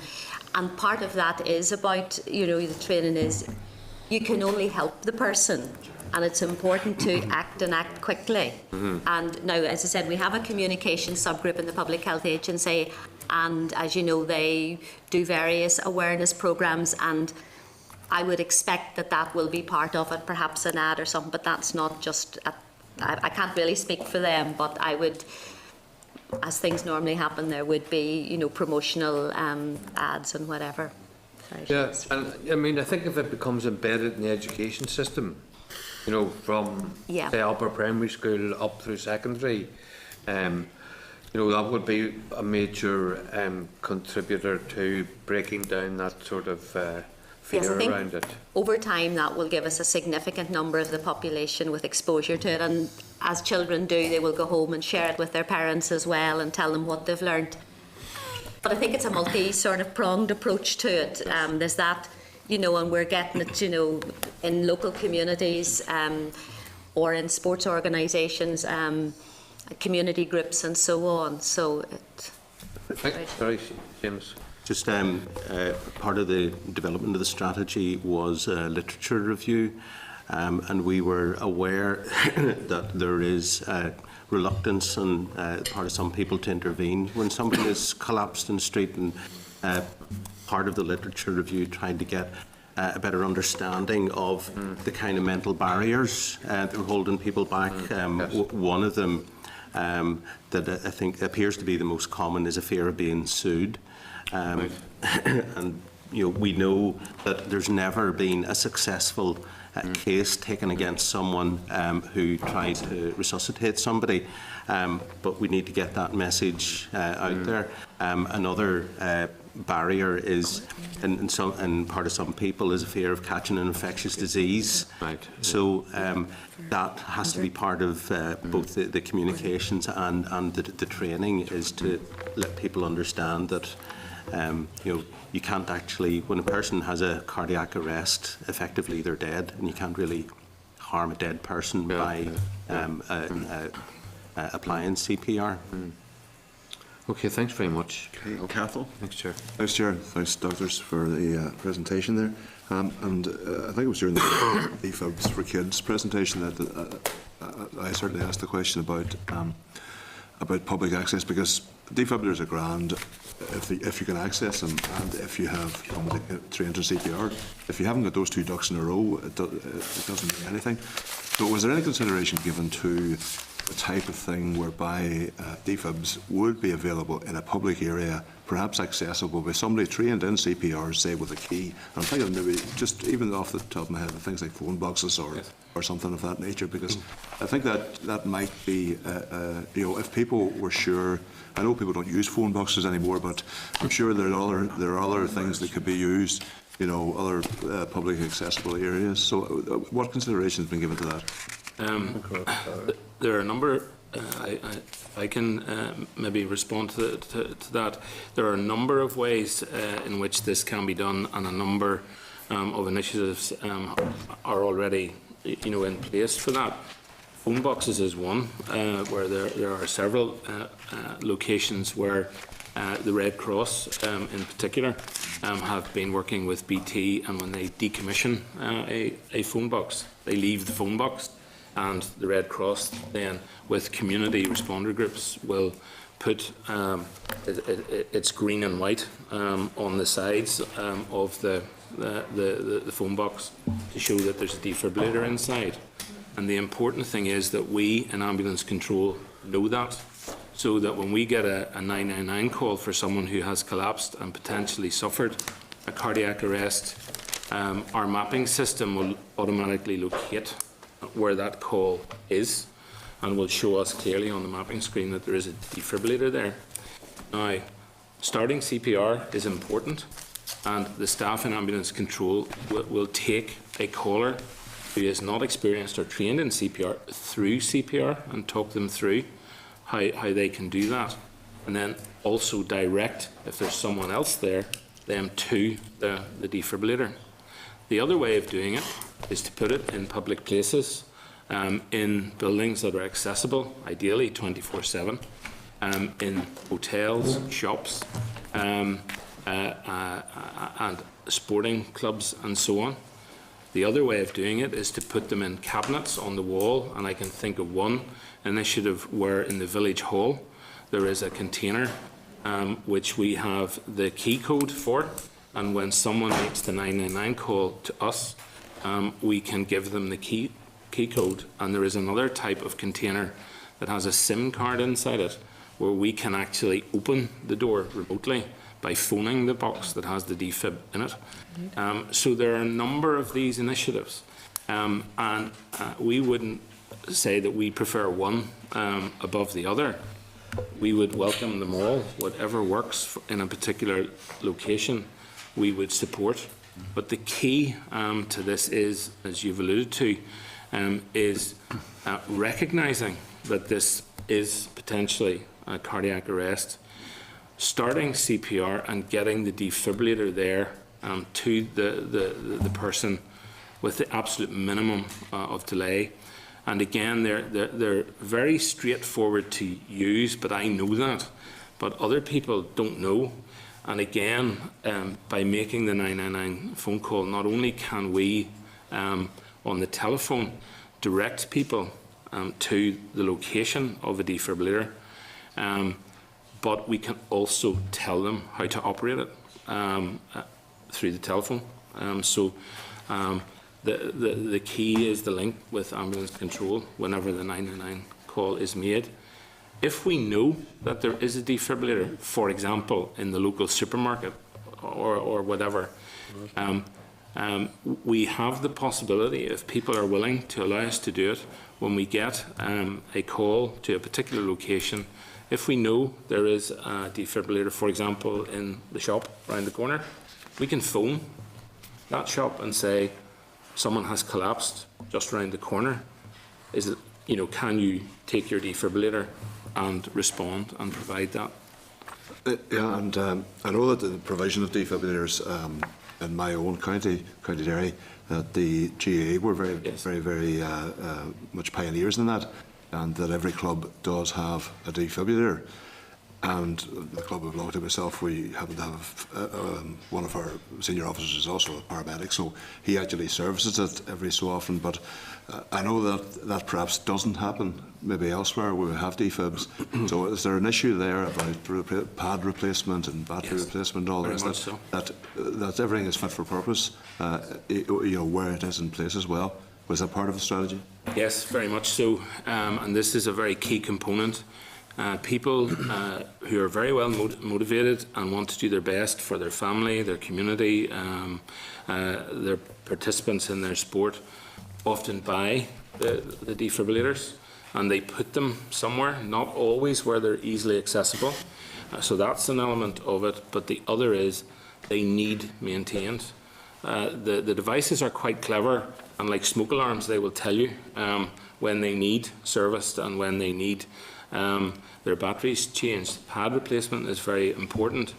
And part of that is about, you know, the training is you can only help the person, and it's important to act and act quickly. And now, as I said, we have a communication subgroup in the Public Health Agency, and as you know, they do various awareness programmes, and I would expect that will be part of it, perhaps an ad or something, but that's not just, I can't really speak for them, but I would, as things normally happen, there would be, you know, promotional ads and whatever. Yeah, and I mean, I think if it becomes embedded in the education system, you know, from say upper primary school up through secondary, you know, that would be a major contributor to breaking down that sort of fear around it. Over time, that will give us a significant number of the population with exposure to it, and as children do, they will go home and share it with their parents as well and tell them what they've learnt. But I think it's a multi-pronged approach to it. There's that, you know, and we're getting it, you know, in local communities or in sports organisations, community groups and so on. So Sorry, James. Just part of the development of the strategy was a literature review, and we were aware that there is reluctance on part of some people to intervene when somebody is collapsed in the street, and part of the literature review tried to get a better understanding of the kind of mental barriers that are holding people back. One of them that I think appears to be the most common is a fear of being sued. And you know, we know that there's never been a successful case taken against someone who tried to resuscitate somebody, but we need to get that message out there. Another barrier is, in part of some people, is a fear of catching an infectious disease. So that has to be part of both the communications and the training, is to let people understand that you know, you can't actually, when a person has a cardiac arrest, effectively they're dead, and you can't really harm a dead person by applying CPR. Okay, thanks very much. Okay, Cathal. Thanks, Chair. Thanks, Chair. Thanks, doctors, for the presentation there. And I think it was during the EFABS for Kids presentation that I certainly asked the question about about public access, because defibrillators are grand if you can access them, and if you have trained to CPR. If you haven't got those two ducks in a row, it doesn't mean anything. So was there any consideration given to the type of thing whereby defibs would be available in a public area, perhaps accessible by somebody trained in CPR, say with a key? And I'm thinking maybe just even off the top of my head, things like phone boxes or something of that nature, because I think that might be, if people were sure. I know people don't use phone boxes anymore, but I'm sure there are other things that could be used, other public accessible areas. So what consideration has been given to that? There are a number, I can maybe respond to that. There are a number of ways in which this can be done, and a number of initiatives are already in place for that. Phone boxes is one, where there are several locations where the Red Cross in particular have been working with BT, and when they decommission a phone box, they leave the phone box, and the Red Cross then with community responder groups will put it's green and white on the sides of the phone box to show that there's a defibrillator inside. And the important thing is that we in ambulance control know that, so that when we get a 999 call for someone who has collapsed and potentially suffered a cardiac arrest, our mapping system will automatically locate where that call is and will show us clearly on the mapping screen that there is a defibrillator there. Now, starting CPR is important, and the staff in ambulance control will take a caller who is not experienced or trained in CPR through CPR and talk them through how they can do that, and then also direct, if there's someone else there, them to the defibrillator. The other way of doing it is to put it in public places, in buildings that are accessible, ideally 24/7, in hotels, shops, and sporting clubs and so on. The other way of doing it is to put them in cabinets on the wall, and I can think of one initiative where in the village hall there is a container which we have the key code for, and when someone makes the 999 call to us, we can give them the key code. And there is another type of container that has a SIM card inside it, where we can actually open the door remotely by phoning the box that has the defib in it. So there are a number of these initiatives, and we wouldn't say that we prefer one above the other. We would welcome them all. Whatever works in a particular location, we would support. But the key to this is, as you've alluded to, is recognising that this is potentially a cardiac arrest, starting CPR and getting the defibrillator there to the person with the absolute minimum of delay. And again, they're very straightforward to use, but I know that. But other people don't know. And again, by making the 999 phone call, not only can we, on the telephone, direct people to the location of a defibrillator, but we can also tell them how to operate it through the telephone. The key is the link with ambulance control whenever the 999 call is made. If we know that there is a defibrillator, for example, in the local supermarket or whatever, we have the possibility, if people are willing to allow us to do it, when we get a call to a particular location, if we know there is a defibrillator, for example, in the shop around the corner, we can phone that shop and say, someone has collapsed just around the corner. Is it, can you take your defibrillator and respond and provide that? Yeah, and I know that the provision of defibrillators in my own county Derry, that the GAA were very much pioneers in that, and that every club does have a defibrillator. And the club I belong to myself, we happen to have one of our senior officers is also a paramedic, so he actually services it every so often. But I know that perhaps doesn't happen maybe elsewhere where we have defibs. So is there an issue there about pad replacement and battery replacement and all the rest? That everything is fit for purpose, where it is in place as well? Was that part of the strategy? Yes, very much so. And this is a very key component. People who are very well motivated and want to do their best for their family, their community, their participants in their sport, often buy the defibrillators and they put them somewhere, not always where they're easily accessible. So that's an element of it, but the other is they need maintained. The devices are quite clever, and like smoke alarms, they will tell you when they need serviced and when they need their batteries changed. Pad replacement is very important,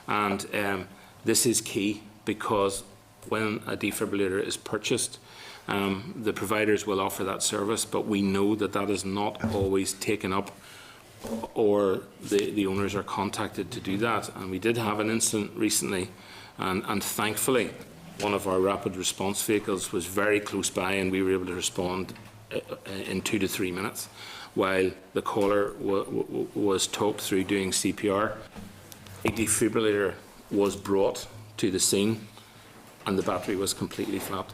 and this is key because when a defibrillator is purchased, the providers will offer that service, but we know that that is not always taken up, or the owners are contacted to do that. And we did have an incident recently, and thankfully one of our rapid response vehicles was very close by and we were able to respond in 2 to 3 minutes while the caller was talked through doing CPR. A defibrillator was brought to the scene and the battery was completely flat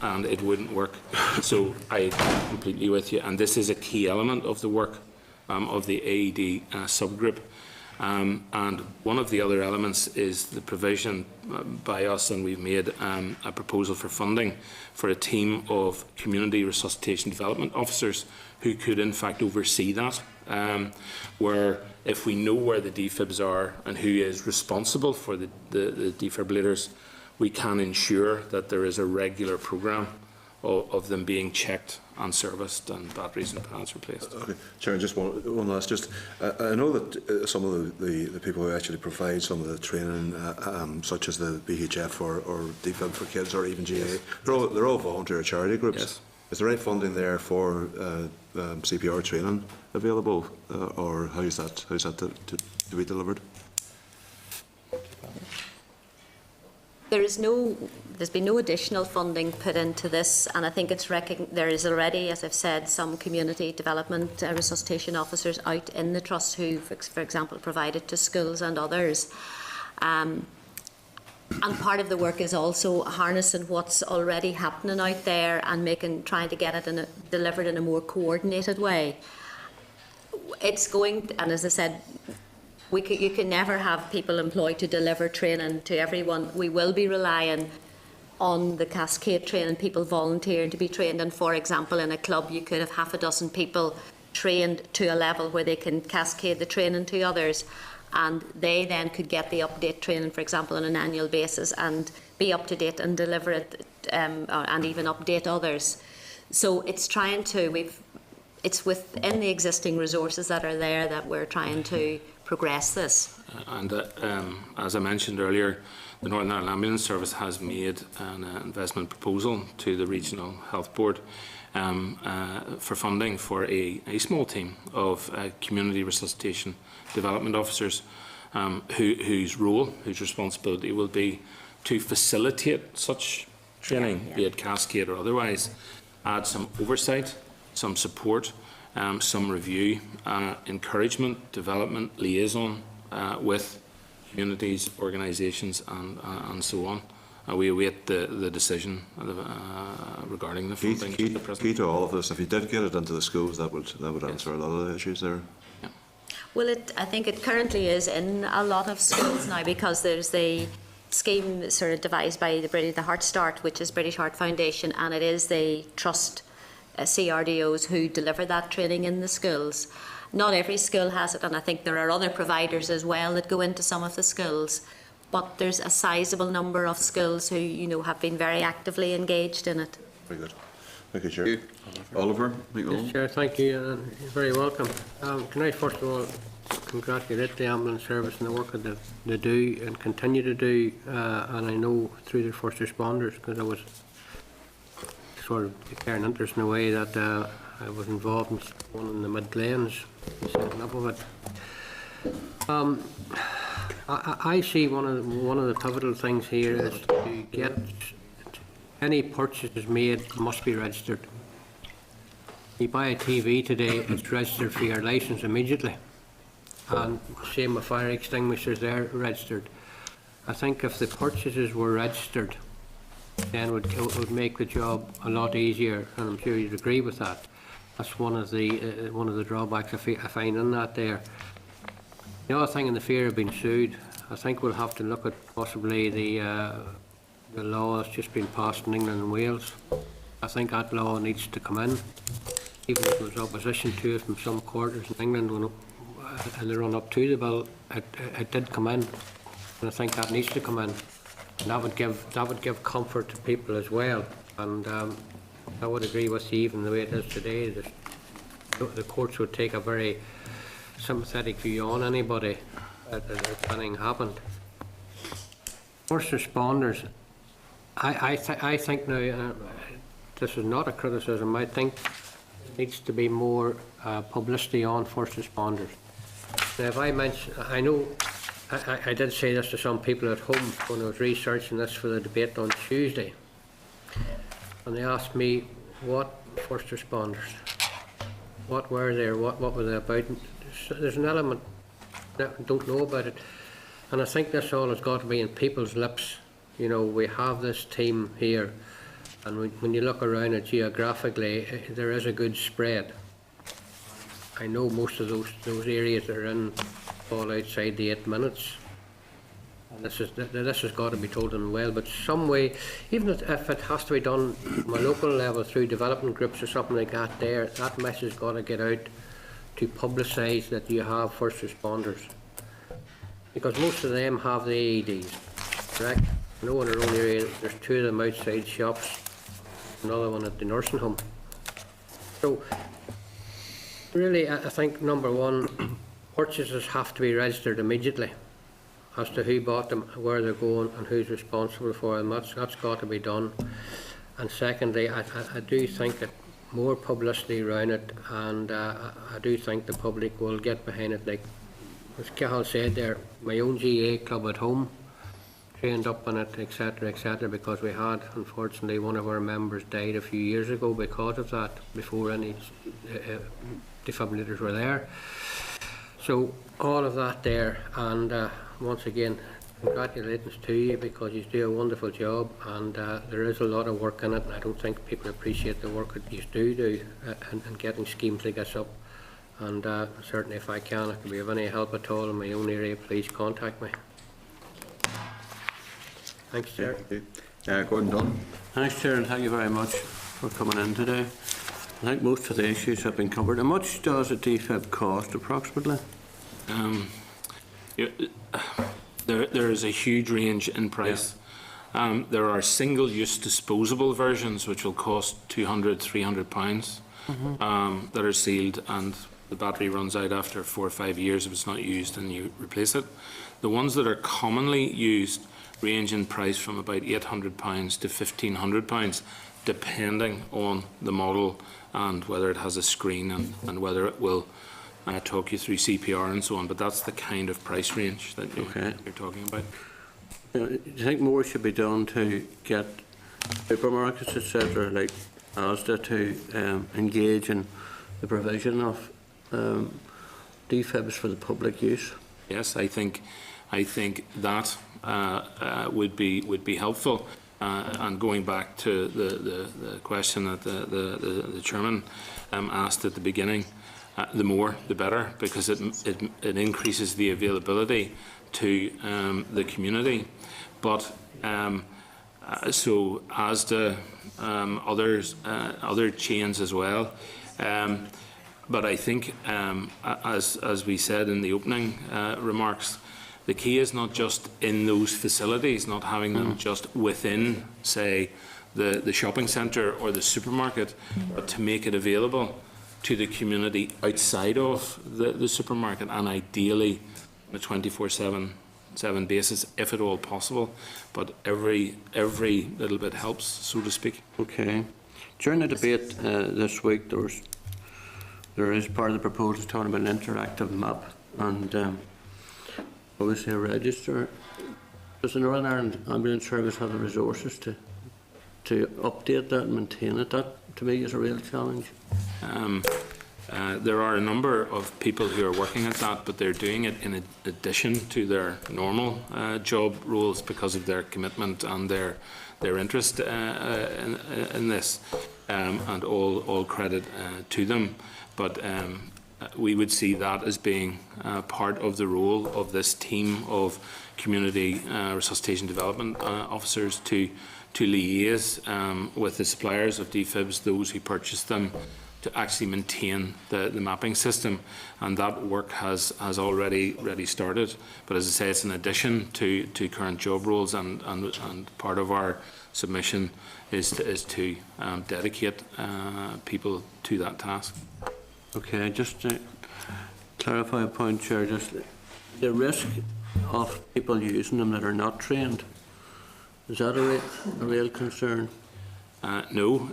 and it wouldn't work. So I agree completely with you, and this is a key element of the work of the AED subgroup. And one of the other elements is the provision by us, and we've made a proposal for funding for a team of community resuscitation development officers who could in fact oversee that, where if we know where the defibs are and who is responsible for the defibrillators, we can ensure that there is a regular programme of them being checked and serviced and batteries and pads replaced. Okay, Chair, just one last. I know that some of the people who actually provide some of the training, such as the BHF or DFIB for Kids or even GA, they're all volunteer charity groups. Yes. Is there any funding there for CPR training available, or how is that to be delivered? There's been no additional funding put into this, and I think there is already, as I've said, some community development resuscitation officers out in the trust who, for example, provided to schools and others. And part of the work is also harnessing what's already happening out there and trying to get it delivered in a more coordinated way. It's going, and as I said, you can never have people employed to deliver training to everyone. We will be relying on the cascade training, people volunteering to be trained. And for example, in a club, you could have half a dozen people trained to a level where they can cascade the training to others. And they then could get the update training, for example, on an annual basis and be up to date and deliver it and even update others. So it's it's within the existing resources that are there that we're trying to progress this. And as I mentioned earlier, the Northern Ireland Ambulance Service has made an investment proposal to the Regional Health Board for funding for a small team of community resuscitation development officers whose responsibility will be to facilitate such training, be it cascade or otherwise, add some oversight, some support, some review, encouragement, development, liaison with communities, organisations and so on. We await the decision regarding the funding. Key to all of this, if you did get it into the schools, that would answer a lot of the issues there. Yeah. Well, I think it currently is in a lot of schools now, because there's the scheme sort of devised by the Heart Start, which is British Heart Foundation, and it is the trust CRDOs who deliver that training in the schools. Not every school has it, and I think there are other providers as well that go into some of the schools. But there's a sizable number of schools who have been very actively engaged in it. Very good. Thank you, Chair. Oliver, Yes, Chair, thank you, and you're very welcome. Can I first of all congratulate the ambulance service and the work that they do and continue to do, and I know through the first responders, because I was sort of declaring interest in a way that I was involved in one in the Mid Glen's, setting up of it. I see one of the pivotal things here is to get any purchases made must be registered. You buy a TV today, it's registered for your licence immediately. And same with fire extinguishers, they're registered. I think if the purchases were registered, then it would make the job a lot easier, and I'm sure you'd agree with that. That's one of the drawbacks I find in that there. The other thing in the fear of being sued, I think we'll have to look at possibly the law that's just been passed in England and Wales. I think that law needs to come in, even if there was opposition to it from some quarters in England when in the run up to the bill, it did come in, and I think that needs to come in. And that would give comfort to people as well. And I would agree with you, even the way it is today, the courts would take a very sympathetic view on anybody if anything happened. First responders, I think now, this is not a criticism, I think there needs to be more publicity on first responders. Now, if I mention, I know I did say this to some people at home when I was researching this for the debate on Tuesday, and they asked me what first responders, what were they, or what were they about. There's an element that don't know about it, and I think this all has got to be in people's lips. You know, we have this team here, and when you look around it geographically, there is a good spread. I know most of those areas that are in fall outside the 8 minutes. And this has got to be told in well, but some way, even if it has to be done from a local level through development groups or something like that, that message has got to get out to publicise that you have first responders, because most of them have the AEDs, correct? I know in our own area there's 2 of them outside shops, another one at the nursing home. So really, I think number one, purchases have to be registered immediately as to who bought them, where they're going, and who's responsible for them. That's got to be done. And secondly, I do think that more publicity around it, and I do think the public will get behind it. Like as Cathal said there, my own GA club at home trained up on it, etc., because we had, unfortunately, one of our members died a few years ago because of that, before any defibrillators were there. So all of that there, and once again, congratulations to you, because you do a wonderful job, and there is a lot of work in it, and I don't think people appreciate the work that you do in getting schemes like this up. And certainly if I can be of any help at all in my own area, please contact me. Thanks, Chair. Gordon Dunn. Thanks, Chair, and thank you very much for coming in today. I think most of the issues have been covered. How much does a DFib cost, approximately? There is a huge range in price. Yeah. There are single-use disposable versions which will cost £200, £300 that are sealed, and the battery runs out after 4 or 5 years if it's not used, and you replace it. The ones that are commonly used range in price from about £800 to £1,500, depending on the model and whether it has a screen and whether it will talk you through CPR and so on. But that's the kind of price range that you're talking about. Do you think more should be done to get supermarkets, etc., like Asda, to engage in the provision of DFibs for the public use? Yes, I think that would be helpful. And going back to the question that the chairman asked at the beginning, the more the better, because it increases the availability to the community. But so Asda, other chains as well. But I think, as we said in the opening remarks, the key is not just in those facilities, not having them just within, say, the shopping centre or the supermarket, but to make it available to the community outside of the supermarket, and ideally on a 24/7 basis, if at all possible. But every little bit helps, so to speak. Okay. During the debate this week, there is part of the proposal talking about an interactive map, and obviously a register. Does the Northern Ireland Ambulance Service have the resources to update that and maintain it? That, to me, is a real challenge. There are a number of people who are working at that, but they're doing it in addition to their normal job roles because of their commitment and their interest in this, and all credit to them. But we would see that as being part of the role of this team of community resuscitation development officers to liaise with the suppliers of DFIBs, those who purchase them, to actually maintain the mapping system, and that work has already started. But as I say, it's in addition to current job roles, and part of our submission is to dedicate people to that task. Okay, just to clarify a point, Chair, just the risk of people using them that are not trained, is that a real concern? No.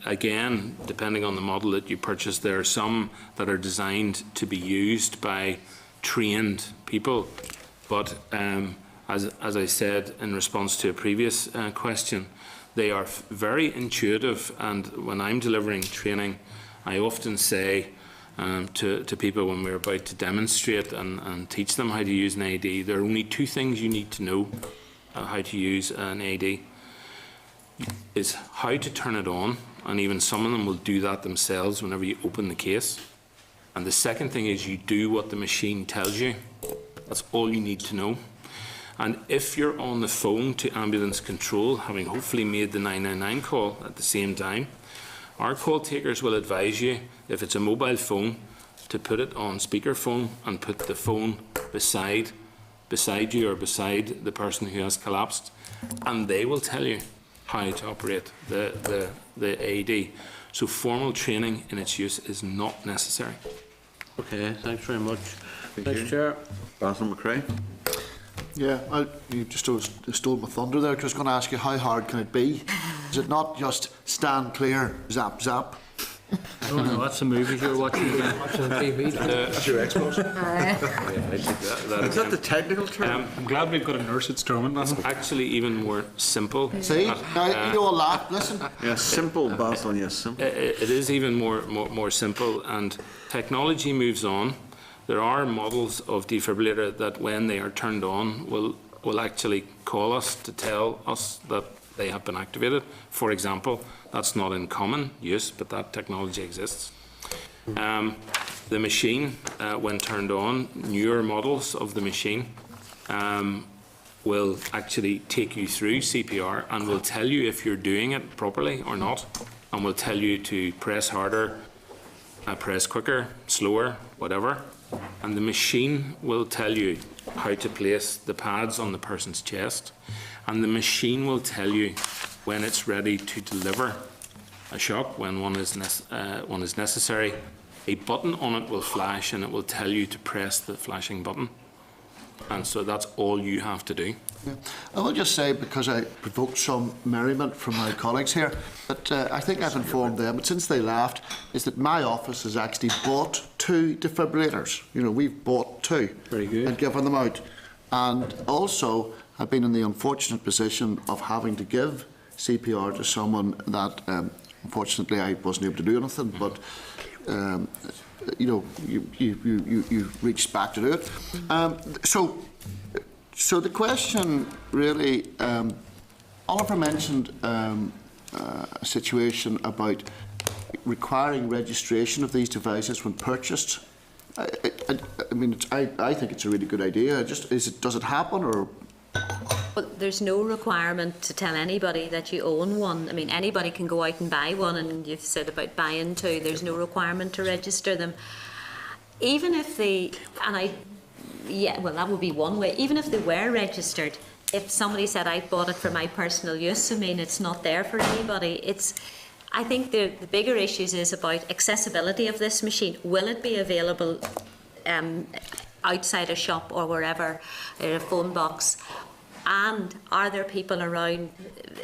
Again, depending on the model that you purchase, there are some that are designed to be used by trained people. But as I said in response to a previous question, they are very intuitive. And when I'm delivering training, I often say to people when we're about to demonstrate and teach them how to use an AED, there are only two things you need to know how to use an AED. Is how to turn it on, and even some of them will do that themselves whenever you open the case. And the second thing is you do what the machine tells you. That's all you need to know. And if you're on the phone to ambulance control, having hopefully made the 999 call at the same time, our call takers will advise you, if it's a mobile phone, to put it on speakerphone and put the phone beside you or beside the person who has collapsed, and they will tell you how to operate the AED. So formal training in its use is not necessary. Okay, thanks very much. Thanks, Chair. Basil McRae. Yeah, you just stole my thunder there. I was going to ask you, how hard can it be? Is it not just stand clear, zap, zap? I don't know, that's the movies you're watching again. Watching on TV. That's your Xbox. Is that the technical term? I'm glad we've got a nurse at Stormont. It's actually even more simple. See, now you all laugh. Listen. Yes, simple, Basil. Yes, simple. It is even more simple, and technology moves on. There are models of defibrillator that, when they are turned on, will actually call us to tell us that they have been activated. For example, that's not in common use, but that technology exists. The machine, when turned on, newer models of the machine will actually take you through CPR and will tell you if you're doing it properly or not, and will tell you to press harder, press quicker, slower, whatever. And the machine will tell you how to place the pads on the person's chest, and the machine will tell you when it's ready to deliver a shock, when one is necessary. A button on it will flash, and it will tell you to press the flashing button. And so that's all you have to do. Yeah. I will just say, because I provoked some merriment from my colleagues here, that I think I've informed them, but since they laughed, is that my office has actually bought 2 defibrillators. You know, we've bought 2. Very good. And given them out. And also have been in the unfortunate position of having to give CPR to someone that, unfortunately, I wasn't able to do anything, but you know, you reached back to do it. So the question really, Oliver mentioned a situation about requiring registration of these devices when purchased. I mean, I think it's a really good idea. Does it happen, or? Well, there's no requirement to tell anybody that you own one. I mean, anybody can go out and buy one, and you've said about buying 2. There's no requirement to register them. Even if they, well, that would be one way. Even if they were registered, if somebody said, I bought it for my personal use, I mean, it's not there for anybody. I think the bigger issues is about accessibility of this machine. Will it be available outside a shop or wherever, in a phone box? And are there people around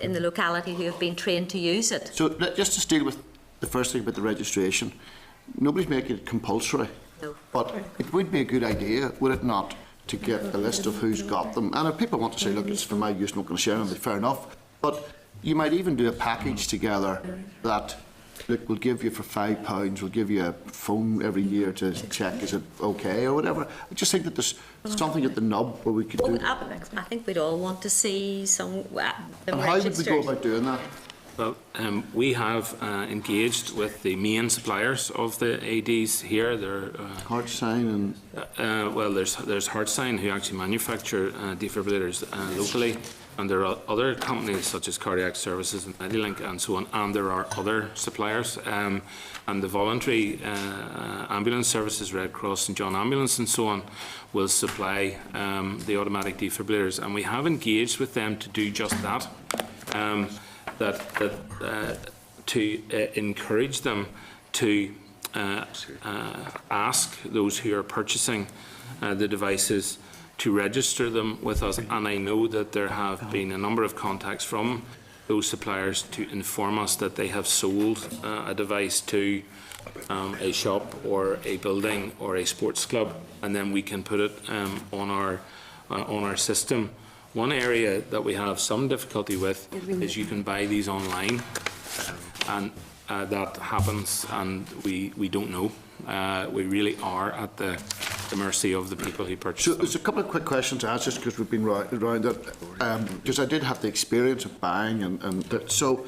in the locality who have been trained to use it? So just to deal with the first thing about the registration, nobody's making it compulsory. No. But it would be a good idea, would it not, to get a list of who's got them. And if people want to say, look, it's for my use, I'm not going to share them, fair enough. But you might even do a package together that, look, we'll give you for £5, we'll give you a phone every year to check is it okay or whatever. I just think that there's something at the nub where we could do. I think we'd all want to see some them And how would we go registered. about doing that? Well, we have engaged with the main suppliers of the ADs here. They're Hartsign and well, there's Hartsign who actually manufacture defibrillators locally, and there are other companies such as Cardiac Services and Medilink and so on, and there are other suppliers, and the voluntary ambulance services, Red Cross, St John Ambulance and so on, will supply the automatic defibrillators, and we have engaged with them to do just that. To encourage them to ask those who are purchasing the devices to register them with us. And I know that there have been a number of contacts from those suppliers to inform us that they have sold a device to a shop or a building or a sports club, and then we can put it on our system. One area that we have some difficulty with is you can buy these online, and that happens, and we don't know. We really are at the mercy of the people who purchase so them. there's a couple of quick questions to ask, just because we've been around it, because I did have the experience of buying, so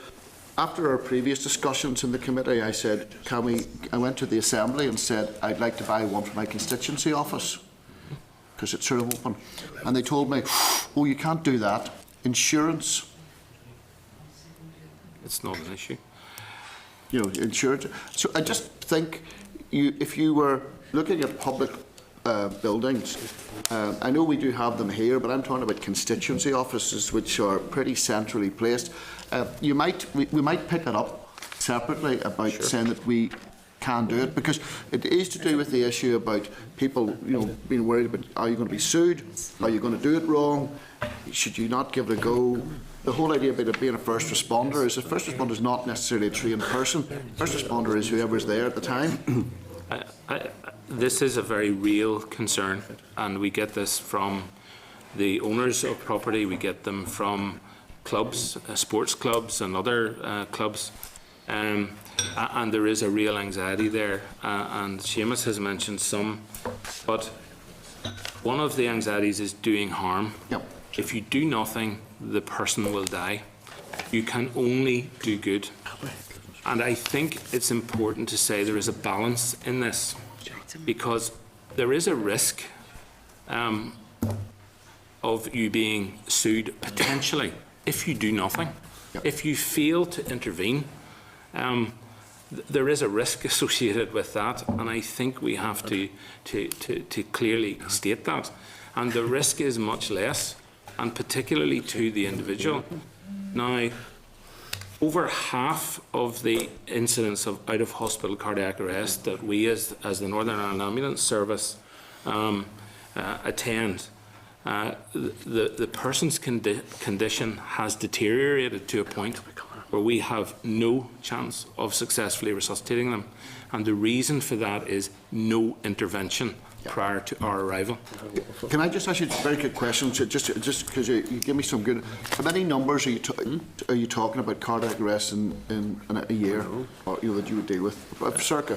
after our previous discussions in the committee, I said, I went to the Assembly and said, I'd like to buy one for my constituency office, because it's sort of open. And they told me, oh, you can't do that. Insurance. It's not an issue. You know, insurance. So I just think if you were looking at public buildings, I know we do have them here, but I'm talking about constituency offices, which are pretty centrally placed. We might pick it up separately about saying that we can do it, because it is to do with the issue about people, being worried about, are you going to be sued? Are you going to do it wrong? Should you not give it a go? The whole idea about it being a first responder is a first responder is not necessarily a trained person. First responder is whoever's there at the time. This is a very real concern, and we get this from the owners of property. We get them from clubs, sports clubs and other clubs. And there is a real anxiety there, and Seamus has mentioned some, but one of the anxieties is doing harm. Yep. If you do nothing, the person will die. You can only do good. And I think it's important to say there is a balance in this, because there is a risk of you being sued potentially if you do nothing. Yep. If you fail to intervene, there is a risk associated with that, and I think we have to clearly state that. And the risk is much less, and particularly to the individual. Now, over half of the incidents of out-of-hospital cardiac arrest that we as the Northern Ireland Ambulance Service attend, the person's condition has deteriorated to a point where we have no chance of successfully resuscitating them. And the reason for that is no intervention prior to our arrival. Can I just ask you a very quick question, just because you give me some good... How many numbers are you talking about cardiac arrests in a year, or, that you would deal with? Circa?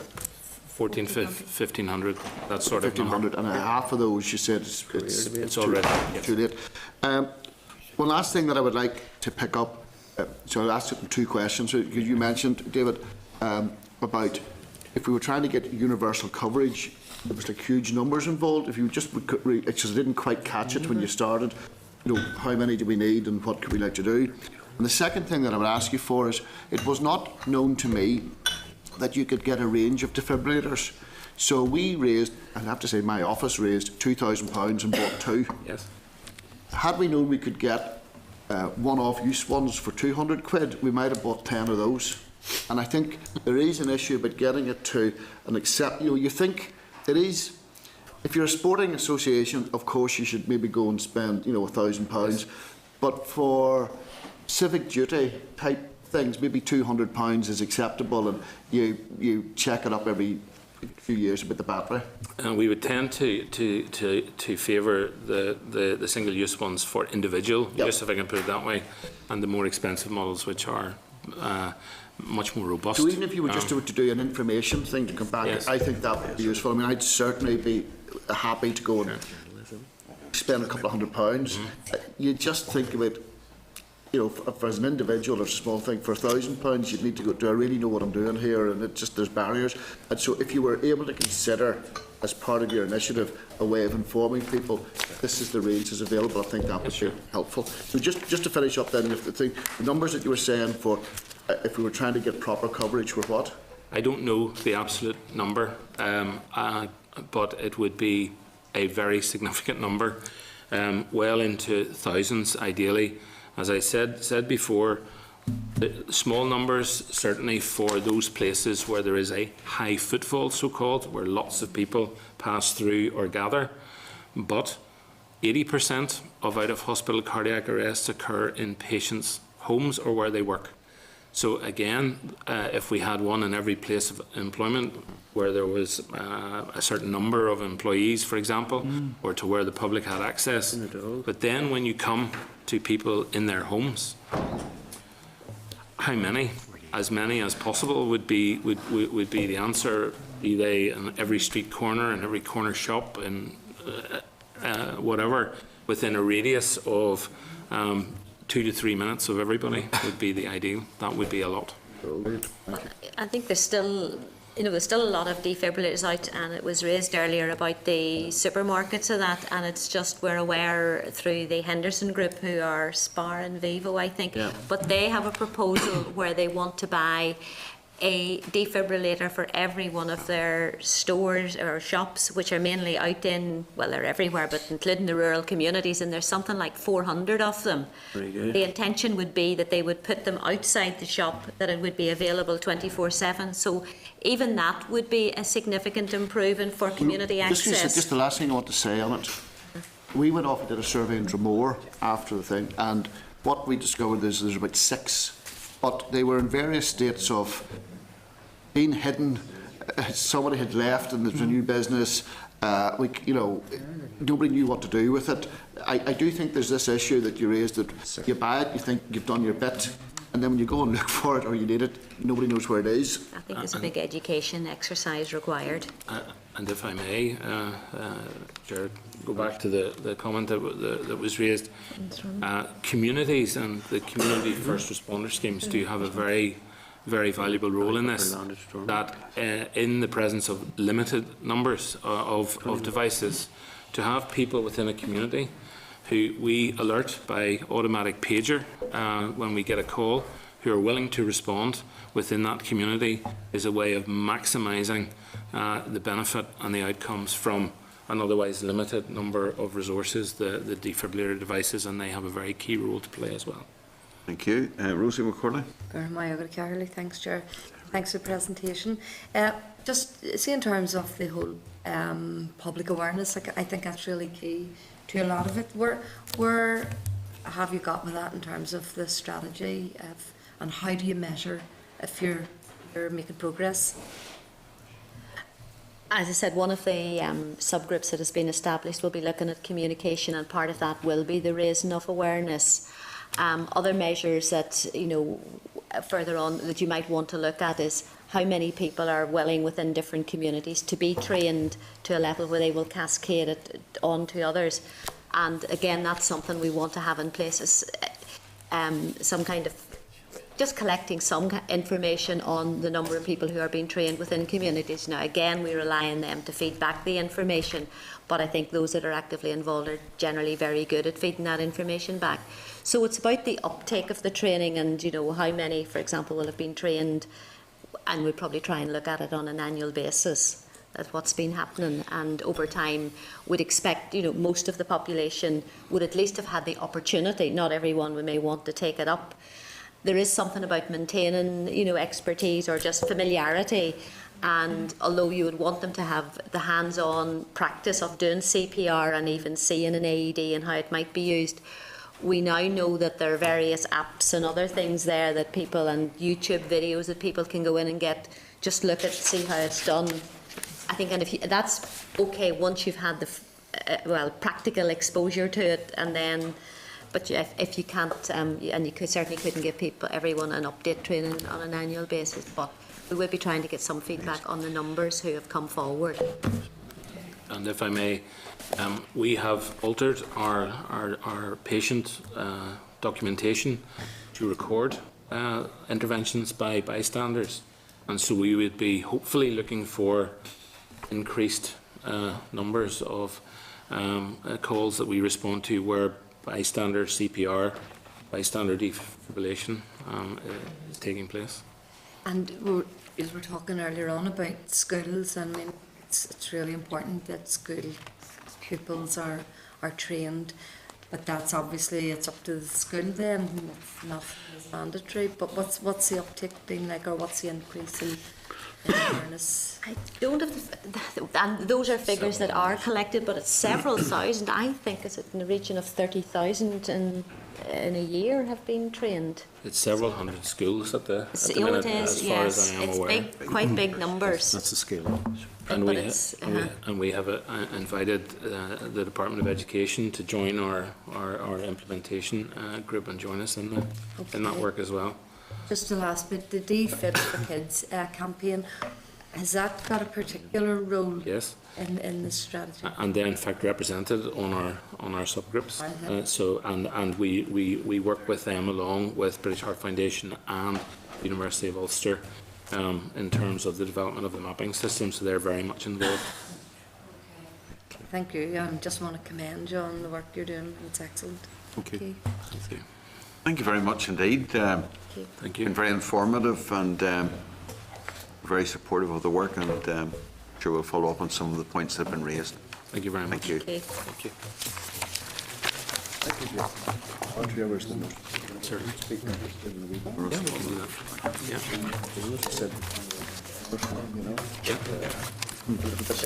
1,500, that sort of number. 1,500, and half of those, you said, It's already too late. One last thing that I would like to pick up, so I'll ask you 2 questions. You mentioned, David, about if we were trying to get universal coverage, there was like huge numbers involved. If you just didn't quite catch it when you started, how many do we need and what could we like to do? And the second thing that I would ask you for is, it was not known to me that you could get a range of defibrillators. So we raised, I have to say my office raised £2,000 and bought 2. Yes. Had we known we could get one-off use ones for £200, we might have bought 10 of those. And I think there is an issue about getting it to an accept. You think it is. If you're a sporting association, of course you should maybe go and spend £1,000. But for civic duty type things, maybe £200 is acceptable, and you check it up every few years about the battery? We would tend to favour the single-use ones for individual use, if I can put it that way, and the more expensive models, which are much more robust. So even if you were just to do an information thing to come back, Yes. I think that would be useful. I mean, I'd certainly be happy to go and spend a couple of £100. You just think about, you know, for as an individual, it's a small thing. For £1,000, you'd need to go, do I really know what I'm doing here? And it just, there's barriers. And so if you were able to consider, as part of your initiative, a way of informing people, this is the ranges available, I think that would be helpful. So just to finish up then, the numbers that you were saying for, if we were trying to get proper coverage were what? I don't know the absolute number, but it would be a very significant number, well into thousands ideally. As I said before, the small numbers certainly for those places where there is a high footfall, so-called, where lots of people pass through or gather, but 80% of out-of-hospital cardiac arrests occur in patients' homes or where they work. So again, if we had one in every place of employment where there was a certain number of employees, for example, or to where the public had access, but then when you come to people in their homes, how many? As many as possible would be the answer, be they in every street corner and every corner shop and whatever, within a radius of 2 to 3 minutes of everybody would be the ideal. That would be a lot. I think there's still, there's still a lot of defibrillators out, and it was raised earlier about the supermarkets of that, and it's just, we're aware through the Henderson Group, who are Spar and Vivo, I think, but they have a proposal where they want to buy a defibrillator for every one of their stores or shops, which are mainly out in, well, they're everywhere, but including the rural communities, and there's something like 400 of them. Very good. The intention would be that they would put them outside the shop, that it would be available 24/7. So even that would be a significant improvement for community access. Just the last thing I want to say on it. We went off and did a survey in Dromore after the thing, and what we discovered is there's about 6, but they were in various states of being hidden. Somebody had left and there's a new business. Nobody knew what to do with it. I do think there's this issue that you raised, that you buy it, you think you've done your bit, and then when you go and look for it or you need it, nobody knows where it is. I think there's a big education exercise required. And if I may, Jared, go back to the comment that was raised. Communities and the community first responder schemes do have a very valuable role in this, that in the presence of limited numbers of devices, to have people within a community who we alert by automatic pager when we get a call, who are willing to respond within that community, is a way of maximising the benefit and the outcomes from an otherwise limited number of resources, the defibrillator devices, and they have a very key role to play as well. Thank you. Rosie McCorley. Thanks, Chair. Thanks for the presentation. Just see, in terms of the whole public awareness, I think that's really key to a lot of it. Where have you got with that in terms of the strategy, and how do you measure if you're making progress? As I said, one of the subgroups that has been established will be looking at communication, and part of that will be the raising of awareness. Other measures that, further on that you might want to look at is how many people are willing within different communities to be trained to a level where they will cascade it on to others. And again, that's something we want to have in place, is some kind of just collecting some information on the number of people who are being trained within communities. Now, again, we rely on them to feed back the information, but I think those that are actively involved are generally very good at feeding that information back. So it's about the uptake of the training, and how many, for example, will have been trained, and we'll probably try and look at it on an annual basis at what's been happening, and over time would expect most of the population would at least have had the opportunity. Not everyone may want to take it up. There is something about maintaining expertise or just familiarity, and although you would want them to have the hands-on practice of doing CPR and even seeing an AED and how it might be used, we now know that there are various apps and other things there that people, and YouTube videos that people can go in and just look at, see how it's done I think, and if you, that's okay once you've had the practical exposure to it, and then. But if you can't, and you certainly couldn't give everyone an update training on an annual basis, but we will be trying to get some feedback on the numbers who have come forward. And if I may, we have altered our patient documentation to record interventions by bystanders, and so we would be hopefully looking for increased numbers of calls that we respond to where bystander CPR, bystander defibrillation is taking place. And we were talking earlier on about schools. I mean, it's really important that school pupils are trained, but that's obviously, it's up to the school then. It's not mandatory. But what's the uptick been like, or what's the increase in awareness? I don't have and those are figures that are collected, but it's several thousand. I think it's in the region of 30,000 in a year have been trained. It's several hundred schools at the It minute, is, as far as I am it's aware. quite big numbers. That's the scale. And But we have invited the Department of Education to join our implementation group and join us in that work as well. Just the last bit, the DFib for Kids campaign, has that got a particular role Yes. in the strategy? And they're in fact represented on our subgroups. And we work with them along with British Heart Foundation and University of Ulster in terms of the development of the mapping system, so they're very much involved. Thank you. I just want to commend you on the work you're doing. It's excellent. Okay. Thank you. Thank you very much indeed. Thank you. Been very informative and very supportive of the work, and sure we'll follow up on some of the points that have been raised. Thank you very much. Thank you. Okay. Thank you.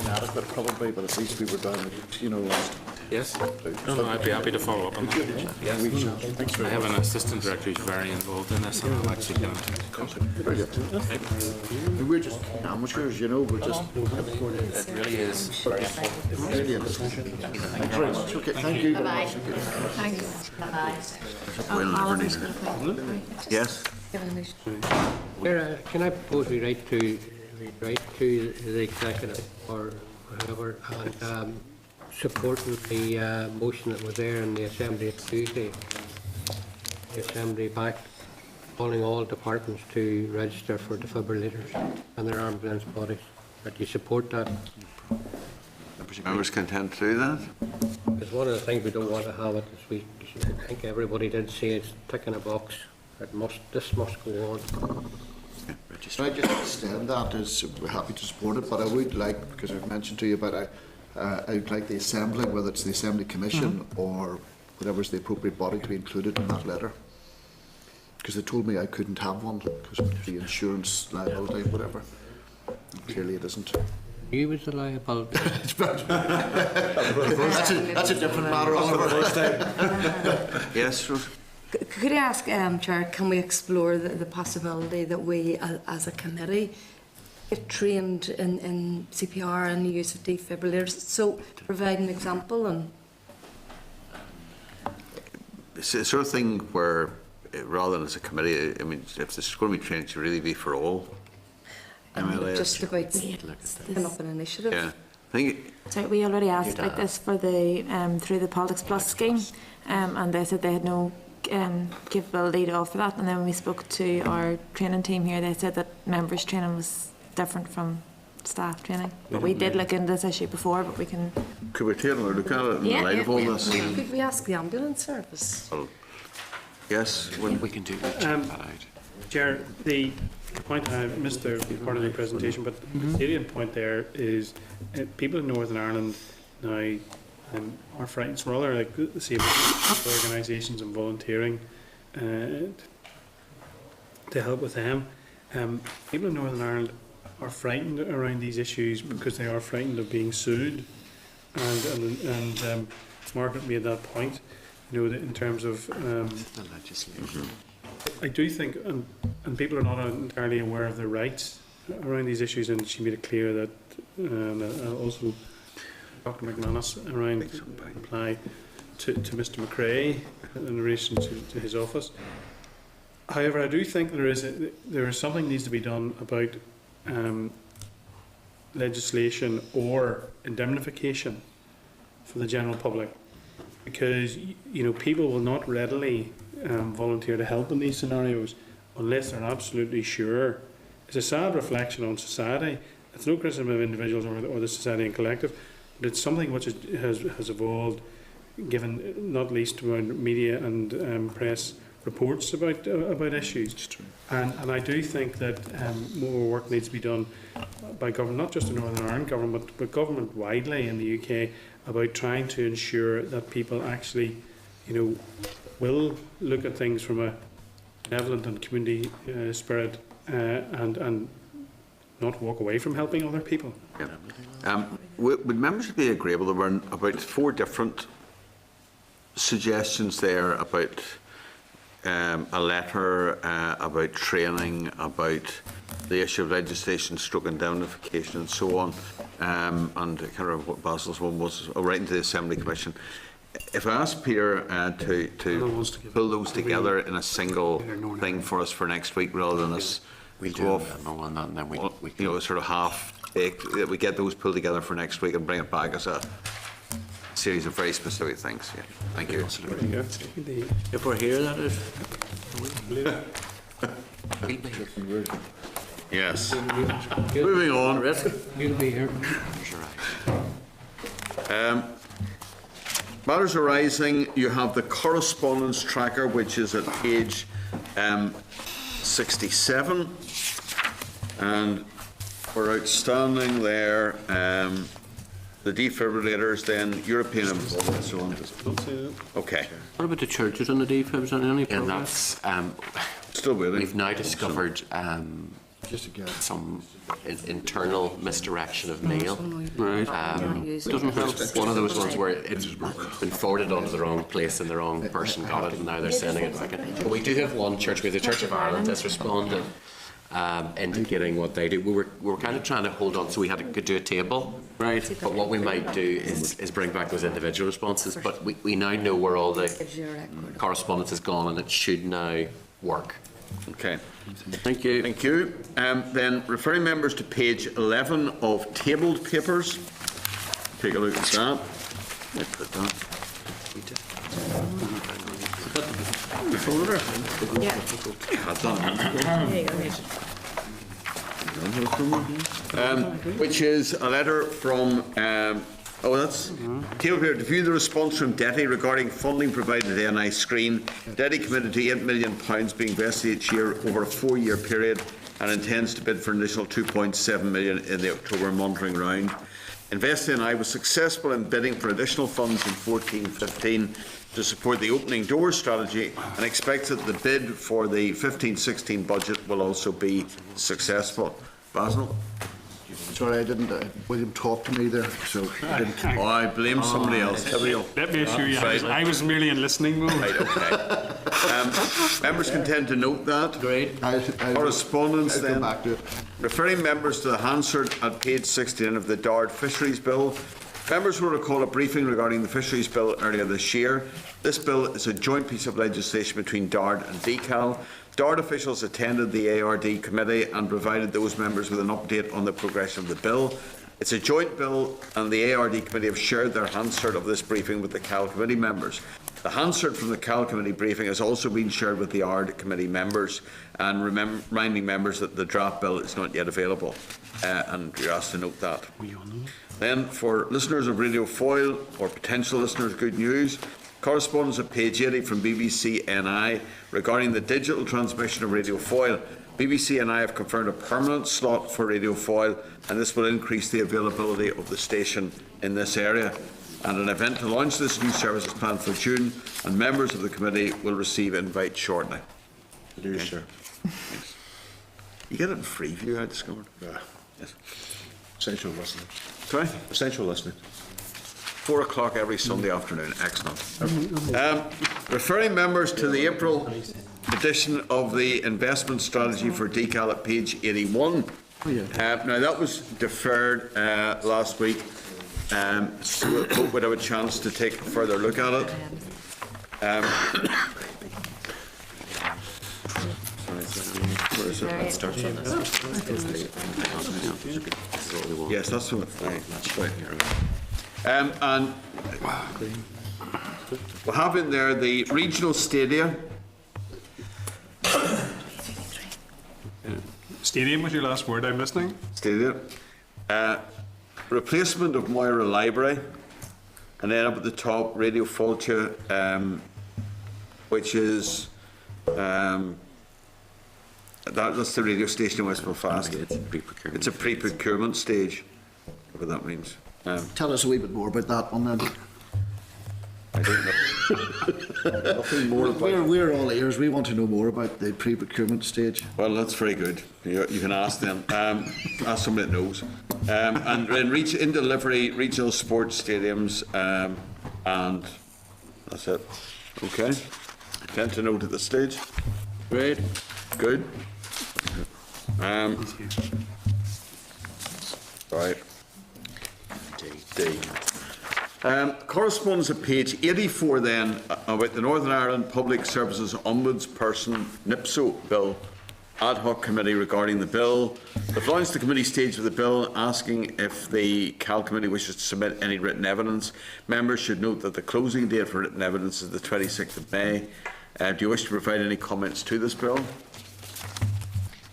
Inadequate probably, but at least we were down, Yes. No, I'd be happy to follow up on that. Yes. I have an assistant director who's very involved in this, and I'll actually get him to We're just amateurs, we're just. It really is very important. Brilliant. Thanks very much. Okay, thank you. Bye-bye. Thank you. Bye-bye. Yes. Can I propose we write to the executive or whoever and supporting the motion that was there in the Assembly on Tuesday? The Assembly back calling all departments to register for defibrillators and their ambulance bodies. That you support that? Members content to do that? Because one of the things we don't want to have it is I think everybody did say it's ticking a box. This must go on. Can I just extend that as we're happy to support it, but I would like, because I've mentioned to you about I would like the Assembly, whether it's the Assembly Commission or whatever's the appropriate body, to be included in that letter. Because they told me I couldn't have one because of the insurance liability, whatever. And clearly it isn't. You was the liability. That's a different matter. Yes, Rose? Could I ask, Chair, can we explore the possibility that we, as a committee, get trained in CPR and the use of defibrillators? So, provide an example and. It's the sort of thing where, rather than as a committee, I mean, if there's going to be training, it should really be for all. Just about setting up an initiative. Yeah. I think So we already asked about this for the through the Politics Plus scheme, and they said they had no capability to offer that. And then when we spoke to our training team here, they said that members' training was different from staff training. But we did look into this issue before, but we can. Could we take a look at it in the light of all this? Could we ask the ambulance service? Well, yes, we can do that. Chair, the point I missed there part of the presentation, but the salient point there is people in Northern Ireland now are frightened. So rather like the same organisations and volunteering to help with them. People in Northern Ireland are frightened around these issues because they are frightened of being sued, and Margaret made that point. That in terms of the legislation. I do think, and people are not entirely aware of their rights around these issues, and she made it clear that and also Dr McManus around reply to Mr McRae in relation to his office. However, I do think there is something needs to be done about legislation or indemnification for the general public, because people will not readily volunteer to help in these scenarios unless they're absolutely sure. It's a sad reflection on society. It's no criticism of individuals or the society in collective, but it's something which has evolved, given not least around media and press reports about issues. And I do think that more work needs to be done by government, not just the Northern Ireland government, but government widely in the UK, about trying to ensure that people actually, will look at things from a benevolent and community spirit and not walk away from helping other people. Yeah. Would members be agreeable? There were about 4 different suggestions there about a letter, about training, about the issue of legislation, stroke indemnification and so on, and I can't remember what Basil's one was, writing to the Assembly Commission. If I ask Peter to pull those together in a single thing for us for next week, rather than us go off on that, and then we sort of half-baked, we get those pulled together for next week and bring it back as a series of very specific things. Yeah. Thank you. If we're here, that is. Yes. Moving on. You'll be here. Matters arising, you have the correspondence tracker, which is at page 67, and we're outstanding there. The defibrillators, then European involvement, so on. Okay. What about the churches and the defibs? Any and progress? that's still waiting. We've now discovered some internal misdirection of mail. Right. Doesn't help. One of those ones where it's been forwarded onto the wrong place and the wrong person got it, and now they're sending it back in. But we do have one church, with the Church of Ireland, that's responded, indicating what they do. We were kind of trying to hold on, so we could do a table. Right. But what we might do is bring back those individual responses. But we now know where all the correspondence has gone, and it should now work. Okay. Thank you. Thank you. Then referring members to page 11 of tabled papers. Take a look at that. Put that. Which is a letter from table paper to view the response from DETI regarding funding provided to NI Screen. DETI committed to £8 million being invested each year over a 4-year period and intends to bid for an additional £2.7 million in the October monitoring round. Invest NI was successful in bidding for additional funds in 14-15 to support the opening door strategy, and expects that the bid for the 15-16 budget will also be successful. Basil? Sorry, I didn't. William talked to me there, so I didn't. Oh, I blame somebody else. Let me assure you, Right. I was merely in listening mode. Right, okay. Members can tend to note that. Great. Correspondence I'll then. come back to it. Referring members to the Hansard at page 16 of the Dard Fisheries Bill. Members will recall a briefing regarding the Fisheries Bill earlier this year. This bill is a joint piece of legislation between Dard and DCAL. Dard officials attended the ARD committee and provided those members with an update on the progression of the bill. It's a joint bill, and the ARD committee have shared their Hansard of this briefing with the CAL committee members. The Hansard from the CAL committee briefing has also been shared with the ARD committee members, and reminding members that the draft bill is not yet available, and you're asked to note that. Then, for listeners of Radio Foyle, or potential listeners, good news. Correspondence at page 80 from BBC NI regarding the digital transmission of Radio Foyle. BBC NI have confirmed a permanent slot for Radio Foyle, and this will increase the availability of the station in this area. And an event to launch this new service is planned for June, and members of the committee will receive invites shortly. It is, sir. Yes. You get it in Freeview, I discovered. Yeah. Yes. Essential listening. Sorry? Essential listening. 4 o'clock every Sunday afternoon. Excellent. Referring members to the April edition of the investment strategy for DCAL at page 81. Now, that was deferred last week, so we hope we'd have a chance to take a further look at it. It starts on this. Yes, that's what. And we have in there the regional stadia. Stadium was your last word, I'm listening. Stadia. Replacement of Moira Library. And then up at the top, Radio Fulcha, which is that's the radio station in West Belfast. It's a pre-procurement stage, whatever that means. Tell us a wee bit more about that one then. I don't know. Nothing more about We're all ears. We want to know more about the pre-procurement stage. Well, that's very good. You can ask them. Ask somebody that knows. And then in delivery, regional sports stadiums, and that's it. Okay. Tend to note at this stage. Great. Good. Right. D. Correspondence at page 84 then about the Northern Ireland Public Services Ombudsperson NIPSO bill ad hoc committee regarding the bill. The Florence the committee stage of the bill asking if the CAL committee wishes to submit any written evidence. Members should note that the closing date for written evidence is the 26th of May. Do you wish to provide any comments to this bill?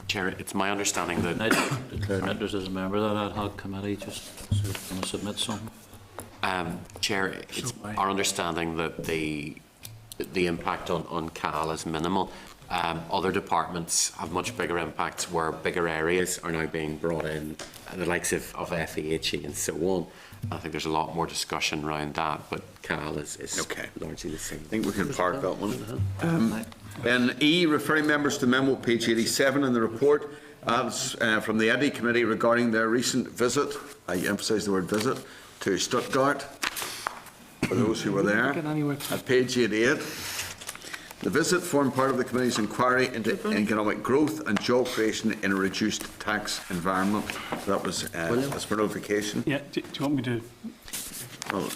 Chair, it's my understanding that... I declare an interest as a member of that ad hoc committee, just so I'm going to submit something. Chair, it's our understanding that the impact on CAL is minimal. Other departments have much bigger impacts where bigger areas are now being brought in, the likes of FEHE and so on. I think there's a lot more discussion around that, but CAL is okay. Largely the same. I think we can park that one. Then E, referring members to memo page 87 in the report from the EDI committee regarding their recent visit, I emphasise the word visit, to Stuttgart, for those who were there, at page 88. The visit formed part of the committee's inquiry into economic growth and job creation in a reduced tax environment. That was as per notification. Yeah, do you want me to? Well,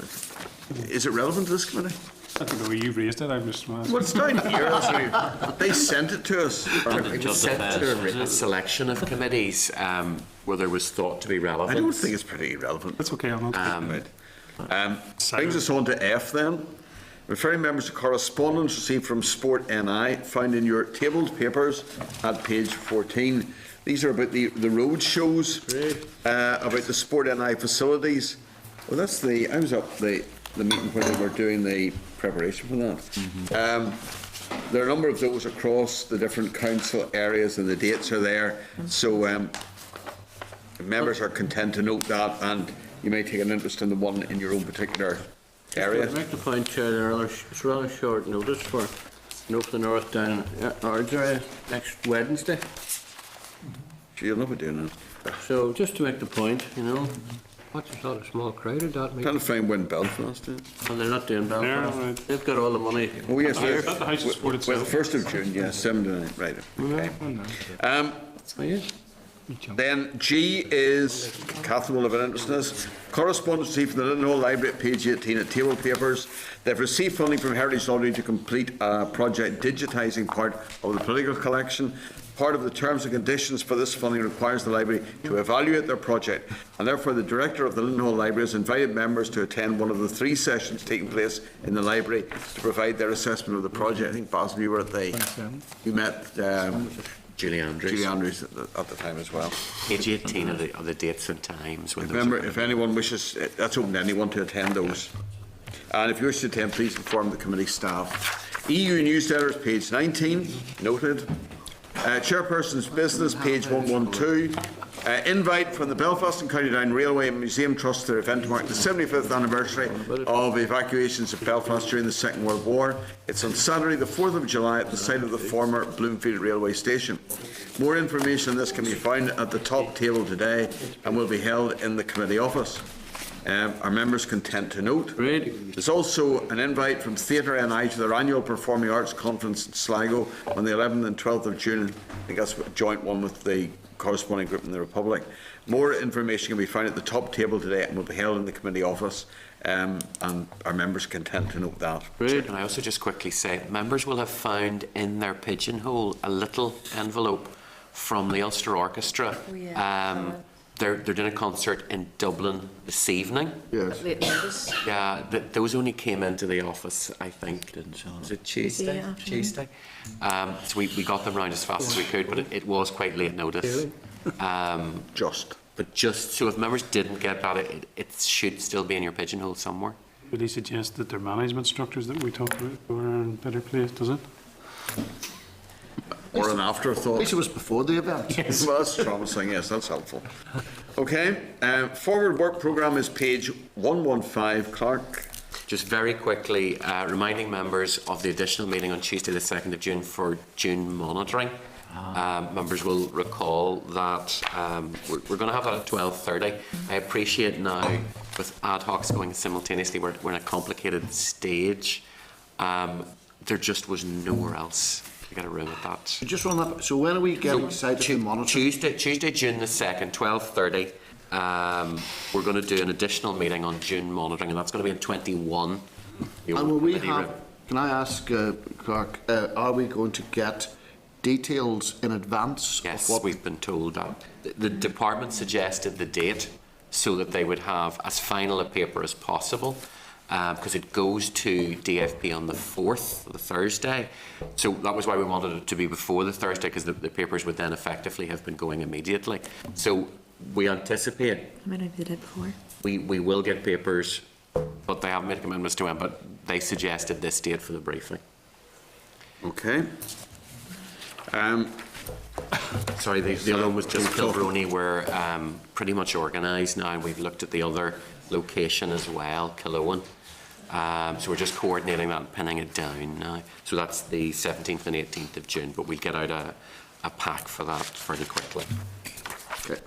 is it relevant to this committee? I don't know where you raised it. I'm just. Well, it's down here. They sent it to us. It was sent to a selection of committees where there was thought to be relevant. I don't think it's pretty relevant. That's okay. I'll not. Brings us on to F then. Referring members to correspondence received from Sport NI, found in your tabled papers at page 14. These are about the road shows, about the Sport NI facilities. Well, that's I was up the meeting where they were doing the preparation for that. There are a number of those across the different council areas, and the dates are there. So members are content to note that, and you may take an interest in the one in your own particular area. To make the point, Chair, it's rather short notice for the North Down Ards area next Wednesday. You'll not be doing that. So just to make the point, What's a sort of small crowd at that meeting? Trying to find when Belfast is. And they're not doing Belfast. Right. They've got all the money. Oh yes, At the House of Sport well, itself. the 1st of June, yes, 7 to 9, right. Okay. Then G is, Catherine will have an interest in this. Correspondence received from the Lindenhall Library at page 18 at table papers. They've received funding from Heritage Lottery to complete a project digitising part of the political collection. Part of the terms and conditions for this funding requires the library to evaluate their project, and therefore the director of the Lindenhall Library has invited members to attend one of the 3 sessions taking place in the library to provide their assessment of the project. I think, Basil, you were at you met Julie Andrews. Julie Andrews at the time as well. Page 18 of the dates and times. When Remember, if anyone wishes, that's open to anyone to attend those. And if you wish to attend, please inform the committee staff. EU newsletters, page 19, noted. Chairperson's business, page 112. Invite from the Belfast and County Down Railway and Museum Trust to their event to mark the 75th anniversary of evacuations of Belfast during the Second World War. It's on Saturday, the 4th of July, at the site of the former Bloomfield Railway Station. More information on this can be found at the top table today and will be held in the committee office. Are members content to note? There's also an invite from Theatre NI to their annual Performing Arts Conference in Sligo on the 11th and 12th of June. I think that's a joint one with the corresponding group in the Republic. More information can be found at the top table today and will be held in the committee office, and our members can tend to note that. Can I also just quickly say, members will have found in their pigeonhole a little envelope from the Ulster Orchestra. Oh, yeah. They're doing a concert in Dublin this evening. Yes. Late notice. Yeah, those only came into the office, I think, was it Tuesday? Yeah. Tuesday. So we got them round as fast as we could, but it was quite late notice. But just so if members didn't get that, it should still be in your pigeonhole somewhere. Would he suggest that their management structures that we talked about were in a better place, does it? Or an afterthought. At least it was before the event. Yes. Well, that's promising, yes, that's helpful. Okay, forward work programme is page 115, Clark. Just very quickly, reminding members of the additional meeting on Tuesday the 2nd of June for June monitoring. Members will recall that we're going to have that at 12:30. I appreciate now, with ad hocs going simultaneously, we're in a complicated stage. There just was nowhere else to get a room at that. Just run that. So when are we getting excited to monitor? Tuesday, June the 2nd, 12:30. We're going to do an additional meeting on June monitoring, and that's going to be in 21. And will we have? Can I ask, Clark? Are we going to get details in advance? Yes, of what we've been told that. The department suggested the date so that they would have as final a paper as possible, because it goes to DFP on the 4th, the Thursday. So that was why we wanted it to be before the Thursday, because the papers would then effectively have been going immediately. So we anticipate It might not be the day before. we will get papers, but they haven't made commitments to when, but they suggested this date for the briefing. Okay. Sorry, the other one was just Kilbrony. We're pretty much organised now. We've looked at the other location as well, Killowen. So we're just coordinating that and pinning it down now. So that's the 17th and 18th of June, but we'll get out a pack for that fairly quickly. Okay.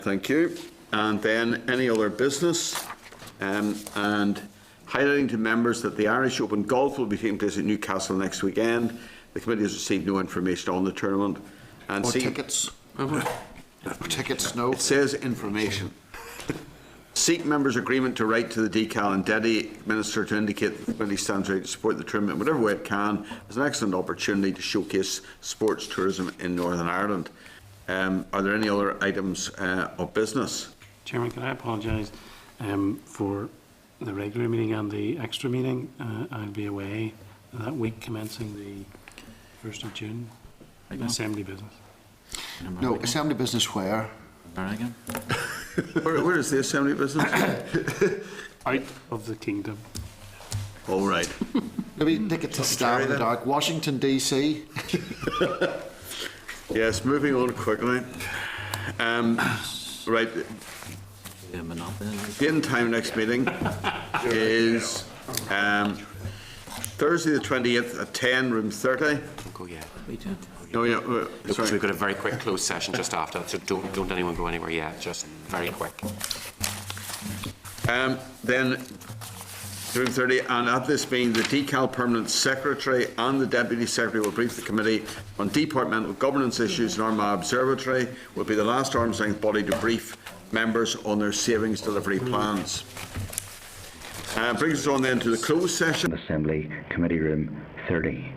Thank you. And then any other business? And highlighting to members that the Irish Open Golf will be taking place at Newcastle next weekend. The committee has received no information on the tournament. And tickets? Tickets, no. It says information. Seek members' agreement to write to the decal and Deputy Minister to indicate that the committee stands ready to support the tournament in whatever way it can as an excellent opportunity to showcase sports tourism in Northern Ireland. Are there any other items of business? Chairman, can I apologise for the regular meeting and the extra meeting? I'll be away that week commencing the 1st of June. Assembly business. No, assembly business where? Where is the assembly business? Out of the kingdom. All right. Maybe take it to stab in the dark. Washington, D.C. Yes, moving on quickly. Right. The end time next meeting is Thursday the 20th at 10, room 30. Oh, yeah. We did. No, yeah. Because we've got a very quick closed session just after that, so don't anyone go anywhere yet. Just very quick. Then room 30, and at this meeting, the DECAL Permanent Secretary and the Deputy Secretary will brief the committee on departmental governance issues in Armagh Observatory. Will be the last arm's length body to brief members on their savings delivery plans. Brings us on then to the closed session. Assembly Committee Room 30.